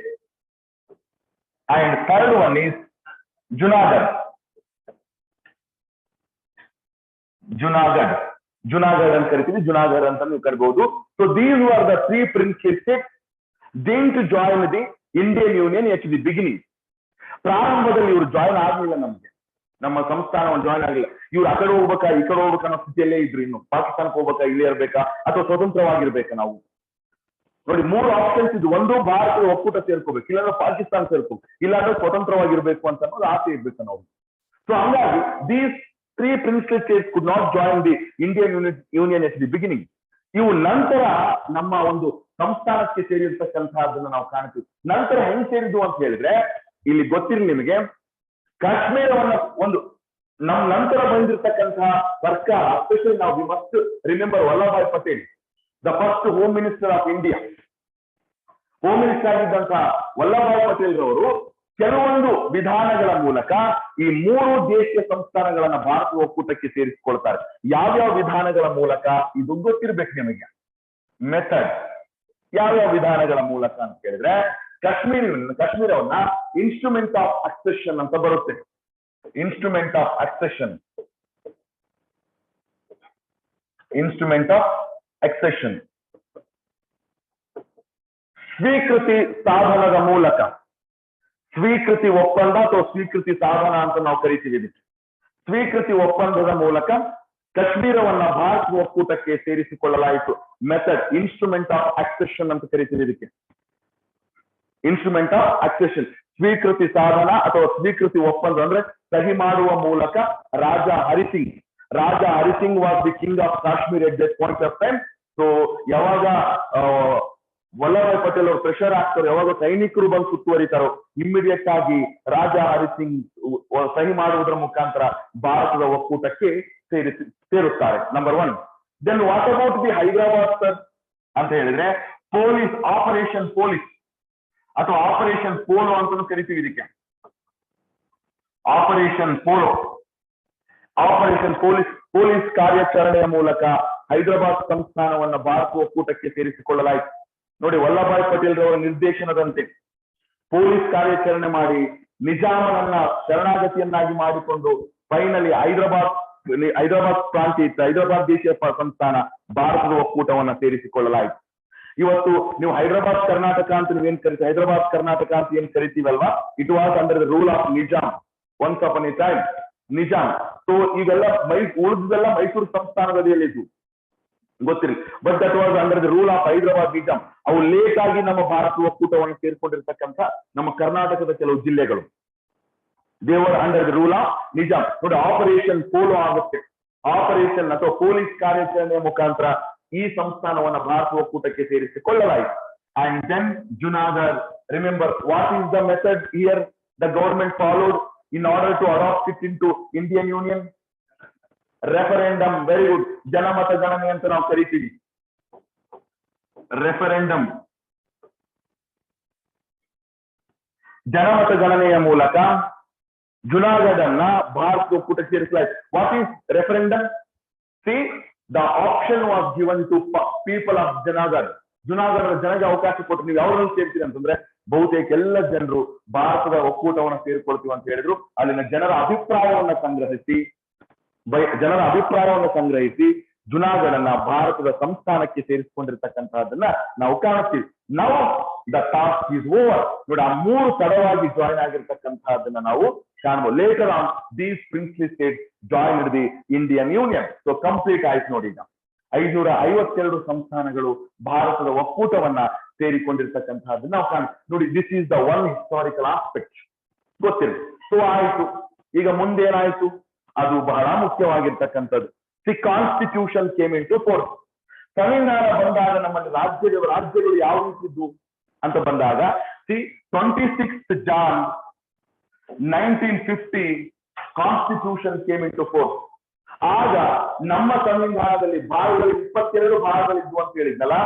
and third one is Junagadh ಅಂತ ಕರಿತೀವಿ, Junagadh ಅಂತ ನೀವು ಕರಿಬಹುದು. So these were the 3 princely states didn't join the Indian Union at the beginning. ಪ್ರಾರಂಭದಲ್ಲಿ ಇವರು join ಆಗಲಿಲ್ಲ, ನಮ್ಮ ಸಂಸ್ಥಾನವನ್ನು join ಆಗಿಲ್ಲ. ಇವ್ರು ಆ ಕಡೆ ಹೋಗ್ಬೇಕಾ ಈ ಕಡೆ ಹೋಗ್ಬೇಕಾ ಅನ್ನೋ ಸ್ಥಿತಿಯಲ್ಲೇ ಇದ್ರು. ಇನ್ನು ಪಾಕಿಸ್ತಾನಕ್ಕೆ ಹೋಗ್ಬೇಕಾ, ಇಲ್ಲೇ ಇರ್ಬೇಕಾ, ಅಥವಾ ಸ್ವತಂತ್ರವಾಗಿರ್ಬೇಕಾ ನಾವು. ನೋಡಿ, 3 ಆಪ್ಷನ್ಸ್ ಇದು. ಒಂದು, ಭಾರತದ ಒಕ್ಕೂಟ ಸೇರ್ಕೋಬೇಕು, ಇಲ್ಲಾಂದ್ರೆ ಪಾಕಿಸ್ತಾನ ಸೇರ್ಕೋಬೇಕು, ಇಲ್ಲಾಂದ್ರೆ ಸ್ವತಂತ್ರವಾಗಿರ್ಬೇಕು ಅಂತ ಅನ್ನೋದು ಆಸೆ ಇರ್ಬೇಕು ನಾವು. ಸೊ ಹಂಗಾಗಿ these 3 princely States could not join the Indian union at the beginning. ಇವು ನಂತರ ನಮ್ಮ ಒಂದು ಸಂಸ್ಥಾನಕ್ಕೆ ಸೇರಿರ್ತಕ್ಕಂತಹದನ್ನ ನಾವು ಕಾಣ್ತೀವಿ. ನಂತರ ಹೆಂಗ್ ಸೇರಿದ್ವು ಅಂತ ಹೇಳಿದ್ರೆ, ಇಲ್ಲಿ ಗೊತ್ತಿರಲಿ ನಿಮಗೆ, ಕಾಶ್ಮೀರವನ್ನ ಒಂದು ನಮ್ ನಂತರ ಬಂದಿರತಕ್ಕಂತಹ ಸರ್ಕಾರ, ಎಸ್ಪೆಷಲಿ ನಾವು we must remember Vallabhbhai Patel, the first home minister of India. Home minister ಆಗಿದ್ದಂತಹ ವಲ್ಲಭಾಯ್ ಪಟೇಲ್ ರವರು ಕೆಲವೊಂದು ವಿಧಾನಗಳ ಮೂಲಕ ಈ 3 ದೇಶೀಯ ಸಂಸ್ಥಾನಗಳನ್ನ ಭಾರತ ಒಕ್ಕೂಟಕ್ಕೆ ಸೇರಿಸಿಕೊಳ್ತಾರೆ. ಯಾವ್ಯಾವ ವಿಧಾನಗಳ ಮೂಲಕ ಇದು ಗೊತ್ತಿರ್ಬೇಕು ನಿಮಗೆ. ಮೆಥಡ್ ಯಾವ್ಯಾವ ವಿಧಾನಗಳ ಮೂಲಕ ಅಂತ ಕೇಳಿದ್ರೆ, ಕಾಶ್ಮೀರವನ್ನ ಇನ್ಸ್ಟ್ರೂಮೆಂಟ್ ಆಫ್ ಅಕ್ಸೆಷನ್ ಅಂತ ಬರುತ್ತೆ. ಇನ್ಸ್ಟ್ರೂಮೆಂಟ್ ಆಫ್ ಅಕ್ಸೆಷನ್ ಸ್ವೀಕೃತಿ ಸಾಧನದ ಮೂಲಕ, ಸ್ವೀಕೃತಿ ಒಪ್ಪಂದ ಅಥವಾ ಸ್ವೀಕೃತಿ ಸಾಧನ ಅಂತ ನಾವು ಕರಿತೀವಿ ಇದಕ್ಕೆ. ಸ್ವೀಕೃತಿ ಒಪ್ಪಂದದ ಮೂಲಕ ಕಾಶ್ಮೀರವನ್ನ ಭಾರತ ಒಕ್ಕೂಟಕ್ಕೆ ಸೇರಿಸಿಕೊಳ್ಳಲಾಯಿತು. ಮೆಥಡ್ ಇನ್ಸ್ಟ್ರೂಮೆಂಟ್ ಆಫ್ ಅಕ್ಸೆಷನ್ ಅಂತ ಕರಿತೀವಿ ಇದಕ್ಕೆ. ಇನ್ಸ್ಟ್ರೂಮೆಂಟ್ ಆಫ್ ಅಕ್ಸೆಷನ್, ಸ್ವೀಕೃತಿ ಸಾಧನ ಅಥವಾ ಸ್ವೀಕೃತಿ ಒಪ್ಪಂದ ಅಂದ್ರೆ ಸಹಿ ಮಾಡುವ ಮೂಲಕ. Raja Hari Singh was the king of Kashmir at that point of time. So ಯಾವಾಗ ವಲ್ಲಭಾಯ್ ಪಟೇಲ್ ಅವರು ಪ್ರೆಷರ್ ಆಗ್ತಾರೆ, ಯಾವಾಗ ಸೈನಿಕರು ಬಂದು ಸುತ್ತುವರಿತಾರೋ, ಇಮಿಡಿಯೇಟ್ ಆಗಿ ರಾಜಾ ಹರಿಸಿಂಗ್ ಸಹಿ ಮಾಡುವುದರ ಮುಖಾಂತರ ಭಾರತದ ಒಕ್ಕೂಟಕ್ಕೆ ಸೇರುತ್ತಾರೆ. Number 1. Then what about the Hyderabad sir ಅಂತ ಹೇಳಿದ್ರೆ, ಪೊಲೀಸ್, ಆಪರೇಷನ್ ಪೊಲೀಸ್ ಅಥವಾ ಆಪರೇಷನ್ ಪೋಲೋ ಅಂತ ಕರಿತೀವಿ ಇದಕ್ಕೆ. ಆಪರೇಷನ್ ಪೊಲೀಸ್ ಕಾರ್ಯಾಚರಣೆಯ ಮೂಲಕ ಹೈದರಾಬಾದ್ ಸಂಸ್ಥಾನವನ್ನ ಭಾರತ ಒಕ್ಕೂಟಕ್ಕೆ ಸೇರಿಸಿಕೊಳ್ಳಲಾಯಿತು. ನೋಡಿ, ವಲ್ಲಭಾಯ್ ಪಟೇಲ್ ರವರ ನಿರ್ದೇಶನದಂತೆ ಪೊಲೀಸ್ ಕಾರ್ಯಾಚರಣೆ ಮಾಡಿ ನಿಜಾಮನನ್ನ ಶರಣಾಗತಿಯನ್ನಾಗಿ ಮಾಡಿಕೊಂಡು ಫೈನಲಿ ಹೈದರಾಬಾದ್ ಪ್ರಾಂತ್ಯ ಇತ್ತು, ಹೈದರಾಬಾದ್ ದೇಶೀಯ ಸಂಸ್ಥಾನ ಭಾರತದ ಒಕ್ಕೂಟವನ್ನ ಸೇರಿಸಿಕೊಳ್ಳಲಾಯಿತು. ಇವತ್ತು ನೀವು ಹೈದರಾಬಾದ್ ಕರ್ನಾಟಕ ಅಂತ ನೀವೇನ್ ಕರಿತೀವಿ, ಹೈದರಾಬಾದ್ ಕರ್ನಾಟಕ ಅಂತ ಏನ್ ಕರಿತೀವಲ್ವಾ, it was under the rule of Nizam, once upon a time Nizam. So ಈಗೆಲ್ಲ ಉಳಿದೆಲ್ಲ ಮೈಸೂರು ಸಂಸ್ಥಾನದ ಅಡಿಯಲ್ಲಿದ್ದು ಗೊತ್ತಿರಿ. But that was under the rule of Hyderabad Nizam. ಅವು ಲೇಟ್ ಆಗಿ ನಮ್ಮ ಭಾರತ ಒಕ್ಕೂಟವನ್ನು ಸೇರ್ಕೊಂಡಿರ್ತಕ್ಕಂಥ ನಮ್ಮ ಕರ್ನಾಟಕದ ಕೆಲವು ಜಿಲ್ಲೆಗಳು. They were under the rule of Nizam. ನೋಡಿ ಆಪರೇಷನ್ ಪೋಲೋ ಆಗುತ್ತೆ, ಆಪರೇಷನ್ ಅಥವಾ ಪೊಲೀಸ್ ಕಾರ್ಯಾಚರಣೆಯ ಮುಖಾಂತರ ಈ ಸಂಸ್ಥಾನವನ್ನು ಭಾರತ ಒಕ್ಕೂಟಕ್ಕೆ ಸೇರಿಸಿಕೊಳ್ಳಲಾಯಿತು. And then Junagadh, remember what is the method here the government followed in order to adopt it into Indian Union? Referendum. Very good. ಜನಮತ ಗಣನೆ ಅಂತ ನಾವು ಕರಿತೀವಿ. ರೆಫರೆಂಡಮ್, ಜನಮತ ಗಣನೆಯ ಮೂಲಕ ಜುನಾಗಢ್ ಅನ್ನ ಭಾರತ ಒಕ್ಕೂಟಕ್ಕೆ ಸೇರಿಸಲಾಯಿತು. What is referendum? See, the option was given to people of Junagadh. ಜುನಾಗಢದ ಜನಗೆ ಅವಕಾಶ ಕೊಟ್ಟು ನೀವು ಯಾವ್ದ್ರಲ್ಲಿ ಸೇರ್ತೀರಿ ಅಂತಂದ್ರೆ ಬಹುತೇಕ ಎಲ್ಲ ಜನರು ಭಾರತದ ಒಕ್ಕೂಟವನ್ನು ಸೇರಿಕೊಳ್ತೀವಿ ಅಂತ ಹೇಳಿದ್ರು. ಅಲ್ಲಿನ ಜನರ ಅಭಿಪ್ರಾಯವನ್ನು ಸಂಗ್ರಹಿಸಿ ಜುನಾಗಢ್ ಅನ್ನ ಭಾರತದ ಸಂಸ್ಥಾನಕ್ಕೆ ಸೇರಿಸಿಕೊಂಡಿರ್ತಕ್ಕಂತಹದನ್ನ ನಾವು ಕಾಣುತ್ತೀವಿ. Now the task is over. ನೋಡಿ, ಆ 3 ತಡವಾಗಿ ಜಾಯಿನ್ ಆಗಿರ್ತಕ್ಕಂತಹದನ್ನ ನಾವು ಕಾಣಬಹುದು. Later on these princely state join the Indian union. So complete ಆಯ್ತು ನೋಡಿ. ಈಗ 552 ಸಂಸ್ಥಾನಗಳು ಭಾರತದ ಒಕ್ಕೂಟವನ್ನ ಸೇರಿಕೊಂಡಿರ್ತಕ್ಕಂತಹದನ್ನ ನಾವು ಕಾಣ್ತೀವಿ. ನೋಡಿ, this is the one historical aspect. ಗೊತ್ತಿಲ್ಲ. ಸೊ ಆಯ್ತು, ಈಗ ಮುಂದೇನಾಯ್ತು? ಅದು ಬಹಳ ಮುಖ್ಯವಾಗಿರ್ತಕ್ಕಂಥದ್ದು. The constitution came in to force. ಸಂವಿಧಾನ ಬಂದಾಗ ನಮ್ಮಲ್ಲಿ ರಾಜ್ಯಗಳು ಯಾವ ರೀತಿದ್ದು ಅಂತ ಬಂದಾಗ, see 26th Jan 1950 constitution came in to force. ಆಗ ನಮ್ಮ ಸಂವಿಧಾನದಲ್ಲಿ ಭಾಗಗಳು 22 ಭಾಗಗಳಿದ್ವು ಅಂತ ಹೇಳಿದ್ನಲ್ಲ,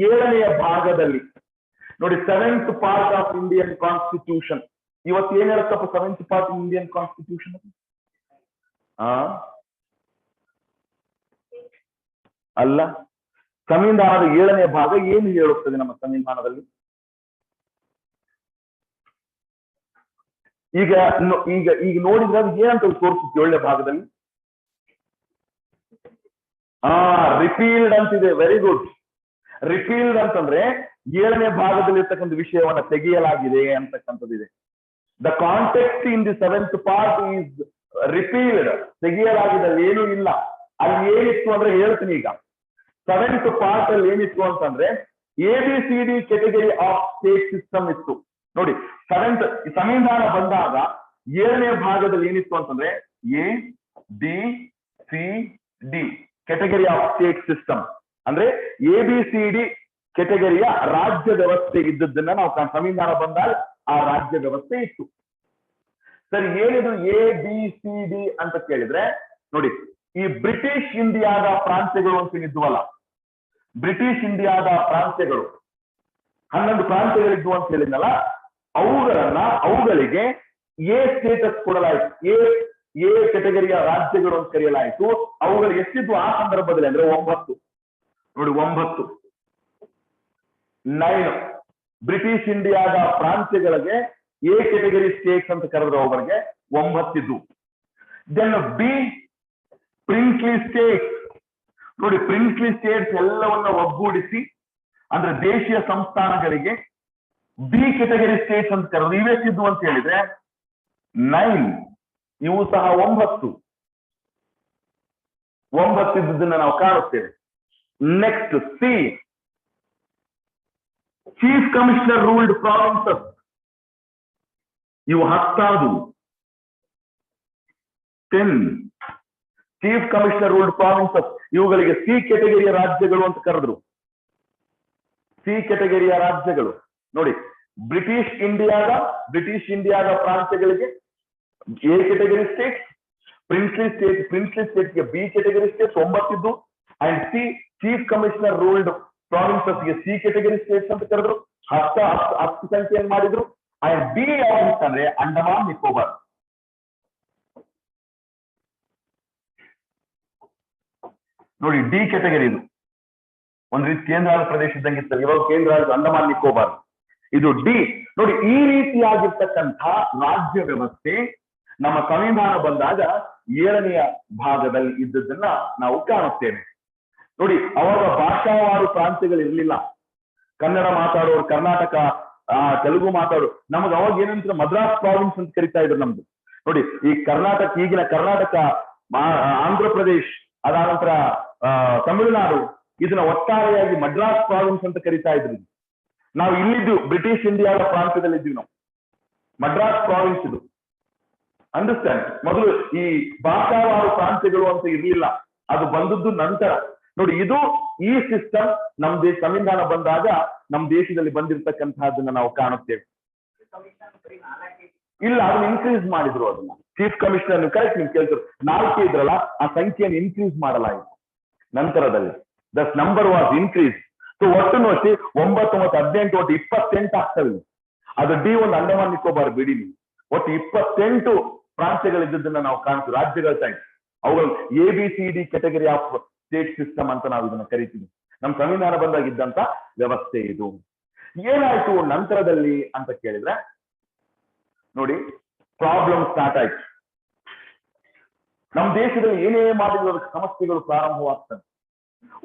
7ನೇ ಭಾಗದಲ್ಲಿ ನೋಡಿ 7th part of Indian constitution. ಇವತ್ತು ಏನ್ ಹೇಳುತ್ತಪ್ಪ 7th ಪಾರ್ಟ್ ಇಂಡಿಯನ್ ಕಾನ್ಸ್ಟಿಟ್ಯೂಷನ್? ಅಲ್ಲ, ಸಂವಿಧಾನದ 7ನೇ ಭಾಗ ಏನು ಹೇಳುತ್ತದೆ ನಮ್ಮ ಸಂವಿಧಾನದಲ್ಲಿ? ಈಗ ನೋಡಿದ್ರೆ ಅದು ಏನಂತ ತೋರಿಸುತ್ತೆ 7ನೇ ಭಾಗದಲ್ಲಿ? ರಿಪೀಲ್ಡ್ ಅಂತಿದೆ. Very good. ರಿಪೀಲ್ಡ್ ಅಂತಂದ್ರೆ 7ನೇ ಭಾಗದಲ್ಲಿ ಇರ್ತಕ್ಕಂಥ ವಿಷಯವನ್ನ ತೆಗೆಯಲಾಗಿದೆ ಅಂತಕ್ಕಂಥದ್ದಿದೆ. The context in the 7th part is repealed. ತೆಗೆಯಲಾಗಿದೆ, ಏನೂ ಇಲ್ಲ. ಅಲ್ಲಿ ಏನಿತ್ತು ಅಂದ್ರೆ ಹೇಳ್ತೀನಿ. ಈಗ 7th ಪಾರ್ಟ್ ಅಲ್ಲಿ ಏನಿತ್ತು ಅಂತಂದ್ರೆ ABCD category of state system ಇತ್ತು. ನೋಡಿ, ಸಂವಿಧಾನ ಬಂದಾಗ 7ನೇ ಭಾಗದಲ್ಲಿ ಏನಿತ್ತು ಅಂತಂದ್ರೆ ABCD category of state system ಅಂದ್ರೆ ABCD ಕೆಟಗರಿಯ ರಾಜ್ಯ ವ್ಯವಸ್ಥೆ ಇದ್ದದ್ದನ್ನ ನಾವು ಸಂವಿಧಾನ ಬಂದಾಗ ಆ ರಾಜ್ಯ ವ್ಯವಸ್ಥೆ ಇತ್ತು. ಸರಿ, ಏನಿದು ABCD ಅಂತ ಕೇಳಿದ್ರೆ ನೋಡಿ, ಈ ಬ್ರಿಟಿಷ್ ಇಂಡಿಯಾದ ಪ್ರಾಂತ್ಯಗಳು ಅಂತ ಇದ್ವಲ್ಲ, ಬ್ರಿಟಿಷ್ ಇಂಡಿಯಾದ ಪ್ರಾಂತ್ಯಗಳು 11 ಪ್ರಾಂತ್ಯಗಳಿದ್ವು ಅಂತ ಹೇಳಿದ್ನಲ್ಲ, ಅವುಗಳಿಗೆ ಎ ಸ್ಟೇಟಸ್ ಕೊಡಲಾಯಿತು. ಎ ಕೆಟಗರಿಯ ರಾಜ್ಯಗಳು ಅಂತ ಕರೆಯಲಾಯಿತು. ಅವುಗಳು ಎಷ್ಟಿದ್ವು ಆ ಸಂದರ್ಭದಲ್ಲಿ ಅಂದ್ರೆ 9. ನೋಡಿ, 9 ಬ್ರಿಟಿಷ್ ಇಂಡಿಯಾದ ಪ್ರಾಂತ್ಯಗಳಿಗೆ ಎ ಕೆಟಗರಿ ಸ್ಟೇಟ್ಸ್ ಅಂತ ಕರೆದ್ರು. ಅವುಗಳಿಗೆ 9 ಇದ್ವು. Then B princely states. ನೋಡಿ, ಪ್ರಿನ್ಸ್ಲಿ ಸ್ಟೇಟ್ಸ್ ಎಲ್ಲವನ್ನ ಒಗ್ಗೂಡಿಸಿ ಅಂದ್ರೆ ದೇಶೀಯ ಸಂಸ್ಥಾನಗಳಿಗೆ ಬಿ ಕೆಟಗರಿ ಸ್ಟೇಟ್ಸ್ ಅಂತ ಕರೆದು ಇವೆಷ್ಟಿದ್ವು ಅಂತ ಹೇಳಿದ್ರೆ 9. ಇವು ಸಹ 9 ಇದ್ದುದನ್ನ ನಾವು ಕಾಣುತ್ತೇವೆ. Next C, chief commissioner ruled provinces. ಇವು 10. 10 ಚೀಫ್ ಕಮಿಷನರ್ ರೂಲ್ಡ್ ಪ್ರಾವಿನ್ಸಸ್. ಇವುಗಳಿಗೆ ಸಿ ಕೆಟಗರಿಯ ರಾಜ್ಯಗಳು ಅಂತ ಕರೆದ್ರು. ಸಿ ಕೆಟಗರಿಯ ರಾಜ್ಯಗಳು. ನೋಡಿ, ಬ್ರಿಟಿಷ್ ಇಂಡಿಯಾದ ಪ್ರಾಂತ್ಯಗಳಿಗೆ ಎ ಕೆಟಗರಿ ಸ್ಟೇಟ್, ಪ್ರಿನ್ಸ್ಲಿ ಸ್ಟೇಟ್ಗೆ ಬಿ ಕೆಟಗರಿ ಸ್ಟೇಟ್ಸ್ 9 ಇದ್ದು. And C chief commissioner ruled ಪ್ರಾವಿನ್ಸಸ್ಗೆ ಸಿ ಕೆಟಗರಿ ಸ್ಟೇಟ್ಸ್ ಅಂತ ಕರೆದ್ರು. 10 ಸಂಖ್ಯೆಯನ್ನು ಮಾಡಿದ್ರು. ಅಂಡ್ ಡಿ ಯಾವ್ದಂದ್ರೆ ಅಂಡಮಾನ್ ನಿಕೋಬಾರ್. ನೋಡಿ, ಡಿ ಕೆಟಗರಿ ಇದು ಒಂದ್ ರೀತಿ ಕೇಂದ್ರಾಡಳಿತ ಪ್ರದೇಶ ಇದ್ದಂಗಿತ್ತು. ಇವಾಗ ಕೇಂದ್ರಾಡಳಿತ ಅಂಡಮಾನ್ ನಿಕೋಬಾರ್. ಇದು ಡಿ. ನೋಡಿ, ಈ ರೀತಿಯಾಗಿರ್ತಕ್ಕಂಥ ರಾಜ್ಯ ವ್ಯವಸ್ಥೆ ನಮ್ಮ ಸಂವಿಧಾನ ಬಂದಾಗ 7ನೇ ಭಾಗದಲ್ಲಿ ಇದ್ದದನ್ನ ನಾವು ಕಾಣುತ್ತೇವೆ. ನೋಡಿ, ಅವಾಗ ಭಾಷಾವಾರು ಪ್ರಾಂತ್ಯಗಳಿರ್ಲಿಲ್ಲ. ಕನ್ನಡ ಮಾತಾಡೋರು ಕರ್ನಾಟಕ, ತೆಲುಗು ಮಾತಾಡೋರು. ನಮಗ ಅವಾಗ ಏನಂತ ಮದ್ರಾಸ್ ಪ್ರಾವಿನ್ಸ್ ಅಂತ ಕರಿತಾ ಇದ್ರು ನಮ್ದು. ನೋಡಿ, ಈ ಕರ್ನಾಟಕ, ಈಗಿನ ಕರ್ನಾಟಕ, ಆಂಧ್ರ ಪ್ರದೇಶ್, ಅದಾನಂತರ ತಮಿಳುನಾಡು, ಇದನ್ನ ಒಟ್ಟಾರೆಯಾಗಿ ಮದ್ರಾಸ್ ಪ್ರಾವಿನ್ಸ್ ಅಂತ ಕರಿತಾ ಇದ್ರು. ನಾವು ಇಲ್ಲಿದ್ದು ಬ್ರಿಟಿಷ್ ಇಂಡಿಯಾದ ಪ್ರಾಂತ್ಯದಲ್ಲಿ ಇದ್ದೀವಿ. ನಾವು ಮದ್ರಾಸ್ ಪ್ರಾವಿನ್ಸ್ ಇದು. ಅಂಡರ್ಸ್ಟ್ಯಾಂಡ್? ಮೊದಲು ಈ ಭಾಷಾವಾರು ಪ್ರಾಂತ್ಯಗಳು ಅಂತ ಇರ್ಲಿಲ್ಲ, ಅದು ಬಂದದ್ದು ನಂತರ. ನೋಡಿ, ಇದು ಈ ಸಿಸ್ಟಮ್ ನಮ್ ಸಂವಿಧಾನ ಬಂದಾಗ ನಮ್ ದೇಶದಲ್ಲಿ ಬಂದಿರತಕ್ಕಂತಹದನ್ನ ನಾವು ಕಾಣುತ್ತೇವೆ. ಇಲ್ಲ, ಅದನ್ನ ಇನ್ಕ್ರೀಸ್ ಮಾಡಿದ್ರು. ಅದನ್ನ ಚೀಫ್ ಕಮಿಷನರ್ ಕರೆಕ್ಟ್ ನೀವು ಕೇಳ್ತಾರೆ, 4 ಇದ್ರಲ್ಲ, ಆ ಸಂಖ್ಯೆಯನ್ನು ಇನ್ಕ್ರೀಸ್ ಮಾಡಲಾಯಿತು ನಂತರದಲ್ಲಿ. That number was increase. So ಒಟ್ಟು ನೋಡಿ 9 ಮತ್ತು 18 ಒಟ್ಟು 28 ಆಗ್ತವೆ. ಅದು D1 ಅಂಡಮಾನ್ ನಿಕೋಬಾರ್ ಬಿಡಿ ನೀವು, ಒಟ್ಟು 28 ಪ್ರಾಂತ್ಯಗಳಿದ್ದದನ್ನ ನಾವು ಕಾಣ್ತೀವಿ, ರಾಜ್ಯಗಳ ಸೈಡ್. ಅವುಗಳು ABCD category of state system ಅಂತ ನಾವು ಇದನ್ನ ಕರಿತೀವಿ. ನಮ್ಮ ಸಂವಿಧಾನ ಬಂದಾಗಿದ್ದಂತ ವ್ಯವಸ್ಥೆ ಇದು. ಏನಾಯ್ತು ನಂತರದಲ್ಲಿ ಅಂತ ಕೇಳಿದ್ರೆ, ನೋಡಿ, ಪ್ರಾಬ್ಲಮ್ ಸ್ಟಾರ್ಟ್ ಆಯ್ತು. ನಮ್ಮ ದೇಶದಲ್ಲಿ ಏನೇ ಮಾಡಿದ್ರು ಅದಕ್ಕೆ ಸಮಸ್ಯೆಗಳು ಪ್ರಾರಂಭವಾಗ್ತದೆ.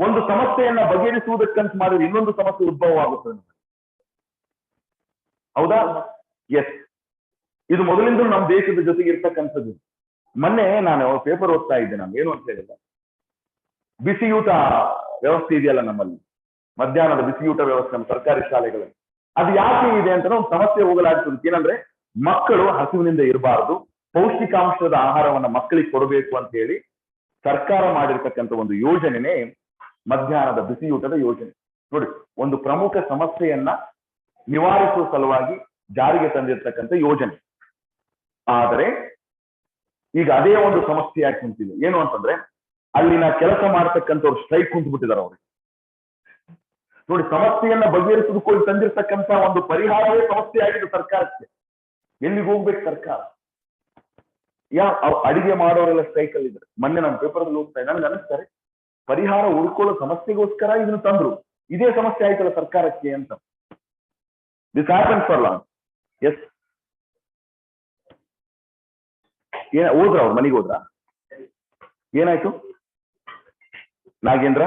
ಒಂದು ಸಮಸ್ಯೆಯನ್ನ ಬಗೆಹರಿಸುವುದಕ್ಕಂತ ಮಾಡಿದ್ರೆ ಇನ್ನೊಂದು ಸಮಸ್ಯೆ ಉದ್ಭವವಾಗುತ್ತದೆ. ಹೌದಾ? ಎಸ್, ಇದು ಮೊದಲಿಂದಲೂ ನಮ್ಮ ದೇಶದ ಜೊತೆಗೆ ಇರ್ತಕ್ಕಂಥದ್ದು. ಮೊನ್ನೆ ನಾನು ಪೇಪರ್ ಓದ್ತಾ ಇದ್ದೆ. ನಾನು ಏನು ಅಂತ ಹೇಳಿದ್ರೆ, ಬಿಸಿಯೂಟ ವ್ಯವಸ್ಥೆ ಇದೆಯಲ್ಲ ನಮ್ಮಲ್ಲಿ, ಮಧ್ಯಾಹ್ನದ ಬಿಸಿಯೂಟ ವ್ಯವಸ್ಥೆ ನಮ್ಮ ಸರ್ಕಾರಿ ಶಾಲೆಗಳಲ್ಲಿ, ಅದು ಯಾಕೆ ಇದೆ ಅಂತ ಒಂದು ಸಮಸ್ಯೆ ಹೋಗಲಾಗ್ತದೆ. ಏನಂದ್ರೆ, ಮಕ್ಕಳು ಹಸಿವಿನಿಂದ ಇರಬಾರದು, ಪೌಷ್ಟಿಕಾಂಶದ ಆಹಾರವನ್ನ ಮಕ್ಕಳಿಗೆ ಕೊಡಬೇಕು ಅಂತ ಹೇಳಿ ಸರ್ಕಾರ ಮಾಡಿರ್ತಕ್ಕಂಥ ಒಂದು ಯೋಜನೆನೇ ಮಧ್ಯಾಹ್ನದ ಬಿಸಿಯೂಟದ ಯೋಜನೆ. ನೋಡಿ, ಒಂದು ಪ್ರಮುಖ ಸಮಸ್ಯೆಯನ್ನ ನಿವಾರಿಸುವ ಸಲುವಾಗಿ ಜಾರಿಗೆ ತಂದಿರ್ತಕ್ಕಂಥ ಯೋಜನೆ. ಆದರೆ ಈಗ ಅದೇ ಒಂದು ಸಮಸ್ಯೆ ಯಾಕೆ ಕುಂತಿದೆ ಏನು ಅಂತಂದ್ರೆ, ಅಲ್ಲಿನ ಕೆಲಸ ಮಾಡ್ತಕ್ಕಂಥವ್ರು ಸ್ಟ್ರೈಕ್ ಕುಂತ್ಬಿಟ್ಟಿದ್ದಾರೆ ಅವ್ರಿಗೆ. ನೋಡಿ, ಸಮಸ್ಯೆಯನ್ನ ಬಗೆಹರಿಸೋದಕ್ಕೆ ತಂದಿರ್ತಕ್ಕಂಥ ಒಂದು ಪರಿಹಾರವೇ ಸಮಸ್ಯೆ ಆಗಿದೆ ಸರ್ಕಾರಕ್ಕೆ. ಎಲ್ಲಿಗೆ ಹೋಗ್ಬೇಕು ಸರ್ಕಾರ? ಅಡಿಗೆ ಮಾಡೋರೆಲ್ಲ ಸ್ಟ್ರೈಕ್ ಅಲ್ಲಿ ಇದ್ದಾರೆ. ಮೊನ್ನೆ ನಾನು ಪೇಪರ್ದಲ್ಲಿ ಓದ್ತಾ ಇದ್ದೆ, ನನ್ಗೆ ಅನಿಸ್ತಾರೆ ಪರಿಹಾರ ಹುಡ್ಕೊಳ್ಳೋ ಸಮಸ್ಯೆಗೋಸ್ಕರ ಇದನ್ನು ತಂದ್ರು. ಇದೇ ಸಮಸ್ಯೆ ಆಯ್ತಲ್ಲ ಸರ್ಕಾರಕ್ಕೆ ಅಂತ. This happens for long. Yes, ಹೋದ್ರ ಅವ್ರ ಮನೆಗೆ ಹೋದ್ರ? ಏನಾಯ್ತು ನಾಗೇಂದ್ರ?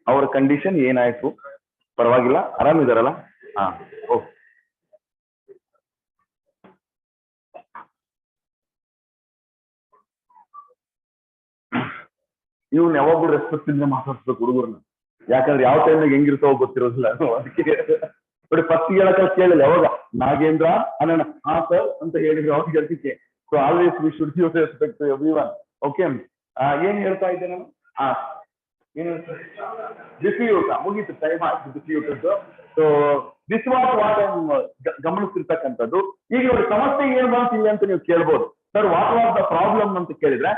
ಅವರ ಕಂಡೀಷನ್ ಏನಾಯ್ತು? ಪರವಾಗಿಲ್ಲ, ಆರಾಮಿದಾರಲ್ಲ? ಹಾ, ಓಕೆ. ಇವ್ನ ಯಾವಾಗ್ಲೂ ರೆಸ್ಪೆಕ್ಟ್ ಇಂದ ಮಾತಾಡ್ಸ್ಬೇಕು ಹುಡುಗರನ್ನ, ಯಾಕಂದ್ರೆ ಯಾವ ಟೈಮ್ನಾಗ ಹೆಂಗಿರ್ತಾವ ಗೊತ್ತಿರೋದಿಲ್ಲ. ಅದಕ್ಕೆ ನೋಡಿ, ಫಸ್ಟ್ ಹೇಳಕ ಕೇಳಿಲ್ಲ, ಯಾವಾಗ ನಾಗೇಂದ್ರ ಅಣ್ಣ ಹಾ ಸರ್ ಅಂತ ಹೇಳಿದ್ರು ಅವ್ರಿಗೆ ಅದಕ್ಕೆ. So always we should give respect to everyone. Okay, ಏನ್ ಹೇಳ್ತಾ ಇದ್ದೆ ನಾನು? ಏನು ಬಿಸಿಯೂಟ ಮುಗೀತು, ಟೈಮ್ ಆಯ್ತು ಬಿಸಿಯೂಟದ್ದು. ಸೊ ದಿಸ್ ವಾಟ್ ಗಮನಿಸ್ತಿರ್ತಕ್ಕಂಥದ್ದು. ಈಗ ನೋಡಿ, ಸಮಸ್ಯೆ ಏನ್ ಬಂತಿಲ್ಲ ಅಂತ ನೀವು ಕೇಳ್ಬೋದು. Sir, what was the problem ಅಂತ ಕೇಳಿದ್ರೆ,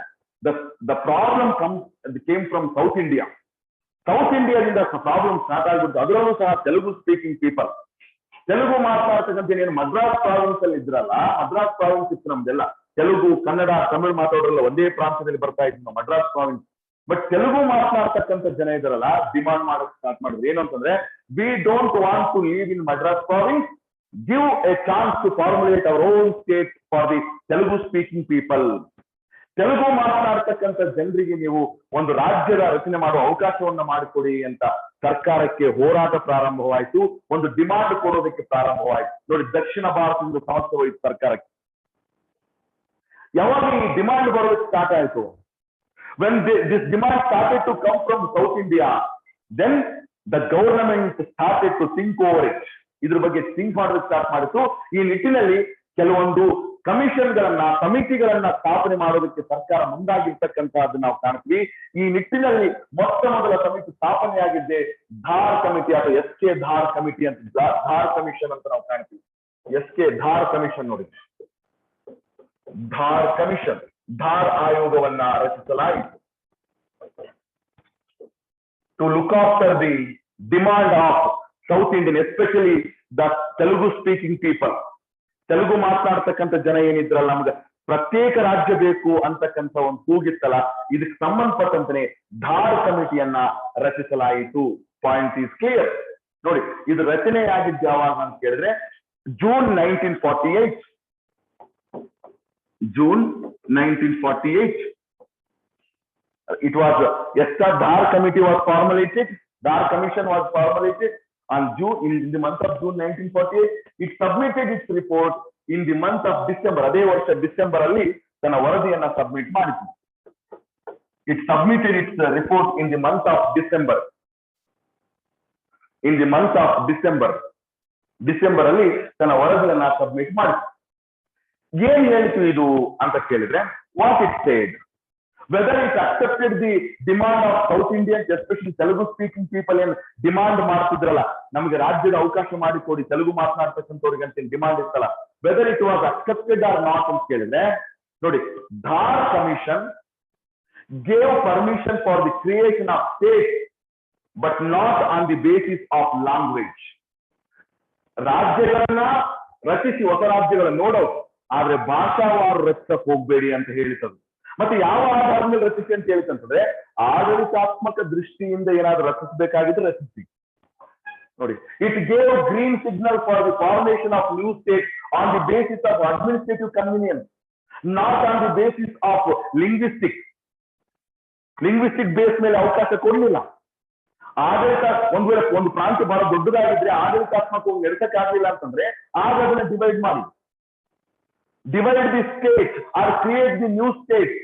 the problem came from South India. South India ದಿಂದ ಪ್ರಾಬ್ಲಮ್ ಸ್ಟಾರ್ಟ್ ಆಗ್ಬಿಟ್ಟು, ಅದರಲ್ಲೂ ಸಹ ತೆಲುಗು ಸ್ಪೀಕಿಂಗ್ ಪೀಪಲ್, ತೆಲುಗು ಮಾತನಾಡ್ತಕ್ಕಂಥ ಏನು ಮದ್ರಾಸ್ ಪ್ರಾವಿನ್ಸ್ ಅಲ್ಲಿ ಇದ್ರಲ್ಲ, ಮದ್ರಾಸ್ ಪ್ರಾವಿನ್ಸ್ ಇತ್ತು ನಮ್ದೆಲ್ಲ. ತೆಲುಗು, ಕನ್ನಡ, ತಮಿಳು ಮಾತಾಡೋರೆಲ್ಲ ಒಂದೇ ಪ್ರಾಂತ್ಯದಲ್ಲಿ ಬರ್ತಾ ಇದ್ರು ಮದ್ರಾಸ್ ಪ್ರಾವಿನ್ಸ್. ಬಟ್ ತೆಲುಗು ಮಾತನಾಡ್ತಕ್ಕಂಥ ಜನ ಇದಾರಲ್ಲ, ಡಿಮಾಂಡ್ ಮಾಡಕ್ ಸ್ಟಾರ್ಟ್ ಮಾಡಿದ್ರು. ಏನು ಅಂತಂದ್ರೆ, we don't want to leave in Madras province, give a chance to formulate our own state for the Telugu speaking people. Telugu ಮಾತನಾಡ್ತಕ್ಕಂಥ ಜನರಿಗೆ ನೀವು ಒಂದು ರಾಜ್ಯದ ರಚನೆ ಮಾಡುವ ಅವಕಾಶವನ್ನ ಮಾಡಿಕೊಡಿ ಅಂತ ಸರ್ಕಾರಕ್ಕೆ ಹೋರಾಟ ಪ್ರಾರಂಭವಾಯಿತು, ಒಂದು ಡಿಮಾಂಡ್ ಕೊಡೋದಕ್ಕೆ ಪ್ರಾರಂಭವಾಯಿತು. ನೋಡಿ, ದಕ್ಷಿಣ ಭಾರತದಿಂದ ಸಮಸ್ಯೆ ಹೋಯಿತು ಸರ್ಕಾರಕ್ಕೆ. ಯಾವಾಗ ಈ ಡಿಮಾಂಡ್ ಬರೋದಕ್ಕೆ ಸ್ಟಾರ್ಟ್ ಆಯಿತು, when this demand started to come from South India, then the government started to think over it. ಇದ್ರ ಬಗ್ಗೆ ಥಿಂಕ್ ಮಾಡೋದಕ್ಕೆ ಸ್ಟಾರ್ಟ್ ಮಾಡಿತು. ಈ ನಿಟ್ಟಿನಲ್ಲಿ ಕೆಲವೊಂದು ಕಮಿಷನ್ಗಳನ್ನ, ಸಮಿತಿಗಳನ್ನ ಸ್ಥಾಪನೆ ಮಾಡೋದಕ್ಕೆ ಸರ್ಕಾರ ಮುಂದಾಗಿರ್ತಕ್ಕಂಥದ್ದು ನಾವು ಕಾಣ್ತೀವಿ. ಈ ನಿಟ್ಟಿನಲ್ಲಿ ಮೊಟ್ಟ ಮೊದಲ ಸಮಿತಿ ಸ್ಥಾಪನೆಯಾಗಿದ್ದೆ ಧಾರ್ ಕಮಿಟಿ ಅಥವಾ SK ಧಾರ್ ಕಮಿಟಿ ಅಂತ, ಧಾರ್ ಕಮಿಷನ್ ಅಂತ ನಾವು ಕಾಣ್ತೀವಿ. SK ಧಾರ್ ಕಮಿಷನ್ ನೋಡಿ, ಧಾರ್ ಕಮಿಷನ್, ಧಾರ್ ಆಯೋಗವನ್ನ ರಚಿಸಲಾಯಿತು. To look after the demand of south Indian, especially the Telugu speaking people. Telugu ಮಾತನಾಡ್ತಕ್ಕಂಥ ಜನ ಏನಿದ್ರಲ್ಲ, ನಮ್ಗೆ ಪ್ರತ್ಯೇಕ ರಾಜ್ಯ ಬೇಕು ಅಂತಕ್ಕಂಥ ಒಂದು ಕೂಗಿತ್ತಲ್ಲ, ಇದಕ್ಕೆ ಸಂಬಂಧಪಟ್ಟಂತೆ ಧಾರ್ ಕಮಿಟಿಯನ್ನ ರಚಿಸಲಾಯಿತು. Point is clear. ನೋಡಿ, ಇದು ರಚನೆಯಾಗಿದ್ದ ಯಾವಾಗ ಅಂತ ಕೇಳಿದ್ರೆ June 1948. June 1948. It was the Dhar committee was formulated. Dhar commission was formulated on in the month of June 1948. It submitted its report in the month of December. ಅದೇ ವರ್ಷ December ಅಲ್ಲಿ ತನ್ನ ವರದಿಯನ್ನ ಸಬ್ಮಿಟ್ ಮಾಡಿತು. It submitted its report in the month of December. In the month of December, December ಅಲ್ಲಿ ತನ್ನ ವರದಿಯನ್ನ submit ಮಾಡಿತು. ಏನ್ ಹೇಳಿತು ಇದು ಅಂತ ಕೇಳಿದ್ರೆ, what it said, whether it accepted the demand of south Indians, especially Telugu speaking people ಏನ್ ಡಿಮಾಂಡ್ ಮಾಡ್ತಿದ್ರಲ್ಲ, ನಮಗೆ ರಾಜ್ಯದ ಅವಕಾಶ ಮಾಡಿಕೊಡಿ ತೆಲುಗು ಮಾತನಾಡ್ತಕ್ಕಂಥವ್ರಿಗೆ ಅಂತ ಡಿಮಾಂಡ್ ಇತ್ತಲ್ಲ, whether it was accepted or not ಅಂತ ಕೇಳಿದ್ರೆ ನೋಡಿ, Dhar commission gave permission for the creation of states but not on the basis of language. ರಾಜ್ಯಗಳನ್ನ ರಚಿಸಿ ಹೊಸ ರಾಜ್ಯಗಳ ನೋಡೋ, ಆದ್ರೆ ಭಾಷಾವಾರು ರಚಿಸಕ್ ಹೋಗ್ಬೇಡಿ ಅಂತ ಹೇಳಿತದು. ಮತ್ತೆ ಯಾವ ಆಧಾರದ ಮೇಲೆ ರಚಿಸಿ ಅಂತ ಹೇಳಿತಂತಂದ್ರೆ, ಆಡಳಿತಾತ್ಮಕ ದೃಷ್ಟಿಯಿಂದ ಏನಾದ್ರೂ ರಚಿಸಬೇಕಾಗಿದ್ರೆ ರಚಿಸಿ. ನೋಡಿ, it gave green signal for the formation of new state on the basis of administrative convenience, not on the basis of linguistic base ಮೇಲೆ ಅವಕಾಶ ಕೊಡಲಿಲ್ಲ. ಆಡಳಿತ ಒಂದು ಪ್ರಾಂತ್ಯ ಬಹಳ ದೊಡ್ಡದಾಗಿದ್ರೆ ಆಡಳಿತಾತ್ಮಕವಾಗಿ ನಡೆಸಕ್ಕಾಗಲಿಲ್ಲ ಅಂತಂದ್ರೆ ಆಗ ಅದನ್ನ ಡಿವೈಡ್ ಮಾಡಿ, divide the state or create the new state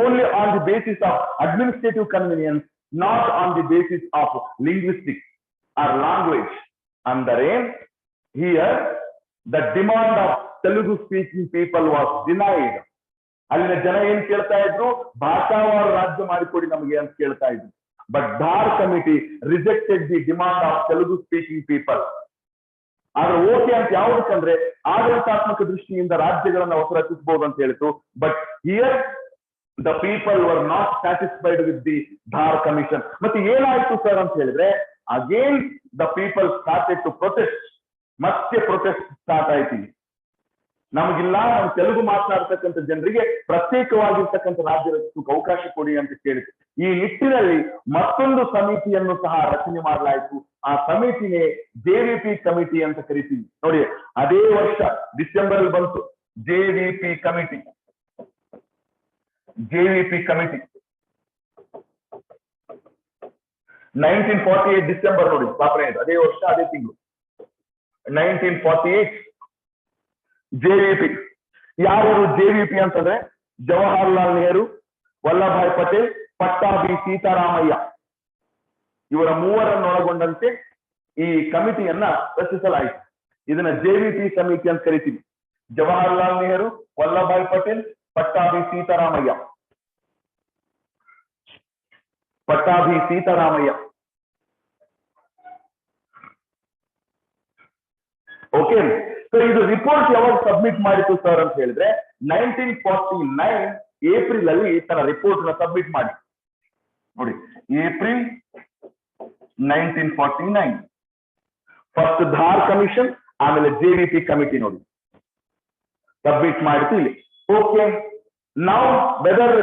only on the basis of administrative convenience, not on the basis of linguistic or language. ಅಂದರೆ here the demand of Telugu speaking people was denied. ಅಲ್ಲಿನ ಜನ ಏನ್ ಕೇಳ್ತಾ ಇದ್ರು, ಭಾಷಾವಾರು ರಾಜ್ಯ ಮಾಡಿಕೊಡಿ ನಮಗೆ ಅಂತ ಕೇಳ್ತಾ ಇದ್ರು. But Dhar committee rejected the demand of Telugu speaking people. ಆದ್ರೆ ಓಕೆ ಅಂತ ಯಾವ್ದಕ್ಕಂದ್ರೆ ಆಡಳಿತಾತ್ಮಕ ದೃಷ್ಟಿಯಿಂದ ರಾಜ್ಯಗಳನ್ನ ಹೊಸ ರಚಿಸಬಹುದು ಅಂತ ಹೇಳಿತು. But here the people were not satisfied with the Dhar commission. ಮತ್ತೆ ಏನಾಯ್ತು ಸರ್ ಅಂತ ಹೇಳಿದ್ರೆ, again the people started to protest. ಮತ್ತೆ ಪ್ರೊಟೆಸ್ಟ್ ಸ್ಟಾರ್ಟ್ ಆಯ್ತು. ನಮಗಿಲ್ಲ, ನಮ್ಮ ತೆಲುಗು ಮಾತನಾಡ್ತಕ್ಕಂಥ ಜನರಿಗೆ ಪ್ರತ್ಯೇಕವಾಗಿರ್ತಕ್ಕಂಥ ರಾಜ್ಯ ರಚಿಸಕ್ಕೆ ಅವಕಾಶ ಕೊಡಿ ಅಂತ ಕೇಳಿತು. ಈ ನಿಟ್ಟಿನಲ್ಲಿ ಮತ್ತೊಂದು ಸಮಿತಿಯನ್ನು ಸಹ ರಚನೆ ಮಾಡಲಾಯಿತು. ಆ ಸಮಿತಿನೇ ಜೆವಿಪಿ ಕಮಿಟಿ ಅಂತ ಕರಿತೀವಿ. ನೋಡಿ, ಅದೇ ವರ್ಷ ಡಿಸೆಂಬರ್ ಅಲ್ಲಿ ಬಂತು ಜೆವಿಪಿ ಕಮಿಟಿ. 1948 ಡಿಸೆಂಬರ್, ನೋಡಿ ಸ್ಥಾಪನೆ ಆಯ್ತು ಅದೇ ವರ್ಷ ಅದೇ ತಿಂಗಳು 1948 ಜೆವಿಪಿ. ಯಾರು ಜೆವಿಪಿ ಅಂತಂದ್ರೆ ಜವಾಹರ್ಲಾಲ್ ನೆಹರು, ವಲ್ಲಭಾಯ್ ಪಟೇಲ್, ಪಟ್ಟಾಭಿ ಸೀತಾರಾಮಯ್ಯ ಇವರ ಮೂವರನ್ನು ಒಳಗೊಂಡಂತೆ ಈ ಕಮಿಟಿಯನ್ನ ರಚಿಸಲಾಯಿತು. ಇದನ್ನ ಜೆವಿಪಿ ಸಮಿತಿ ಅಂತ ಕರಿತೀವಿ. ಜವಾಹರ್ಲಾಲ್ ನೆಹರು, ವಲ್ಲಭಾಯ್ ಪಟೇಲ್, ಪಟ್ಟಾಭಿ ಸೀತಾರಾಮಯ್ಯ. ಓಕೆ, ಸೊ ಇದು ರಿಪೋರ್ಟ್ ಯಾವಾಗ ಸಬ್ಮಿಟ್ ಮಾಡಿತು ಸರ್ ಅಂತ ಹೇಳಿದ್ರೆ 1949 ಏಪ್ರಿಲ್ ಅಲ್ಲಿ ತನ್ನ ರಿಪೋರ್ಟ್ ನ ಸಬ್ಮಿಟ್ ಮಾಡಿ. ನೋಡಿ, ಏಪ್ರಿಲ್ 1949 ಫಸ್ಟ್ ಧಾರ್ ಕಮಿಷನ್, ಆಮೇಲೆ ಜೆವಿಪಿ ಕಮಿಟಿ ನೋಡಿ ಸಬ್ಮಿಟ್ ಮಾಡಿತು ಇಲ್ಲಿ. Okay, now whether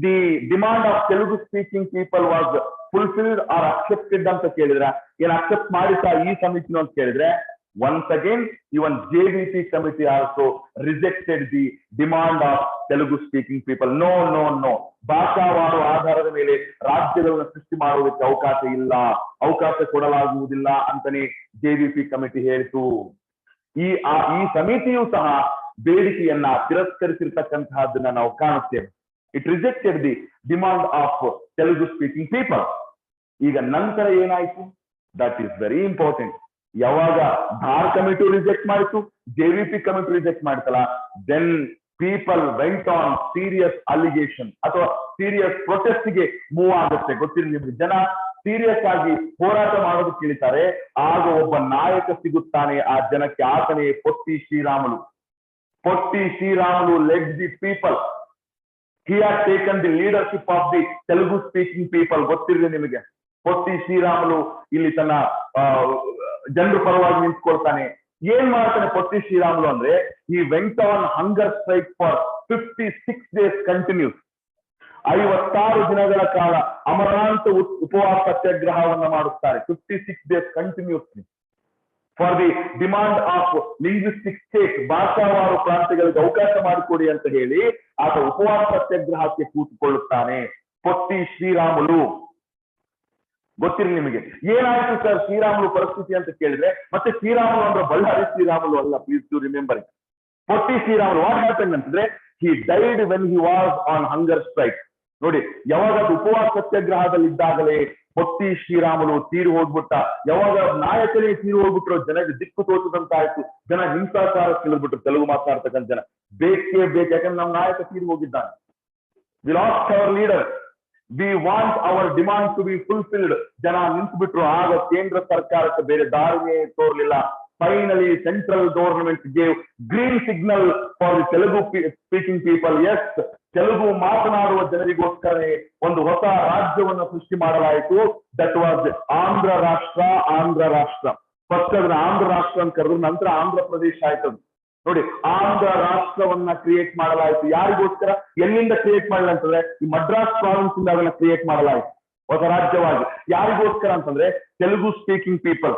the demand of Telugu speaking people was fulfilled or accepted ಅಂತ ಕೇಳಿದ್ರೆ, ಏನ್ ಅಕ್ಸೆಪ್ಟ್ ಮಾಡಿತಾ ಈ ಸಮಿತಿನು ಅಂತ ಕೇಳಿದ್ರೆ, once again even JVP committee also rejected the demand of Telugu speaking people. No, ಭಾಷಾವಾರು ಆಧಾರದ ಮೇಲೆ ರಾಜ್ಯಗಳನ್ನು ಸೃಷ್ಟಿ ಮಾಡುವುದಕ್ಕೆ ಅವಕಾಶ ಇಲ್ಲ, ಅವಕಾಶ ಕೊಡಲಾಗುವುದಿಲ್ಲ ಅಂತಾನೆ ಜೆವಿಪಿ ಕಮಿಟಿ ಹೇಳಿತು. ಈ ಸಮಿತಿಯು ಸಹ ಬೇಡಿಕೆಯನ್ನ ತಿರಸ್ಕರಿಸಿರ್ತಕ್ಕಂತಹದನ್ನ ನಾವು ಕಾಣುತ್ತೇವೆ. It rejected the demand of Telugu speaking people. ಈಗ ನಂತರ ಏನಾಯ್ತು, ದಟ್ ಈಸ್ ವೆರಿ ಇಂಪಾರ್ಟೆಂಟ್. ಯಾವಾಗ ಧಾರ್ ಕಮಿಟಿ ರಿಜೆಕ್ಟ್ ಮಾಡಿತು, ಜೆವಿಪಿ ಕಮಿಟಿ ರಿಜೆಕ್ಟ್ ಮಾಡ್ತಲ್ಲ, then people went on serious allegation ಅಥವಾ ಸೀರಿಯಸ್ ಪ್ರೊಟೆಸ್ಟ್ ಗೆ ಮೂವ್ ಆಗುತ್ತೆ. ಗೊತ್ತಿರಲಿ ನಿಮ್ಗೆ, ಜನ ಸೀರಿಯಸ್ ಆಗಿ ಹೋರಾಟ ಮಾಡೋದಕ್ಕೆ ಇಳಿತಾರೆ. ಆಗ ಒಬ್ಬ ನಾಯಕ ಸಿಗುತ್ತಾನೆ ಆ ಜನಕ್ಕೆ, ಆತನೇ Potti Sriramulu. Led the people. He had taken the leadership of the Telugu speaking people. ಗೊತ್ತಿರಲಿ ನಿಮಗೆ, ಪೊಟ್ಟಿ ಶ್ರೀರಾಮುಲು ಇಲ್ಲಿ ತನ್ನ ಜನರ ಪರವಾಗಿ ನಿಂತ್ಕೊಳ್ತಾನೆ. ಏನ್ ಮಾಡ್ತಾನೆ ಪೊಟ್ಟಿ ಶ್ರೀರಾಮುಲು ಅಂದ್ರೆ, ಈ went on hunger strike for 56 days continuous. 56 ದಿನಗಳ ಕಾಲ ಅಮರಾಂತ ಉಪವಾಸ ಸತ್ಯಾಗ್ರಹವನ್ನ ಮಾಡುತ್ತಾರೆ. 56 days continuously for the demand of linguistic state. ಭಾಷಾವಾರು ಪ್ರಾಂತ್ಯಗಳಿಗೆ ಅವಕಾಶ ಮಾಡಿಕೊಡಿ ಅಂತ ಹೇಳಿ ಆತ ಉಪವಾಸ ಸತ್ಯಾಗ್ರಹಕ್ಕೆ ಕೂತುಕೊಳ್ಳುತ್ತಾನೆ ಪೊಟ್ಟಿ ಶ್ರೀರಾಮುಲು. ಗೊತ್ತಿರಲಿ ನಿಮಗೆ. ಏನಾಯ್ತು ಸರ್ ಶ್ರೀರಾಮುಲು ಪರಿಸ್ಥಿತಿ ಅಂತ ಕೇಳಿದ್ರೆ, ಮತ್ತೆ ಶ್ರೀರಾಮುಲು ಅಂದ್ರೆ ಬಳ್ಳಾರಿ ಶ್ರೀರಾಮುಲು ಅಲ್ಲ, please to remember it. Potti Sriramulu what happen ಅಂತಂದ್ರೆ, he died when he was on hunger strike. ನೋಡಿ, ಯಾವಾಗ ಉಪವಾಸ ಸತ್ಯಾಗ್ರಹದಲ್ಲಿದ್ದಾಗಲೇ పొట్టి ಶ್ರೀರಾಮುಲು ತೀರು ಹೋಗ್ಬಿಟ್ಟ. ಯಾವಾಗ ನಾಯಕನೇ ತೀರು ಹೋಗ್ಬಿಟ್ರು ಜನಕ್ಕೆ ದಿಕ್ಕು ತೋಚದಂತಾಯ್ತು. ಜನ ಹಿಂಸಾಚಾರಕ್ಕೆ ಇಳಿದ್ಬಿಟ್ರು ತೆಲುಗು ಮಾತನಾಡ್ತಕ್ಕಂಥ ಜನ. ಬೇಕೇ ಬೇಕು, ಯಾಕಂದ್ರೆ ನಮ್ಮ ನಾಯಕ ತೀರು ಹೋಗಿದ್ದಾನೆ. We lost our leader, we want our demand to be fulfilled. ಜನ ನಿಂತುಬಿಟ್ರು. ಆಗ ಕೇಂದ್ರ ಸರ್ಕಾರಕ್ಕೆ ಬೇರೆ ದಾರಿನೇ ತೋರ್ಲಿಲ್ಲ. Finally, central government gave green signal for the Telugu speaking people. Yes, Telugu ಮಾತನಾಡುವ ಜನರಿಗೋಸ್ಕರ ಒಂದು ಹೊಸ ರಾಜ್ಯವನ್ನು ಸೃಷ್ಟಿ ಮಾಡಲಾಯಿತು. ದಟ್ ವಾಸ್ ಆಂಧ್ರ ರಾಷ್ಟ್ರ. ಆಂಧ್ರ ರಾಷ್ಟ್ರ ಫಸ್ಟ್ ಅದನ್ನ ಆಂಧ್ರ ರಾಷ್ಟ್ರ ಅಂತ ಕರೆದ್ರು, ನಂತರ ಆಂಧ್ರ ಪ್ರದೇಶ ಆಯ್ತದು. ನೋಡಿ, ಆಂಧ್ರ ರಾಷ್ಟ್ರವನ್ನ ಕ್ರಿಯೇಟ್ ಮಾಡಲಾಯಿತು. ಯಾರಿಗೋಸ್ಕರ, ಎಲ್ಲಿಂದ ಕ್ರಿಯೇಟ್ ಮಾಡಲ್ಲ ಅಂತಂದ್ರೆ ಈ ಮಡ್ರಾಸ್ ಪ್ರಾವಿನ್ಸ್ ಇಂದ ಅದನ್ನ ಕ್ರಿಯೇಟ್ ಮಾಡಲಾಯಿತು ಹೊಸ ರಾಜ್ಯವಾಗಿ. ಯಾರಿಗೋಸ್ಕರ ಅಂತಂದ್ರೆ ತೆಲುಗು ಸ್ಪೀಕಿಂಗ್ ಪೀಪಲ್,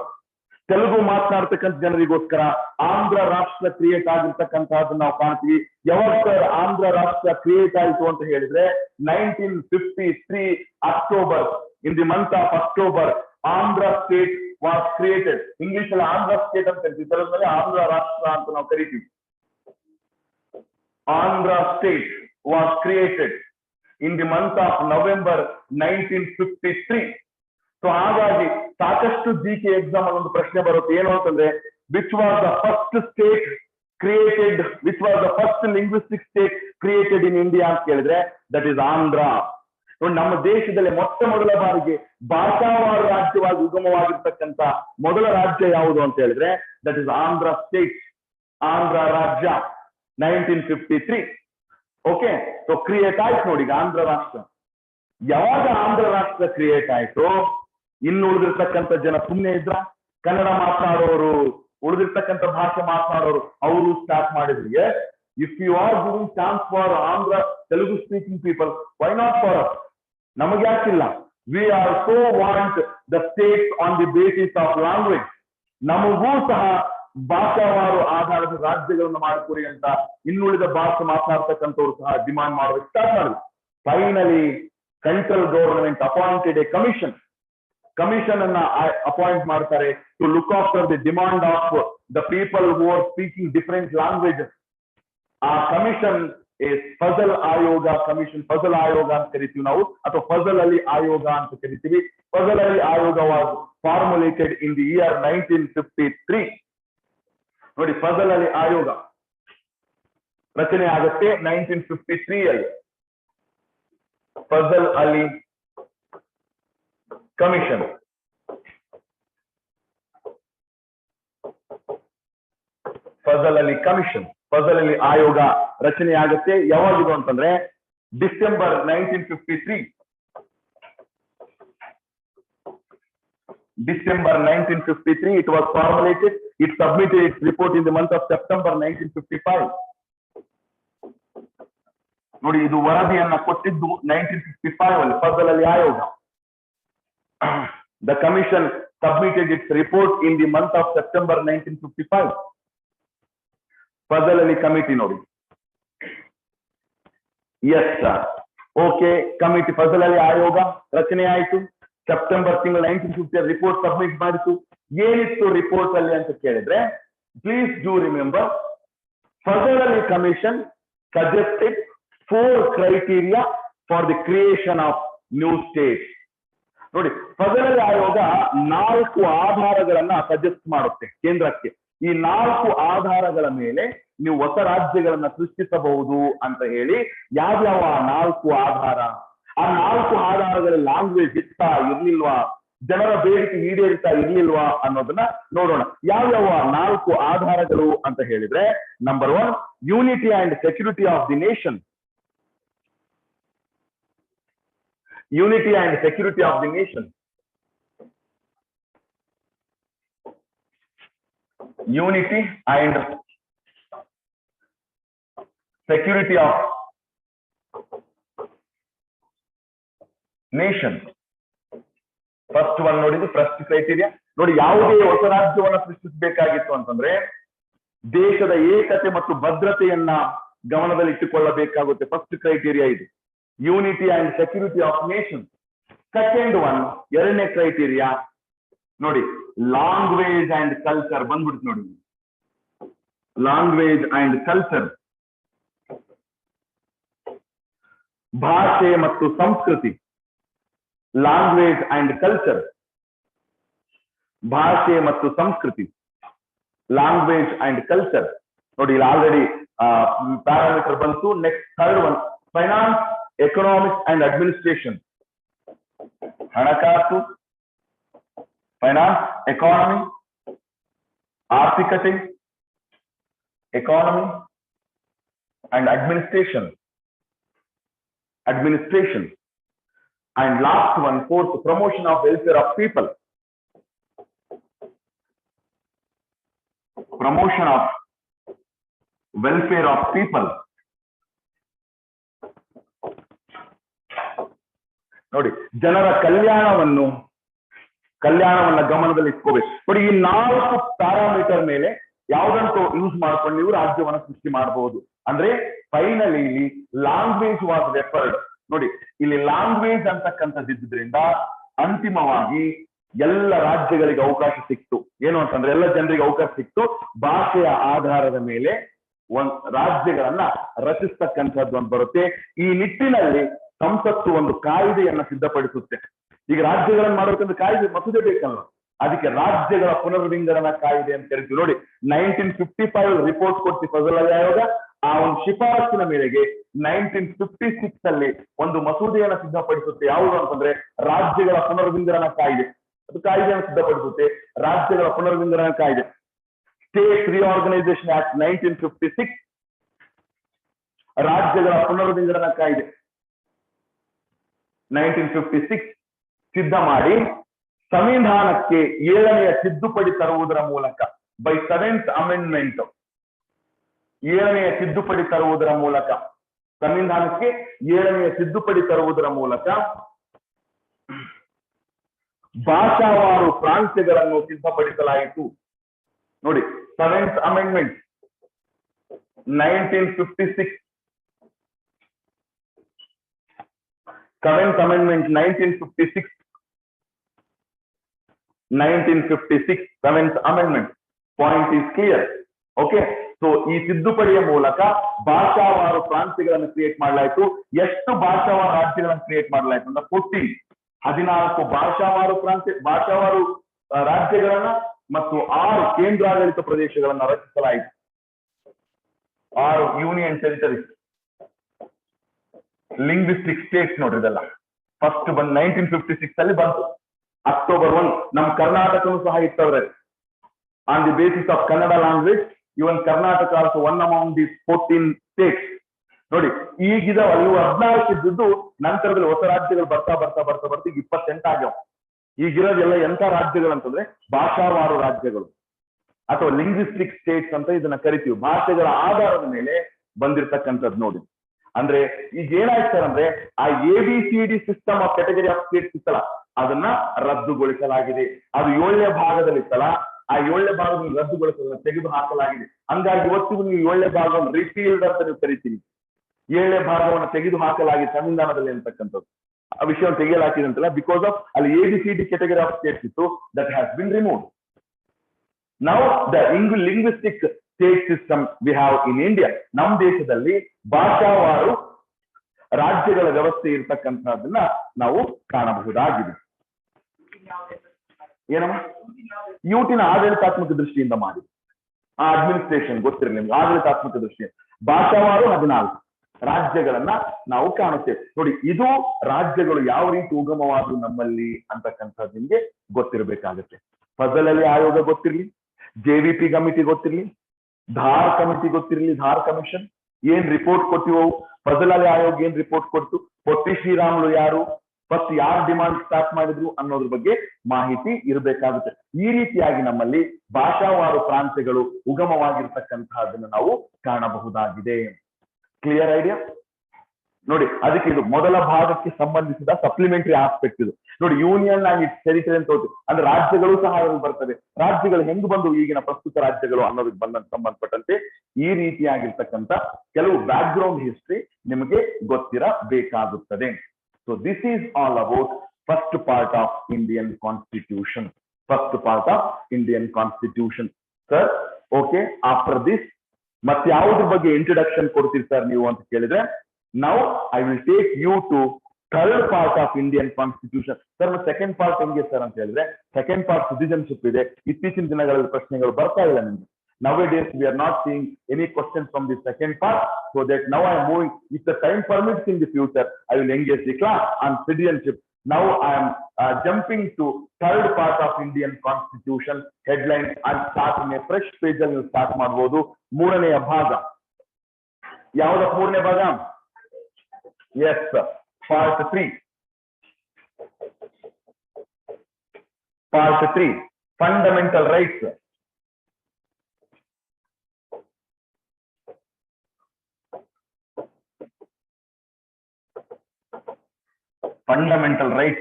ತೆಲುಗು ಮಾತನಾಡ್ತಕ್ಕಂಥ ಜನರಿಗೋಸ್ಕರ ಆಂಧ್ರ ರಾಷ್ಟ್ರ ಕ್ರಿಯೇಟ್ ಆಗಿರ್ತಕ್ಕಂಥದ್ದನ್ನ ನಾವು ಕಾಣ್ತೀವಿ. ಯಾವಾಗ ಆಂಧ್ರ ರಾಷ್ಟ್ರ ಕ್ರಿಯೇಟ್ ಆಯಿತು ಅಂತ ಹೇಳಿದ್ರೆ 1953 October, in the month of October Andhra state was created. English ಅಲ್ಲಿ ಆಂಧ್ರ ಸ್ಟೇಟ್ ಅಂತ ಕರಿತೀವಿ, ತೆಲುಗಿನಲ್ಲಿ ಆಂಧ್ರ ರಾಷ್ಟ್ರ ಅಂತ ನಾವು ಕರಿತೀವಿ. Andhra state was created in the month of November 1953. So ಹಾಗಾಗಿ ಸಾಕಷ್ಟು GK ಎಕ್ಸಾಮ್ ಅಲ್ಲಿ ಒಂದು ಪ್ರಶ್ನೆ ಬರುತ್ತೆ, ಏನು ಅಂತಂದ್ರೆ which was the first state created, which was the first linguistic state created in India ಅಂತ ಕೇಳಿದ್ರೆ ದಟ್ ಇಸ್ ಆಂಧ್ರ. ನಮ್ಮ ದೇಶದಲ್ಲಿ ಮೊಟ್ಟ ಮೊದಲ ಬಾರಿಗೆ ಭಾಷಾವಾರು ರಾಜ್ಯವಾಗಿ ಉಗಮವಾಗಿರ್ತಕ್ಕಂಥ ಮೊದಲ ರಾಜ್ಯ ಯಾವುದು ಅಂತ ಹೇಳಿದ್ರೆ that is Andhra state, Andhra ರಾಜ್ಯ 1953. ಓಕೆ, ಸೊ ಕ್ರಿಯೇಟ್ ಆಯ್ತು ನೋಡಿ ಆಂಧ್ರ ರಾಷ್ಟ್ರ. ಯಾವಾಗ ಆಂಧ್ರ ರಾಷ್ಟ್ರ ಕ್ರಿಯೇಟ್ ಆಯ್ತು, ಇನ್ನು ಉಳಿದಿರ್ತಕ್ಕಂಥ ಜನ ಸುಮ್ಮನೆ ಇದ್ರ? ಕನ್ನಡ ಮಾತನಾಡೋರು, ಉಳಿದಿರ್ತಕ್ಕಂಥ ಭಾಷೆ ಮಾತನಾಡೋರು ಅವರು ಸ್ಟಾರ್ಟ್ ಮಾಡಿದ್ರು. If you are giving chance for Andhra Telugu speaking people, why not for us? ನಮಗೆ ಯಾಕಿಲ್ಲ? We are so want the states on the basis of language. ನಮಗೂ ಸಹ ಭಾಷಾವಾರು ಆಧಾರದ ರಾಜ್ಯಗಳನ್ನು ಮಾಡಿಕೊಡಿ ಅಂತ ಇನ್ನುಳಿದ ಭಾಷೆ ಮಾತನಾಡ್ತಕ್ಕಂಥವ್ರು ಸಹ ಡಿಮಾಂಡ್ ಮಾಡೋದಕ್ಕೆ ಸ್ಟಾರ್ಟ್ ಮಾಡಿದ್ರು. Finally central government appointed a commission. Commission ಅನ್ನ ಅಪಾಯಿಂಟ್ ಮಾಡ್ತಾರೆ to look after the demand of the people who are speaking different languages. ಆ ಕಮಿಷನ್ ಫಜಲ್ ಆಯೋಗ ಕಮಿಷನ್, ಫಜಲ್ ಆಯೋಗ ಅಂತ ಕರಿತೀವಿ ನಾವು, ಅಥವಾ ಫಜಲ್ ಅಲಿ ಆಯೋಗ ಅಂತ ಕರಿತೀವಿ. ಫಜಲ್ ಅಲಿ ಆಯೋಗ was formulated in the year 1953. ನೋಡಿ, ಫಜಲ್ ಅಲಿ ಆಯೋಗ ರಚನೆ ಆಗುತ್ತೆ 1953 ಅಲ್ಲಿ. ಫಜಲ್ ಅಲಿ ಕಮಿಷನ್, ಫಜಲ್ ಅಲಿ ಕಮಿಷನ್, ಫಜಲ್ ಅಲಿ ಆಯೋಗ ರಚನೆ ಆಗುತ್ತೆ. ಯಾವಾಗಿದು ಅಂತಂದ್ರೆ December 1953. December 1953, it was formulated. It submitted its report in the month of September 1955. ನೋಡಿ, ಇದು ವರದಿಯನ್ನ ಕೊಟ್ಟಿದ್ದು 1955 ಅಲ್ಲಿ ಫಜಲ್ ಅಲಿ ಆಯೋಗ. The commission submitted its report in the month of September 1955. Fazal Ali committee ನೋಡಿ. Yes sir, okay, committee Fazal Ali ಆಯೋಗ ರಚನೆ ಆಯಿತು. ಸೆಪ್ಟೆಂಬರ್ ತಿಂಗಳು 1950 ರಿಪೋರ್ಟ್ ಸಬ್ಮಿಟ್ ಮಾಡಿತು. ಏನಿತ್ತು ರಿಪೋರ್ಟ್ ಅಲ್ಲಿ ಅಂತ ಕೇಳಿದ್ರೆ, please do remember, Fazal Ali commission suggested 4 criteria for the creation of new States. ನೋಡಿ, ಫಜಲ್ ಅಲಿ ಆಯೋಗ 4 ಆಧಾರಗಳನ್ನ ಸಜೆಸ್ಟ್ ಮಾಡುತ್ತೆ ಕೇಂದ್ರಕ್ಕೆ. ಈ 4 ಆಧಾರಗಳ ಮೇಲೆ ನೀವು ಹೊಸ ರಾಜ್ಯಗಳನ್ನ ಸೃಷ್ಟಿಸಬಹುದು ಅಂತ ಹೇಳಿ. ಯಾವ್ಯಾವ 4 ಆಧಾರ? ಆ 4 ಆಧಾರಗಳ ಲ್ಯಾಂಗ್ವೇಜ್ ಇರ್ತಾ ಇರ್ಲಿಲ್ವಾ, ಜನರ ಬೇಡಿಕೆ ಈಡೇರಿತಾ ಇರ್ಲಿಲ್ವಾ ಅನ್ನೋದನ್ನ ನೋಡೋಣ. ಯಾವ್ಯಾವ 4 ಆಧಾರಗಳು ಅಂತ ಹೇಳಿದ್ರೆ, number 1, unity and security of the nation. Unity and security of the nation. Unity and security of nation. First one ನೋಡಿದ್ದು ಫಸ್ಟ್ ಕ್ರೈಟೀರಿಯಾ. ನೋಡಿ, ಯಾವುದೇ ಹೊಸ ರಾಜ್ಯವನ್ನ ಸೃಷ್ಟಿಸಬೇಕಾಗಿತ್ತು ಅಂತಂದ್ರೆ ದೇಶದ ಏಕತೆ ಮತ್ತು ಭದ್ರತೆಯನ್ನ ಗಮನದಲ್ಲಿ ಇಟ್ಟುಕೊಳ್ಳಬೇಕಾಗುತ್ತೆ. ಫಸ್ಟ್ ಕ್ರೈಟೀರಿಯಾ ಇದು, unity and security of nation. Second one, ಎರಡನೇ ಕ್ರೈಟೀರಿಯಾ ನೋಡಿ, ಲ್ಯಾಂಗ್ವೇಜ್ ಅಂಡ್ ಕಲ್ಚರ್ ಬಂದ್ಬಿಡ್ತು ನೋಡಿ. ಲ್ಯಾಂಗ್ವೇಜ್ ಅಂಡ್ ಕಲ್ಚರ್, ಭಾಷೆ ಮತ್ತು ಸಂಸ್ಕೃತಿ. ಲ್ಯಾಂಗ್ವೇಜ್ ಅಂಡ್ ಕಲ್ಚರ್, ಭಾಷೆ ಮತ್ತು ಸಂಸ್ಕೃತಿ, ಲ್ಯಾಂಗ್ವೇಜ್ ಅಂಡ್ ಕಲ್ಚರ್. ನೋಡಿ ಇಲ್ಲಿ ಆಲ್ರೆಡಿ ಪ್ಯಾರಾಮೀಟರ್ ಬಂತು. Next third one finance, economics and administration. ಹಣಕಾಸು, ಫೈನಾನ್ಸ್, ಎಕಾನಮಿ, ಆರ್ಥಿಕತೆ, economy and administration. And last one, fourth, promotion of welfare of people. Promotion of welfare of people. ನೋಡಿ, ಜನರ ಕಲ್ಯಾಣವನ್ನ ಗಮನದಲ್ಲಿ ಇಟ್ಕೋಬೇಕು. ನೋಡಿ, ಈ 4 ಪ್ಯಾರಾಮೀಟರ್ ಮೇಲೆ ಯಾವ್ದಂತೂ ಯೂಸ್ ಮಾಡ್ಕೊಂಡು ನೀವು ರಾಜ್ಯವನ್ನ ಸೃಷ್ಟಿ ಮಾಡಬಹುದು. ಅಂದ್ರೆ ಫೈನಲಿ ಇಲ್ಲಿ ಲ್ಯಾಂಗ್ವೇಜ್ ವಾಸ್ ರೆಫರ್ಡ್. ನೋಡಿ, ಇಲ್ಲಿ ಲ್ಯಾಂಗ್ವೇಜ್ ಅಂತಕ್ಕಂಥದ್ದಿದ್ರಿಂದ ಅಂತಿಮವಾಗಿ ಎಲ್ಲ ರಾಜ್ಯಗಳಿಗೆ ಅವಕಾಶ ಸಿಕ್ತು. ಏನು ಅಂತಂದ್ರೆ ಎಲ್ಲ ಜನರಿಗೆ ಅವಕಾಶ ಸಿಕ್ತು. ಭಾಷೆಯ ಆಧಾರದ ಮೇಲೆ ರಾಜ್ಯಗಳನ್ನ ರಚಿಸ್ತಕ್ಕಂಥದ್ದು ಅಂತ ಬರುತ್ತೆ. ಈ ನಿಟ್ಟಿನಲ್ಲಿ ಸಂಸತ್ತು ಒಂದು ಕಾಯ್ದೆಯನ್ನ ಸಿದ್ಧಪಡಿಸುತ್ತೆ. ಈಗ ರಾಜ್ಯಗಳನ್ನ ಮಾಡೋದಕ್ಕೆ ಕಾಯ್ದೆ ಮಸೂದೆ ಬೇಕಲ್ಲ, ಅದಕ್ಕೆ ರಾಜ್ಯಗಳ ಪುನರ್ವಿಂಗಡಣಾ ಕಾಯ್ದೆ ಅಂತ ಕರಿತೀವಿ. ನೋಡಿ, 1955 ರಿಪೋರ್ಟ್ ಕೊಡ್ತಿ ಫಜಲ್ ಅಲಿ ಆಯೋಗ. ಆ ಒಂದು ಶಿಫಾರಸ್ಸಿನ ಮೇರೆಗೆ 1956 ಅಲ್ಲಿ ಒಂದು ಮಸೂದೆಯನ್ನು ಸಿದ್ಧಪಡಿಸುತ್ತೆ. ಯಾವುದು ಅಂತಂದ್ರೆ ರಾಜ್ಯಗಳ ಪುನರ್ವಿಂಗಡಣಾ ಕಾಯ್ದೆ. ಅದು ಕಾಯ್ದೆಯನ್ನು ಸಿದ್ಧಪಡಿಸುತ್ತೆ, ರಾಜ್ಯಗಳ ಪುನರ್ವಿಂಗಡಣಾ ಕಾಯ್ದೆ. ಸ್ಟೇಟ್ ರಿಆರ್ಗನೈಸೇಷನ್ ಆಕ್ಟ್ 1956, ರಾಜ್ಯಗಳ ಪುನರ್ವಿಂಗಡಣಾ ಕಾಯ್ದೆ 1956 ಸಿದ್ಧ ಮಾಡಿ ಸಂವಿಧಾನಕ್ಕೆ 7ನೇ ತಿದ್ದುಪಡಿ ತರುವುದರ ಮೂಲಕ, ಬೈ 7th ಅಮೆಂಡ್ಮೆಂಟ್, 7ನೇ ತಿದ್ದುಪಡಿ ತರುವುದರ ಮೂಲಕ, ಸಂವಿಧಾನಕ್ಕೆ 7ನೇ ತಿದ್ದುಪಡಿ ತರುವುದರ ಮೂಲಕ ಭಾಷಾವಾರು ಪ್ರಾಂತ್ಯಗಳನ್ನು ಸಿದ್ಧಪಡಿಸಲಾಯಿತು. ನೋಡಿ, 7th amendment 1956, 7th amendment 1956, 7th amendment. Point is clear. Okay, so ಈ ತಿದ್ದುಪಡಿಯ ಮೂಲಕ ಭಾಷಾವಾರು ಪ್ರಾಂತ್ಯಗಳನ್ನು ಕ್ರಿಯೇಟ್ ಮಾಡಲಾಯಿತು. ಎಷ್ಟು ಭಾಷಾವಾರು ರಾಜ್ಯಗಳನ್ನು ಕ್ರಿಯೇಟ್ ಮಾಡಲಾಯಿತು ಅಂದ್ರೆ 14 ಭಾಷಾವಾರು ರಾಜ್ಯಗಳನ್ನ ಮತ್ತು 6 ಕೇಂದ್ರಾಡಳಿತ ಪ್ರದೇಶಗಳನ್ನ ರಚಿಸಲಾಯಿತು. 6 ಯೂನಿಯನ್ ಟೆರಿಟರೀಸ್, ಲಿಂಗ್ವಿಸ್ಟಿಕ್ ಸ್ಟೇಟ್ಸ್. ನೋಡ್ರಿ, ಇದೆಲ್ಲ ಫಸ್ಟ್ ಬಂದು 1956 ಅಲ್ಲಿ ಬಂತು. October 1 ನಮ್ಮ ಕರ್ನಾಟಕನೂ ಸಹ ಇತ್ತವ್ರೆ. On the basis of Kannada language, even Karnataka also one among the 14 states. ನೋಡಿ, ಈಗಿದಾವ ಇವು 14 ಇದ್ದು ನಂತರದಲ್ಲಿ ಹೊಸ ರಾಜ್ಯಗಳು ಬರ್ತಾ 28 ಆಗ್ಯಾವ. ಈಗಿರೋದೆಲ್ಲ ಎಂತ ರಾಜ್ಯಗಳು ಅಂತಂದ್ರೆ ಭಾಷಾವಾರು ರಾಜ್ಯಗಳು ಅಥವಾ ಲಿಂಗ್ವಿಸ್ಟಿಕ್ ಸ್ಟೇಟ್ಸ್ ಅಂತ ಇದನ್ನ ಕರಿತೀವಿ. ಭಾಷೆಗಳ ಆಧಾರದ ಮೇಲೆ ಬಂದಿರತಕ್ಕಂಥದ್ದು. ನೋಡಿ, ಅಂದ್ರೆ ಈಗ ಏನಾಯ್ತು ಅಂದ್ರೆ ಆ ABCD system of category of States ಇತ್ತಲ್ಲ, ಅದನ್ನ ರದ್ದುಗೊಳಿಸಲಾಗಿದೆ. ಅದು 7ನೇ ಭಾಗದಲ್ಲಿ ಇತ್ತಲ್ಲ, ಆ 7ನೇ ಭಾಗವನ್ನು ರದ್ದುಗೊಳಿಸಲು ತೆಗೆದು ಹಾಕಲಾಗಿದೆ. ಹಂಗಾಗಿ ಇವತ್ತಿಗೂ ನೀವು 7ನೇ ಭಾಗವನ್ನು ರಿಪೀಲ್ಡ್ ಅಂತ ನೀವು ಕರಿತೀವಿ. 7ನೇ ಭಾಗವನ್ನು ತೆಗೆದು ಹಾಕಲಾಗಿದೆ ಸಂವಿಧಾನದಲ್ಲಿ ಅಂತಕ್ಕಂಥದ್ದು. ಆ ವಿಷಯವನ್ನು ತೆಗೆಯಲಾಗಿದೆ ಅಂತಲ್ಲ, ಬಿಕಾಸ್ ಆಫ್ ಅಲ್ಲಿ ABCD ಕ್ಯಾಟಗರಿ ಆಫ್ ಸ್ಟೇಟ್ಸ್ ಇತ್ತು, that has been removed. Now the linguistic state system we have in India. ನಮ್ಮ ದೇಶದಲ್ಲಿ ಭಾಷಾವಾರು ರಾಜ್ಯಗಳ ವ್ಯವಸ್ಥೆ ಇರತಕ್ಕಂಥದ್ದನ್ನ ನಾವು ಕಾಣಬಹುದಾಗಿದೆ. ಏನಮ್ಮ? ಯುಟಿನ ಆಡಳಿತಾತ್ಮಕ ದೃಷ್ಟಿಯಿಂದ ಮಾಡಿ, ಆ ಅಡ್ಮಿನಿಸ್ಟ್ರೇಷನ್ ಗೊತ್ತಿರಲಿ ನಿಮ್ಗೆ. ಆಡಳಿತಾತ್ಮಕ ದೃಷ್ಟಿಯಿಂದ ಭಾಷಾವಾರು 14 ರಾಜ್ಯಗಳನ್ನ ನಾವು ಕಾಣುತ್ತೇವೆ. ನೋಡಿ, ಇದು ರಾಜ್ಯಗಳು ಯಾವ ರೀತಿ ಉಗಮವಾದವು ನಮ್ಮಲ್ಲಿ ಅಂತಕ್ಕಂಥದ್ದು ನಿಮ್ಗೆ ಗೊತ್ತಿರಬೇಕಾಗುತ್ತೆ. ಫಜಲ್ ಅಲಿ ಆಯೋಗ ಗೊತ್ತಿರ್ಲಿ, JVP ಕಮಿಟಿ ಗೊತ್ತಿರ್ಲಿ, ಧಾರ್ ಕಮಿಟಿ ಗೊತ್ತಿರ್ಲಿ, ಧಾರ್ ಕಮಿಷನ್ ಏನ್ ರಿಪೋರ್ಟ್ ಕೊಟ್ಟಿವೋ, ಫಜಲ್ ಅಲಿ ಆಯೋಗ ಏನ್ ರಿಪೋರ್ಟ್ ಕೊಡ್ತು, ಪೊಟ್ಟಿ ಶ್ರೀರಾಮುಲು ಯಾರು, ಫಸ್ಟ್ ಯಾರು ಡಿಮಾಂಡ್ ಸ್ಟಾರ್ಟ್ ಮಾಡಿದ್ರು ಅನ್ನೋದ್ರ ಬಗ್ಗೆ ಮಾಹಿತಿ ಇರಬೇಕಾಗುತ್ತೆ. ಈ ರೀತಿಯಾಗಿ ನಮ್ಮಲ್ಲಿ ಭಾಷಾವಾರು ಪ್ರಾಂತ್ಯಗಳು ಉಗಮವಾಗಿರ್ತಕ್ಕಂತಹದನ್ನು ನಾವು ಕಾಣಬಹುದಾಗಿದೆ. Clear idea? ನೋಡಿ, ಅದಕ್ಕೆ ಇದು ಮೊದಲ ಭಾಗಕ್ಕೆ ಸಂಬಂಧಿಸಿದ ಸಪ್ಲಿಮೆಂಟರಿ ಆಸ್ಪೆಕ್ಟ್ ಇದು. ನೋಡಿ, ಯೂನಿಯನ್ ಅಂಡ್ ಇಟ್ಸ್ ಟೆರಿಟರಿ ಅಂತ ಹೋಗ್ತೀವಿ ಅಂದ್ರೆ ರಾಜ್ಯಗಳು ಸಹ ಅದರಲ್ಲಿ ಬರ್ತವೆ. ರಾಜ್ಯಗಳು ಹೆಂಗ್ ಬಂದು ಈಗಿನ ಪ್ರಸ್ತುತ ರಾಜ್ಯಗಳು ಅನ್ನೋದಕ್ಕೆ ಸಂಬಂಧಪಟ್ಟಂತೆ ಈ ರೀತಿಯಾಗಿರ್ತಕ್ಕಂಥ ಕೆಲವು ಬ್ಯಾಕ್ ಗ್ರೌಂಡ್ ಹಿಸ್ಟ್ರಿ ನಿಮಗೆ ಗೊತ್ತಿರಬೇಕಾಗುತ್ತದೆ. So this is all about first part of Indian constitution. Sir, okay, after this ಮತ್ತೆ ಯಾವುದ್ರ ಬಗ್ಗೆ ಇಂಟ್ರೊಡಕ್ಷನ್ ಕೊಡ್ತೀರಿ ಸರ್ ನೀವು ಅಂತ ಕೇಳಿದ್ರೆ, now I will take you to third part of Indian constitution. Sir second part ಹೆಂಗೆ ಸರ್ ಅಂತ ಹೇಳಿದ್ರೆ, ಸೆಕೆಂಡ್ ಪಾರ್ಟ್ ಸಿಟಿಜನ್ಶಿಪ್ ಇದೆ. ಇತ್ತೀಚಿನ ದಿನಗಳಲ್ಲಿ ಪ್ರಶ್ನೆಗಳು ಬರ್ತಾ ಇಲ್ಲ ನಿಮ್ಗೆ. Nowadays we are not seeing any questions from the second part, so that now I am moving, if the time permits in the future, I will engage the class on citizenship. Now I am jumping to third part of Indian Constitution headline and start in a fresh page ಅಲ್ಲಿ start ಮಾಡಬಹುದು. ಮೂರನೆಯ ಭಾಗ ಯಾವುದು? ಮೂರನೇ ಭಾಗ, yes sir, part 3. Part 3, fundamental rights. Fundamental rights.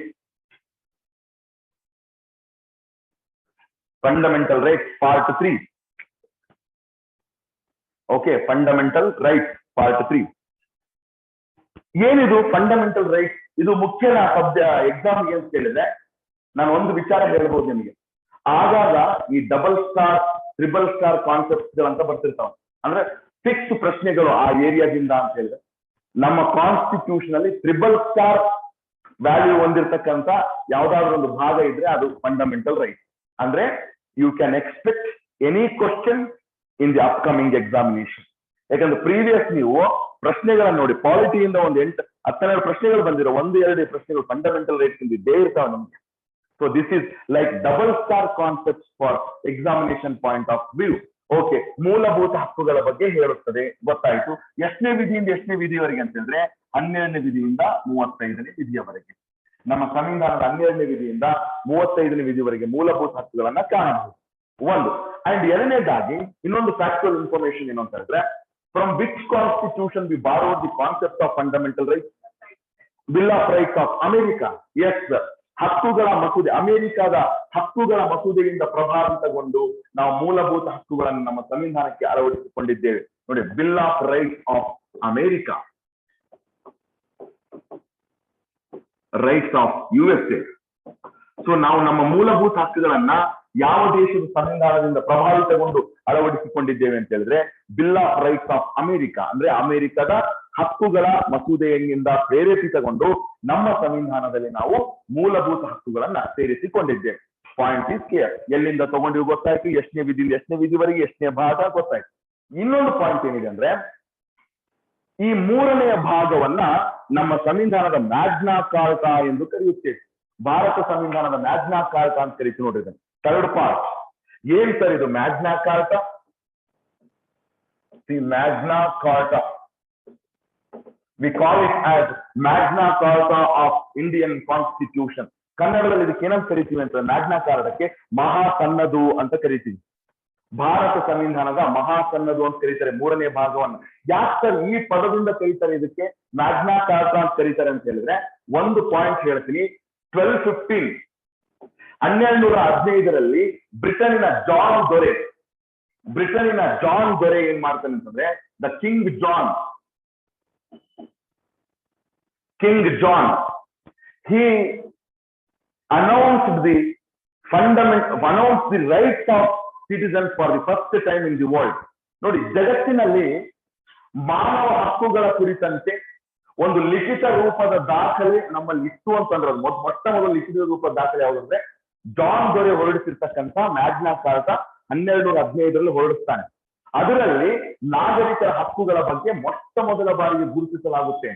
Fundamental rights, part 3. Okay, fundamental rights, part 3. ಏನಿದು fundamental rights? ಇದು ಮುಖ್ಯನ ಪದ್ಯ ಎಕ್ಸಾಮ್ ಅಂತ ಕೇಳಿದ್ರೆ ನಾನು ಒಂದು ವಿಚಾರ ಹೇಳ್ಬೋದು ನಿಮಗೆ. ಆಗಾಗ ಈ double star, triple star concept ಅಂತ ಬರ್ತಿರ್ತಾವ. ಅಂದ್ರೆ ಫಿಕ್ಸ್ ಪ್ರಶ್ನೆಗಳು ಆ ಏರಿಯಾದಿಂದ ಅಂತ ಹೇಳಿದ್ರೆ, ನಮ್ಮ ಕಾನ್ಸ್ಟಿಟ್ಯೂಷನ್ ಅಲ್ಲಿ ಟ್ರಿಬಲ್ ಸ್ಟಾರ್ ವ್ಯಾಲ್ಯೂ ಹೊಂದಿರತಕ್ಕಂತ ಯಾವ್ದಾದ್ರು ಒಂದು ಭಾಗ ಇದ್ರೆ ಅದು ಫಂಡಮೆಂಟಲ್ ರೈಟ್. ಅಂದ್ರೆ you can expect any question in the upcoming examination. ಯಾಕಂದ್ರೆ ಪ್ರೀವಿಯಸ್ ನೀವು ಪ್ರಶ್ನೆಗಳನ್ನ ನೋಡಿ, ಪಾಲಿಟಿಯಿಂದ ಒಂದು 8-10 ಪ್ರಶ್ನೆಗಳು ಬಂದಿರೋ, 1-2 ಪ್ರಶ್ನೆಗಳು ಫಂಡಮೆಂಟಲ್ ರೈಟ್ಸ್ ಇದ್ದೇ ಇರ್ತಾವ ನಮ್ಗೆ. So this is like double star concept for examination point of view. Okay, ಮೂಲಭೂತ ಹಕ್ಕುಗಳ ಬಗ್ಗೆ ಹೇಳುತ್ತದೆ, ಗೊತ್ತಾಯ್ತು. ಎಷ್ಟನೇ ವಿಧಿಯಿಂದ ಎಷ್ಟನೇ ವಿಧಿಯವರೆಗೆ ಅಂತ ಹೇಳಿದ್ರೆ 12ನೇ ವಿಧಿಯಿಂದ 35ನೇ ವಿಧಿಯವರೆಗೆ. ನಮ್ಮ ಸಂವಿಧಾನದ 12ನೇ ವಿಧಿಯಿಂದ 35ನೇ ವಿಧಿವರೆಗೆ ಮೂಲಭೂತ ಹಕ್ಕುಗಳನ್ನ ಕಾಣಬಹುದು. ಒಂದು. ಅಂಡ್ ಎರಡನೇದಾಗಿ ಇನ್ನೊಂದು ಫ್ಯಾಕ್ಚುಯಲ್ ಇನ್ಫಾರ್ಮೇಶನ್ ಏನು ಅಂತ ಹೇಳಿದ್ರೆ, from which constitution we borrowed the concept of fundamental rights? Bill of rights of America. Yes sir, ಹಕ್ಕುಗಳ ಮಸೂದೆ, ಅಮೆರಿಕದ ಹಕ್ಕುಗಳ ಮಸೂದೆಯಿಂದ ಪ್ರಭಾವಿತಗೊಂಡು ನಾವು ಮೂಲಭೂತ ಹಕ್ಕುಗಳನ್ನು ನಮ್ಮ ಸಂವಿಧಾನಕ್ಕೆ ಅಳವಡಿಸಿಕೊಂಡಿದ್ದೇವೆ. ನೋಡಿ, bill of rights of America, rights of USA. So ನಾವು ನಮ್ಮ ಮೂಲಭೂತ ಹಕ್ಕುಗಳನ್ನ ಯಾವ ದೇಶದ ಸಂವಿಧಾನದಿಂದ ಪ್ರಭಾವಿತಗೊಂಡು ಅಳವಡಿಸಿಕೊಂಡಿದ್ದೇವೆ ಅಂತ ಹೇಳಿದ್ರೆ bill of rights of America, ಅಂದ್ರೆ ಅಮೆರಿಕದ ಹಕ್ಕುಗಳ ಮಸೂದೆಯಿಂದ ಪ್ರೇರೇಪಿತಗೊಂಡು ನಮ್ಮ ಸಂವಿಧಾನದಲ್ಲಿ ನಾವು ಮೂಲಭೂತ ಹಕ್ಕುಗಳನ್ನ ಸೇರಿಸಿಕೊಂಡಿದ್ದೇವೆ. Point is clear. ಎಲ್ಲಿಂದ ತಗೊಂಡಿವಿ ಗೊತ್ತಾಯ್ತು, ಎಷ್ಟನೇ ವಿಧಿಯಿಂದ ಎಷ್ಟನೇ ವಿಧಿವರೆಗೆ, ಎಷ್ಟನೇ ಭಾಗ ಗೊತ್ತಾಯ್ತು. ಇನ್ನೊಂದು ಪಾಯಿಂಟ್ ಏನಿದೆ ಅಂದ್ರೆ, ಈ ಮೂರನೆಯ ಭಾಗವನ್ನ ನಮ್ಮ ಸಂವಿಧಾನದ ಮ್ಯಾಗ್ನಾ ಕಾರ್ಟಾ ಎಂದು ಕರೆಯುತ್ತೇವೆ. ಭಾರತ ಸಂವಿಧಾನದ ಮ್ಯಾಗ್ನಾ ಕಾರ್ಟಾ ಅಂತ ಕರಿತೀವಿ ನೋಡ್ರಿ. ಥರ್ಡ್ ಪಾರ್ಟ್ ಏನ್ ಸರ್ ಇದು Magna Carta? The Magna Carta, we call it as Magna Carta of Indian constitution. ಕನ್ನಡದಲ್ಲಿ ಇದಕ್ಕೆ ಏನಂತ ಕರಿತೀವಿ ಅಂತ, ಮ್ಯಾಗ್ನಾ ಕಾರ್ಟಾಕ್ಕೆ ಮಹಾಸನ್ನದು ಅಂತ ಕರಿತೀವಿ. ಭಾರತ ಸಂವಿಧಾನದ ಮಹಾಸನ್ನದು ಅಂತ ಕರೀತಾರೆ ಮೂರನೇ ಭಾಗವನ್ನು. ಯಾಕೆ ಸರ್ ಈ ಪದದಿಂದ ಕರೀತಾರೆ, ಇದಕ್ಕೆ ಮ್ಯಾಗ್ನಾ ಕಾರ್ಟಾ ಅಂತ ಕರೀತಾರೆ ಅಂತ ಹೇಳಿದ್ರೆ ಒಂದು ಪಾಯಿಂಟ್ ಹೇಳ್ತೀನಿ. 1215 ಬ್ರಿಟನ್ನಿನ ಜಾನ್ ದೊರೆ ಏನ್ ಮಾಡ್ತಾನೆ ಅಂತಂದ್ರೆ, the king John, he announced the rights of citizens for the first time in the world. ನೋಡಿ, ಜಗತ್ತಿನಲ್ಲಿ ಮಾನವ ಹಕ್ಕುಗಳ ಕುರಿತಂತೆ ಒಂದು ಲಿಖಿತ ರೂಪದ ದಾಖಲೆ ನಮ್ಮಲ್ಲಿ ಇತ್ತು ಅಂತಂದ್ರೆ ಮೊಟ್ಟ ಮೊದಲ ಲಿಖಿತ ರೂಪದ ದಾಖಲೆ ಯಾವುದಂದ್ರೆ ಜಾನ್ ದೊರೆ ಹೊರಡಿಸಿರ್ತಕ್ಕಂಥ ಮ್ಯಾಗ್ನಾ ಕಾರ್ಟಾ 1215 ಹೊರಡಿಸ್ತಾನೆ. ಅದರಲ್ಲಿ ನಾಗರಿಕರ ಹಕ್ಕುಗಳ ಬಗ್ಗೆ ಮೊಟ್ಟ ಮೊದಲ ಬಾರಿಗೆ ಗುರುತಿಸಲಾಗುತ್ತೆ.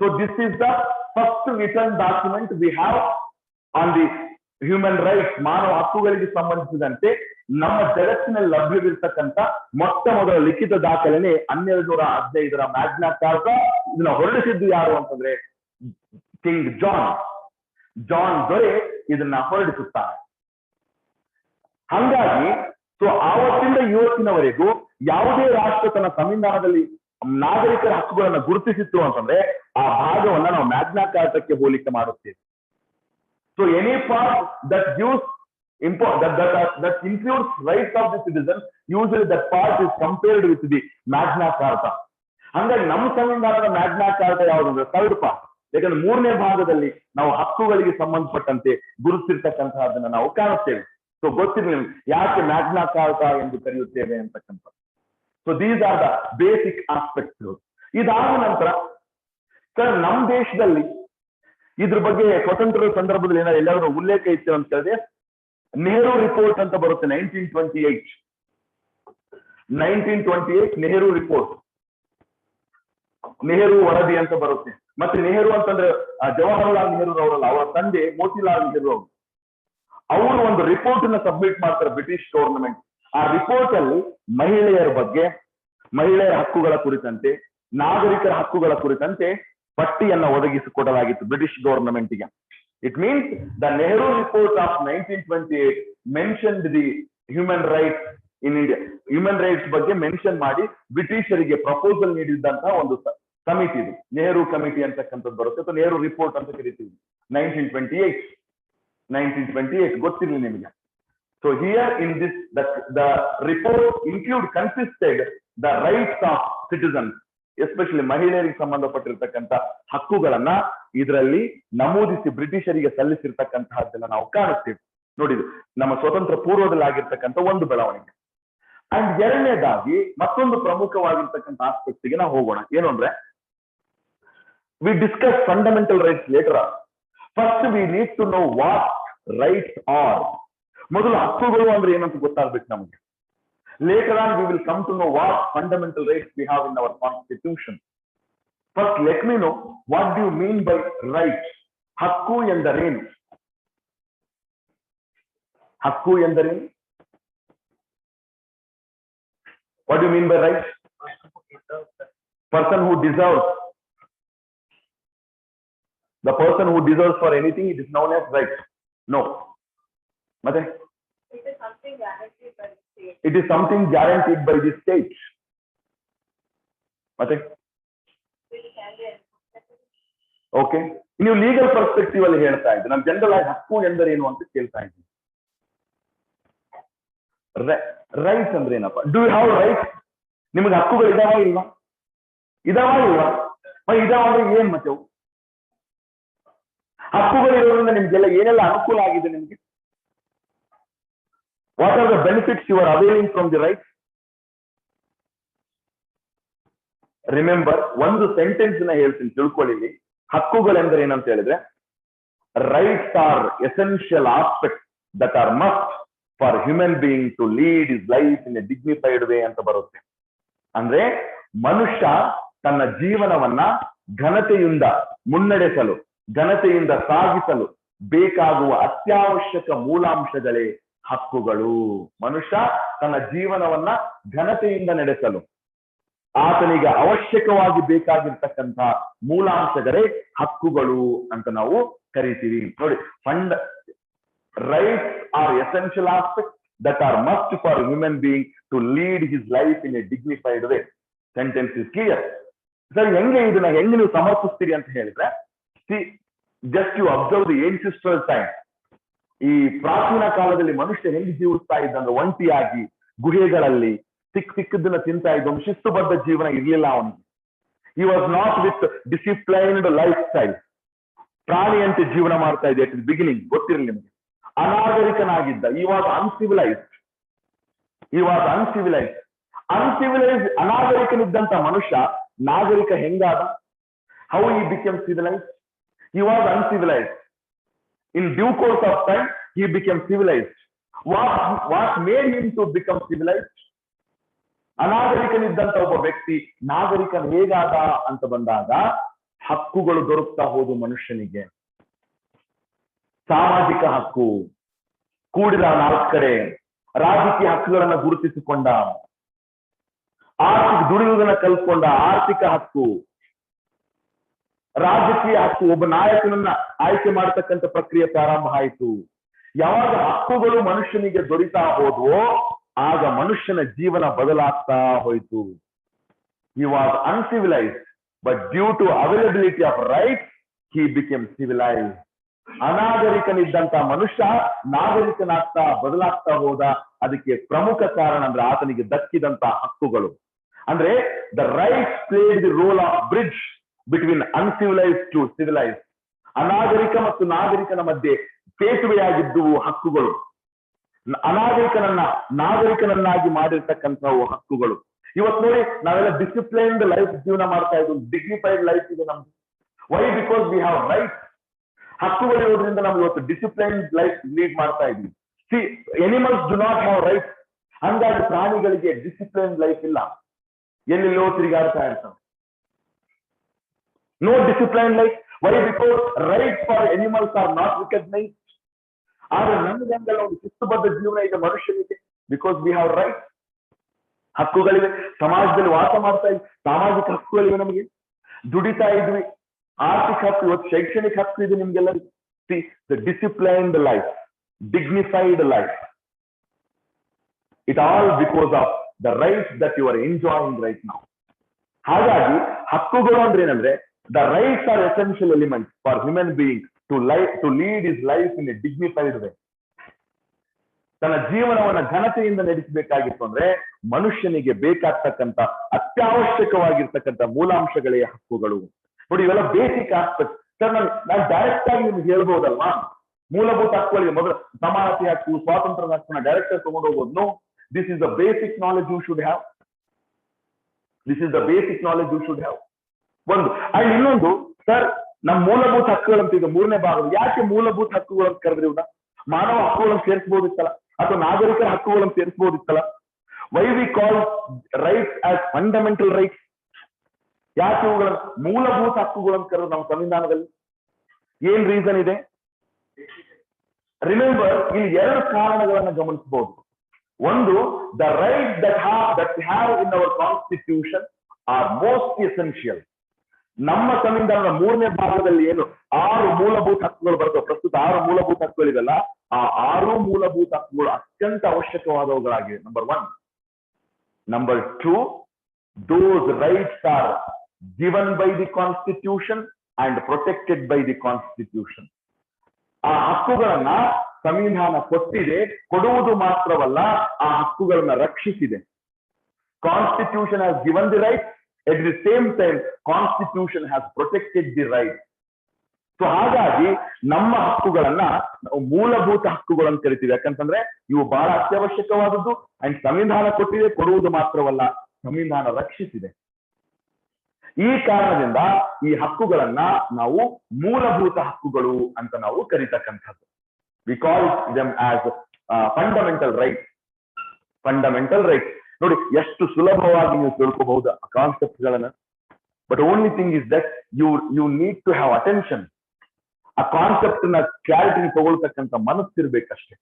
So this is the first return document we have on the human rights. ಮಾನವ ಹಕ್ಕುಗಳಿಗೆ ಸಂಬಂಧಿಸಿದಂತೆ ನಮ್ಮ ಜಗತ್ತಿನಲ್ಲಿ ಲಭ್ಯವಿರ್ತಕ್ಕಂಥ ಮೊಟ್ಟ ಮೊದಲ ಲಿಖಿತ ದಾಖಲೆನೆ 1215 ಮ್ಯಾಗ್ನಾ ಕಾರ್ಟಾ. ಇದನ್ನ ಹೊರಡಿಸಿದ್ದು ಯಾರು ಅಂತಂದ್ರೆ ಕಿಂಗ್ ಜಾನ್ ದೊರೆ ಇದನ್ನ ಹೊರಡಿಸುತ್ತಾರೆ. ಹಾಗಾಗಿ ಸೊ ಆವತ್ತಿಂದ ಇವತ್ತಿನವರೆಗೂ ಯಾವುದೇ ರಾಷ್ಟ್ರ ತನ್ನ ಸಂವಿಧಾನದಲ್ಲಿ ನಾಗರಿಕರ ಹಕ್ಕುಗಳನ್ನ ಗುರುತಿಸಿತ್ತು ಅಂತಂದ್ರೆ ಆ ಭಾಗವನ್ನ ನಾವು ಮ್ಯಾಗ್ನಾ ಕಾರ್ಟಾಕ್ಕೆ ಹೋಲಿಕೆ ಮಾಡುತ್ತೇವೆ. So any part that gives that includes rights of the citizens, usually that part is compared with the Magna Carta. ಹಾಗಾಗಿ ನಮ್ಮ ಸಂವಿಧಾನದ ಮ್ಯಾಗ್ನಾ ಕಾರ್ಟಾ ಯಾವುದಂದ್ರೆ ಥರ್ಡ್ ಪಾರ್ಟ್. ಯಾಕಂದ್ರೆ ಮೂರನೇ ಭಾಗದಲ್ಲಿ ನಾವು ಹಕ್ಕುಗಳಿಗೆ ಸಂಬಂಧಪಟ್ಟಂತೆ ಗುರುತಿರ್ತಕ್ಕಂತಹದನ್ನ ನಾವು ಕಾಣುತ್ತೇವೆ. ಸೊ ಗೊತ್ತಿರಲಿ ನಿಮ್ಗೆ ಯಾಕೆ ಮ್ಯಾಗ್ನಾ ಕಾರ್ಟಾ ಎಂದು ಕರೆಯುತ್ತೇವೆ ಅಂತಕ್ಕಂಥ. So these are the basic aspects. ಇದಾದ ನಂತರ ಸರ್ ನಮ್ಮ ದೇಶದಲ್ಲಿ ಇದ್ರ ಬಗ್ಗೆ ಸ್ವತಂತ್ರ ಸಂದರ್ಭದಲ್ಲಿ ಏನಾದ್ರು ಎಲ್ಲಾದ್ರೂ ಉಲ್ಲೇಖ ಇತ್ತು ಅಂತ ಹೇಳಿದ್ರೆ ನೆಹರು ರಿಪೋರ್ಟ್ ಅಂತ ಬರುತ್ತೆ 1928 ನೆಹರು ರಿಪೋರ್ಟ್, ನೆಹರು ವರದಿ ಅಂತ ಬರುತ್ತೆ. ಮತ್ತೆ ನೆಹರು ಅಂತಂದ್ರೆ ಜವಾಹರ್ಲಾಲ್ ನೆಹರು ಅವರಲ್ಲ, ಅವರ ತಂದೆ ಮೋತಿಲಾಲ್ ನೆಹರು ಅವರು ಒಂದು ರಿಪೋರ್ಟ್ ಅನ್ನ ಸಬ್ಮಿಟ್ ಮಾಡ್ತಾರೆ ಬ್ರಿಟಿಷ್ ಗವರ್ನಮೆಂಟ್. ಆ ರಿಪೋರ್ಟ್ ಅಲ್ಲಿ ಮಹಿಳೆಯರ ಬಗ್ಗೆ, ಮಹಿಳೆಯರ ಹಕ್ಕುಗಳ ಕುರಿತಂತೆ, ನಾಗರಿಕರ ಹಕ್ಕುಗಳ ಕುರಿತಂತೆ ಪಟ್ಟಿಯನ್ನ ಒದಗಿಸಿಕೊಡಲಾಗಿತ್ತು ಬ್ರಿಟಿಷ್ ಗವರ್ನಮೆಂಟ್ಗೆ. It means the Nehru report of 1928 mentioned the human rights in India. Human rights ಬಗ್ಗೆ ಮೆನ್ಷನ್ ಮಾಡಿ ಬ್ರಿಟಿಷರಿಗೆ ಪ್ರಪೋಸಲ್ ನೀಡಿದಂತಹ ಒಂದು ಸಮಿತಿ ಇದು, ನೆಹರು ಕಮಿಟಿ ಅಂತಕ್ಕಂಥದ್ದು ಬರುತ್ತೆ, ಅಥವಾ ನೆಹರು ರಿಪೋರ್ಟ್ ಅಂತ ಕರಿತೀವಿ. 1928 ಗೊತ್ತಿರಲಿ ನಿಮಗೆ. So here in this the report consisted the rights of citizens, especially ಮಹಿಳೆಯರಿಗೆ ಸಂಬಂಧಪಟ್ಟಿರ್ತಕ್ಕಂಥ ಹಕ್ಕುಗಳನ್ನ ಇದರಲ್ಲಿ ನಮೂದಿಸಿ ಬ್ರಿಟಿಷರಿಗೆ ಸಲ್ಲಿಸಿರ್ತಕ್ಕಂತಹದ್ದನ್ನ ನಾವು ಕಾಣುತ್ತೇವೆ. ನೋಡಿದ್ರು ನಮ್ಮ ಸ್ವತಂತ್ರ ಪೂರ್ವದಲ್ಲಿ ಆಗಿರ್ತಕ್ಕಂಥ ಒಂದು ಬೆಳವಣಿಗೆ. ಅಂಡ್ ಎರಡನೇದಾಗಿ ಮತ್ತೊಂದು ಪ್ರಮುಖವಾಗಿರ್ತಕ್ಕಂಥ ಆಸ್ಪೆಕ್ಟ್ಗೆ ನಾವು ಹೋಗೋಣ. ಏನು ಅಂದ್ರೆ, we discuss fundamental rights later on. First we need to know what rights are. ಮೊದಲು ಹಕ್ಕುಗಳು ಅಂದ್ರೆ ಏನಂತ ಗೊತ್ತಾಗ್ಬೇಕು ನಮಗೆ. Later on, we will come to know what fundamental rights we have in our constitution. First, let me know what do you mean by rights. Hakku ಎಂದರೇನು? Hakku ಎಂದರೇನು? What do you mean by rights? Person who deserves. The person who deserves for anything, it is known as right. No. Mate? It is something guaranteed by the state. It is something guaranteed by the state. Mate? Okay. ನೀವು legal perspective ಅಲ್ಲಿ ಹೇಳ್ತಾ ಇದ್ದೀನಿ, ನಾನು general ಆಗಿ ಹಕ್ಕು ಎಂದರೇನು ಅಂತ ಕೇಳ್ತಾ ಇದ್ದೀನಿ. ರೈಟ್ಸ್ ಅಂದ್ರೆ ಏನಪ್ಪ? Do you have rights? ನಿಮಗೆ ಹಕ್ಕುಗಳು ಇದಾವ ಇಲ್ವಾ? ಇದಾವ ಇಲ್ವಾ? ಇದಾವ ಅಂದ್ರೆ ಏನ್ ಮತ್ತೆ ಅವು? ಹಕ್ಕುಗಳು ಇರೋದ್ರಿಂದ ನಿಮ್ಗೆಲ್ಲ ಏನೆಲ್ಲ ಅನುಕೂಲ ಆಗಿದೆ ನಿಮ್ಗೆ? What are the benefits you are availing from the rights? Remember, ಒಂದು ಸೆಂಟೆನ್ಸ್ ನ ಹೇಳ್ತೀನಿ ತಿಳ್ಕೊಳ್ಳಿ. ಹಕ್ಕುಗಳೆಂದರೆ ಏನಂತ ಹೇಳಿದ್ರೆ, rights are essential aspect that are must for human being to lead is life in a dignified way ಅಂತ ಬರುತ್ತೆ. ಅಂದ್ರೆ ಮನುಷ್ಯ ತನ್ನ ಜೀವನವನ್ನ ಘನತೆಯಿಂದ ಮುನ್ನಡೆಸಲು, ಘನತೆಯಿಂದ ಸಾಗಿಸಲು ಬೇಕಾಗುವ ಅತ್ಯವಶ್ಯಕ ಮೂಲಾಂಶಗಳೇ ಹಕ್ಕುಗಳು. ಮನುಷ್ಯ ತನ್ನ ಜೀವನವನ್ನ ಘನತೆಯಿಂದ ನಡೆಸಲು ಆತನಿಗೆ ಅವಶ್ಯಕವಾಗಿ ಬೇಕಾಗಿರ್ತಕ್ಕಂಥ ಮೂಲಾಂಶಗಳೇ ಹಕ್ಕುಗಳು ಅಂತ ನಾವು ಕರಿತೀವಿ. ನೋಡಿ, rights are essential aspect that are must for human being to lead his life in a dignified way. Sentence is clear. Sir, ಹೆಂಗೆ ಇದನ್ನ ಹೆಂಗೆ ನೀವು ಸಮರ್ಥಿಸ್ತೀರಿ ಅಂತ ಹೇಳಿದ್ರೆ, just you observe the ancestral time. ಈ ಪ್ರಾಚೀನ ಕಾಲದಲ್ಲಿ ಮನುಷ್ಯ ಹೆಂಗೆ ಜೀವಿಸ್ತಾ ಇದ್ದಂದ್ರೆ, ಒಂಟಿಯಾಗಿ ಗುಹೆಗಳಲ್ಲಿ ಸಿಕ್ಕದನ್ನ ತಿಂತಾ ಇದ್ದ, ಒಂದು ಶಿಸ್ತುಬದ್ಧ ಜೀವನ ಇರ್ಲಿಲ್ಲ ಅವನಿಗೆ. He was not with disciplined lifestyle. ಪ್ರಾಣಿಯಂತೆ ಜೀವನ ಮಾಡ್ತಾ ಇದೆ ಅಟ್ ದಿ ಬಿಗಿನಿಂಗ್, ಗೊತ್ತಿರಲಿ ನಿಮಗೆ. ಅನಾಗರಿಕನಾಗಿದ್ದ. ಹಿ ವಾಸ್ ಅನ್ಸಿವಿಲೈಸ್ಡ್. ಅನಾಗರಿಕನಿದ್ದಂತ ಮನುಷ್ಯ ನಾಗರಿಕ ಹೆಂಗಾದ? How he become civilized? He was uncivilized. In due course of time, he became civilized. What made him to become civilized? ಅನಾಗರಿಕನಿದ್ದಂತ ಒಬ್ಬ ವ್ಯಕ್ತಿ ನಾಗರಿಕನ ಹೇಗಾದ ಅಂತ ಬಂದಾಗ, ಹಕ್ಕುಗಳು ದೊರಕ್ತಾ ಹೋದು ಮನುಷ್ಯನಿಗೆ. ಸಾಮಾಜಿಕ ಹಕ್ಕು, ಕೂಡಿದ 4 ಕಡೆ. ರಾಜಕೀಯ ಹಕ್ಕುಗಳನ್ನ ಗುರುತಿಸಿಕೊಂಡ, ದುಡಿಯುವುದನ್ನ ಕಲ್ತ್ಕೊಂಡ ಆರ್ಥಿಕ ಹಕ್ಕು, ರಾಜಕೀಯ ಹಕ್ಕು, ಒಬ್ಬ ನಾಯಕನನ್ನ ಆಯ್ಕೆ ಮಾಡತಕ್ಕಂಥ ಪ್ರಕ್ರಿಯೆ ಪ್ರಾರಂಭ ಆಯಿತು. ಯಾವಾಗ ಹಕ್ಕುಗಳು ಮನುಷ್ಯನಿಗೆ ದೊರೀತಾ ಹೋದ್ವೋ ಆಗ ಮನುಷ್ಯನ ಜೀವನ ಬದಲಾಗ್ತಾ ಹೋಯಿತು. He was uncivilized, but due to availability of rights he became civilized. ಅನಾಗರಿಕನಿದ್ದಂತ ಮನುಷ್ಯ ನಾಗರಿಕನಾಗ್ತಾ ಬದಲಾಗ್ತಾ ಹೋದ. ಅದಕ್ಕೆ ಪ್ರಮುಖ ಕಾರಣ ಅಂದ್ರೆ ಆತನಿಗೆ ದಕ್ಕಿದಂತ ಹಕ್ಕುಗಳು. ಅಂದ್ರೆ the rights played the role of bridge between uncivilized to civilized. ಅನಾಗರಿಕ ಮತ್ತು ನಾಗರಿಕನ ಮಧ್ಯೆ ಸೇತುವೆಯಾಗಿದ್ದುವು ಹಕ್ಕುಗಳು. ನಾಗರಿಕನನ್ನಾಗಿ ಮಾಡಿರ್ತಕ್ಕಂಥವು ಹಕ್ಕುಗಳು. ಇವತ್ತು ನೋಡಿ, ನಾವೆಲ್ಲ ಡಿಸಿಪ್ಲೈನ್ಡ್ ಲೈಫ್ ಜೀವನ ಮಾಡ್ತಾ ಇದ್ವಿ, ಡಿಗ್ನಿಫೈಡ್ ಲೈಫ್ ಇದೆ ನಮ್ದು. Why? Because we have rights. ಹಕ್ಕುಗಳಿರೋದ್ರಿಂದ ನಾವು ಇವತ್ತು ಡಿಸಿಪ್ಲೈನ್ ಲೈಫ್ ಲೀಡ್ ಮಾಡ್ತಾ ಇದ್ವಿ. See animals do not have right. ಹಂಗಾಗಿ ಪ್ರಾಣಿಗಳಿಗೆ ಡಿಸಿಪ್ಲೈನ್ ಲೈಫ್ ಇಲ್ಲ, ಎಲ್ಲೆಲ್ಲೋ ತಿರುಗಾಡ್ತಾ ಇರ್ತಾವೆ. No discipline life. Why? Because right for animals are not recognized. ಆದ್ರೆ ನಮಗೆಲ್ಲ ಒಂದು ಶಿಸ್ತುಬದ್ಧ ಜೀವನ ಇದೆ ಮನುಷ್ಯನಿಗೆ, ಬಿಕಾಸ್ ವಿ ಹ್ಯಾವ್ ರೈಟ್. ಹಕ್ಕುಗಳಿವೆ, ಸಮಾಜದಲ್ಲಿ ವಾಸ ಮಾಡ್ತಾ ಇದ್ವಿ, ಸಾಮಾಜಿಕ ಹಕ್ಕುಗಳಿವೆ, ನಮಗೆ ದುಡಿತಾ ಇದ್ವಿ, ಆರ್ಥಿಕ ಹಕ್ಕು, ಇವತ್ತು ಶೈಕ್ಷಣಿಕ ಹಕ್ಕು ಇದೆ ನಿಮ್ಗೆಲ್ಲರಿಗೂ. See the disciplined life, dignified life, it all because of the right that you are enjoying right now. ಹಾಗಾಗಿ ಹಕ್ಕುಗಳು ಅಂದ್ರೆ ಏನಂದ್ರೆ the rights are essential element for human being to lead is life in a dignified way. ತನ್ನ ಜೀವನವನ್ನ ಘನತೆಯಿಂದ ನಡೆಸಬೇಕಾಗಿತ್ತು ಅಂದ್ರೆ ಮನುಷ್ಯನಿಗೆ ಬೇಕಾಗ್ತಕ್ಕಂಥ ಅತ್ಯವಶ್ಯಕವಾಗಿರ್ತಕ್ಕಂಥ ಮೂಲಾಂಶಗಳೇ ಹಕ್ಕುಗಳು. ನೋಡಿ, ಇವೆಲ್ಲ ಬೇಸಿಕ್ ಆಸ್ಪೆಕ್ಟ್. ಸರ್, ನಾನು ಡೈರೆಕ್ಟ್ ಆಗಿ ನಿಮ್ಗೆ ಹೇಳ್ಬೋದಲ್ವಾ ಮೂಲಭೂತ ಹಕ್ಕುಗಳಿಗೆ ಮೊದಲು ಸಮಾನತೆ ಹಕ್ಕು, ಸ್ವಾತಂತ್ರ್ಯದ ಹಕ್ಕನ್ನ ಡೈರೆಕ್ಟ್ ಆಗಿ ತಗೊಂಡು ಹೋಗೋದು. No, this is the basic knowledge you should have. This is the basic knowledge you should have. ಒಂದು. ಅಂಡ್ ಇನ್ನೊಂದು, ಸರ್, ನಮ್ಮ ಮೂಲಭೂತ ಹಕ್ಕುಗಳಂತ ಇದು ಮೂರನೇ ಭಾಗ. ಯಾಕೆ ಮೂಲಭೂತ ಹಕ್ಕುಗಳನ್ನು ಕರೆದ್ರೆ ಇವನ್ನ ಮಾನವ ಹಕ್ಕುಗಳನ್ನು ಸೇರಿಸಬಹುದಿತ್ತಲ್ಲ, ಅಥವಾ ನಾಗರಿಕರ ಹಕ್ಕುಗಳನ್ನು ಸೇರಿಸಬಹುದಿತ್ತಲ್ಲ? Why we call rights as fundamental rights? ಯಾಕೆ ಇವುಗಳ ಮೂಲಭೂತ ಹಕ್ಕುಗಳನ್ನು ಕರೆದು ನಮ್ಮ ಸಂವಿಧಾನದಲ್ಲಿ? ಏನ್ ರೀಸನ್ ಇದೆ? ರಿಮೆಂಬರ್, ಇಲ್ಲಿ ಎರಡು ಕಾರಣಗಳನ್ನ ಗಮನಿಸಬಹುದು. ಒಂದು, the right that have in our constitution R most essential. ನಮ್ಮ ಸಂವಿಧಾನದ ಮೂರನೇ ಭಾಗದಲ್ಲಿ ಏನು 6 ಮೂಲಭೂತ ಹಕ್ಕುಗಳು ಬರ್ತವೆ, ಪ್ರಸ್ತುತ 6 ಮೂಲಭೂತ ಹಕ್ಕುಗಳಿವೆಲ್ಲ, ಆ 6 ಮೂಲಭೂತ ಹಕ್ಕುಗಳು ಅತ್ಯಂತ ಅವಶ್ಯಕವಾದವುಗಳಾಗಿವೆ. Number 1. Number 2, those rights are given by the constitution and protected by the constitution. ಆ ಹಕ್ಕುಗಳನ್ನ ಸಂವಿಧಾನ ಕೊಟ್ಟಿದೆ, ಕೊಡುವುದು ಮಾತ್ರವಲ್ಲ, ಆ ಹಕ್ಕುಗಳನ್ನ ರಕ್ಷಿಸಿದೆ. Constitution has given the right, at the same time constitution has protected the right. So ಹಾಗಾಗಿ ನಮ್ಮ ಹಕ್ಕುಗಳನ್ನ ನಾವು ಮೂಲಭೂತ ಹಕ್ಕುಗಳು ಅಂತ ಕರಿತೀವಿ. ಯಾಕಂತಂದ್ರೆ ಇವು ಬಹಳ ಅತ್ಯವಶ್ಯಕವಾದದ್ದು. ಅಂಡ್ ಸಂವಿಧಾನ ಕೊಟ್ಟಿದೆ, ಕೊಡುವುದು ಮಾತ್ರವಲ್ಲ, ಸಂವಿಧಾನ ರಕ್ಷಿಸಿದೆ. ಈ ಕಾರಣದಿಂದ ಈ ಹಕ್ಕುಗಳನ್ನ ನಾವು ಮೂಲಭೂತ ಹಕ್ಕುಗಳು ಅಂತ ನಾವು ಕರಿತಕ್ಕಂಥದ್ದು. We call them as fundamental right. Fundamental right ನೋಡಿ, ಎಷ್ಟು ಸುಲಭವಾಗಿ ನೀವು ತಿಳ್ಕೋಬಹುದು ಆ ಕಾನ್ಸೆಪ್ಟ್ ಗಳನ್ನ. But only thing is that you need to have attention. ಆ ಕಾನ್ಸೆಪ್ಟ್ ನ ಕ್ಲಾರಿಟಿ ತಗೊಳ್ತಕ್ಕಂಥ ಮನಸ್ಸಿರ್ಬೇಕಷ್ಟೇ.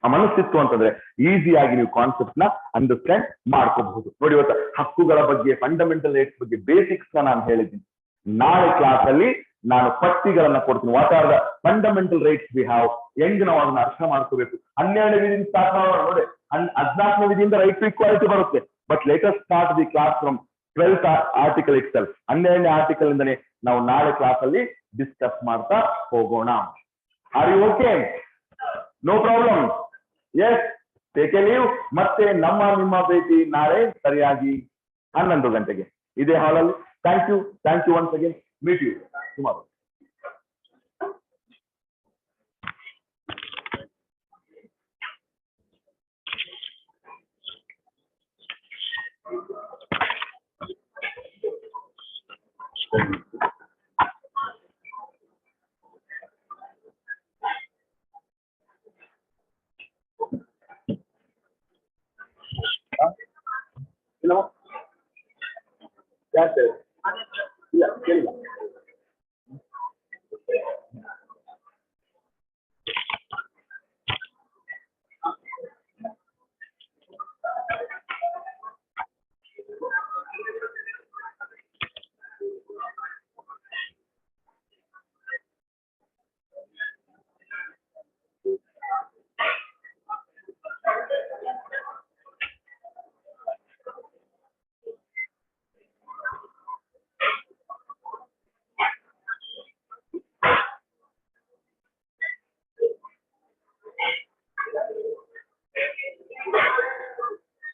ಆ ಮನಸ್ಸಿತ್ತು ಅಂತಂದ್ರೆ ಈಸಿಯಾಗಿ ನೀವು ಕಾನ್ಸೆಪ್ಟ್ ನ ಅಂಡರ್ಸ್ಟ್ಯಾಂಡ್ ಮಾಡ್ಕೋಬಹುದು. ನೋಡಿ, ಇವತ್ತು ಹಕ್ಕುಗಳ ಬಗ್ಗೆ, ಫಂಡಮೆಂಟಲ್ ರೈಟ್ಸ್ ಬಗ್ಗೆ ಬೇಸಿಕ್ಸ್ ನಾನು ಹೇಳಿದ್ದೀನಿ. ನಾಳೆ ಕ್ಲಾಸ್ ಅಲ್ಲಿ ನಾನು ಪಟ್ಟಿಗಳನ್ನ ಕೊಡ್ತೀನಿ. What are the fundamental rights we have, ಹೆಂಗ್ ನಾವು ಅದನ್ನ ಅರ್ಥ ಮಾಡ್ಕೋಬೇಕು. 12ನೇ ವಿಧಿಯಿಂದ ಸ್ಟಾರ್ಟ್ ಮಾಡೋಣ. ನೋಡಿ, 14ನೇ ವಿಧಿಯಿಂದ ರೈಟ್ ಟು ಈಕ್ವಾಲಿಟಿ ಬರುತ್ತೆ. But latest start the class from 12th article itself. 12ನೇ ಆರ್ಟಿಕಲ್ ಇಂದನೇ ನಾವು ನಾಳೆ ಕ್ಲಾಸ್ ಅಲ್ಲಿ ಡಿಸ್ಕಸ್ ಮಾಡ್ತಾ ಹೋಗೋಣ. Are you okay? No problem. Yes, take a leave. ಮತ್ತೆ ನಿಮ್ಮ ಭೇಟಿ ನಾಳೆ ಸರಿಯಾಗಿ 11 ಗಂಟೆಗೆ ಇದೇ ಹಾಲಲ್ಲಿ. Thank you once again. Meet you tomorrow. ಇಲ್ಲ, ಯಾಕೆ ಇಲ್ಲ ಕೇಳಿಲ್ಲ.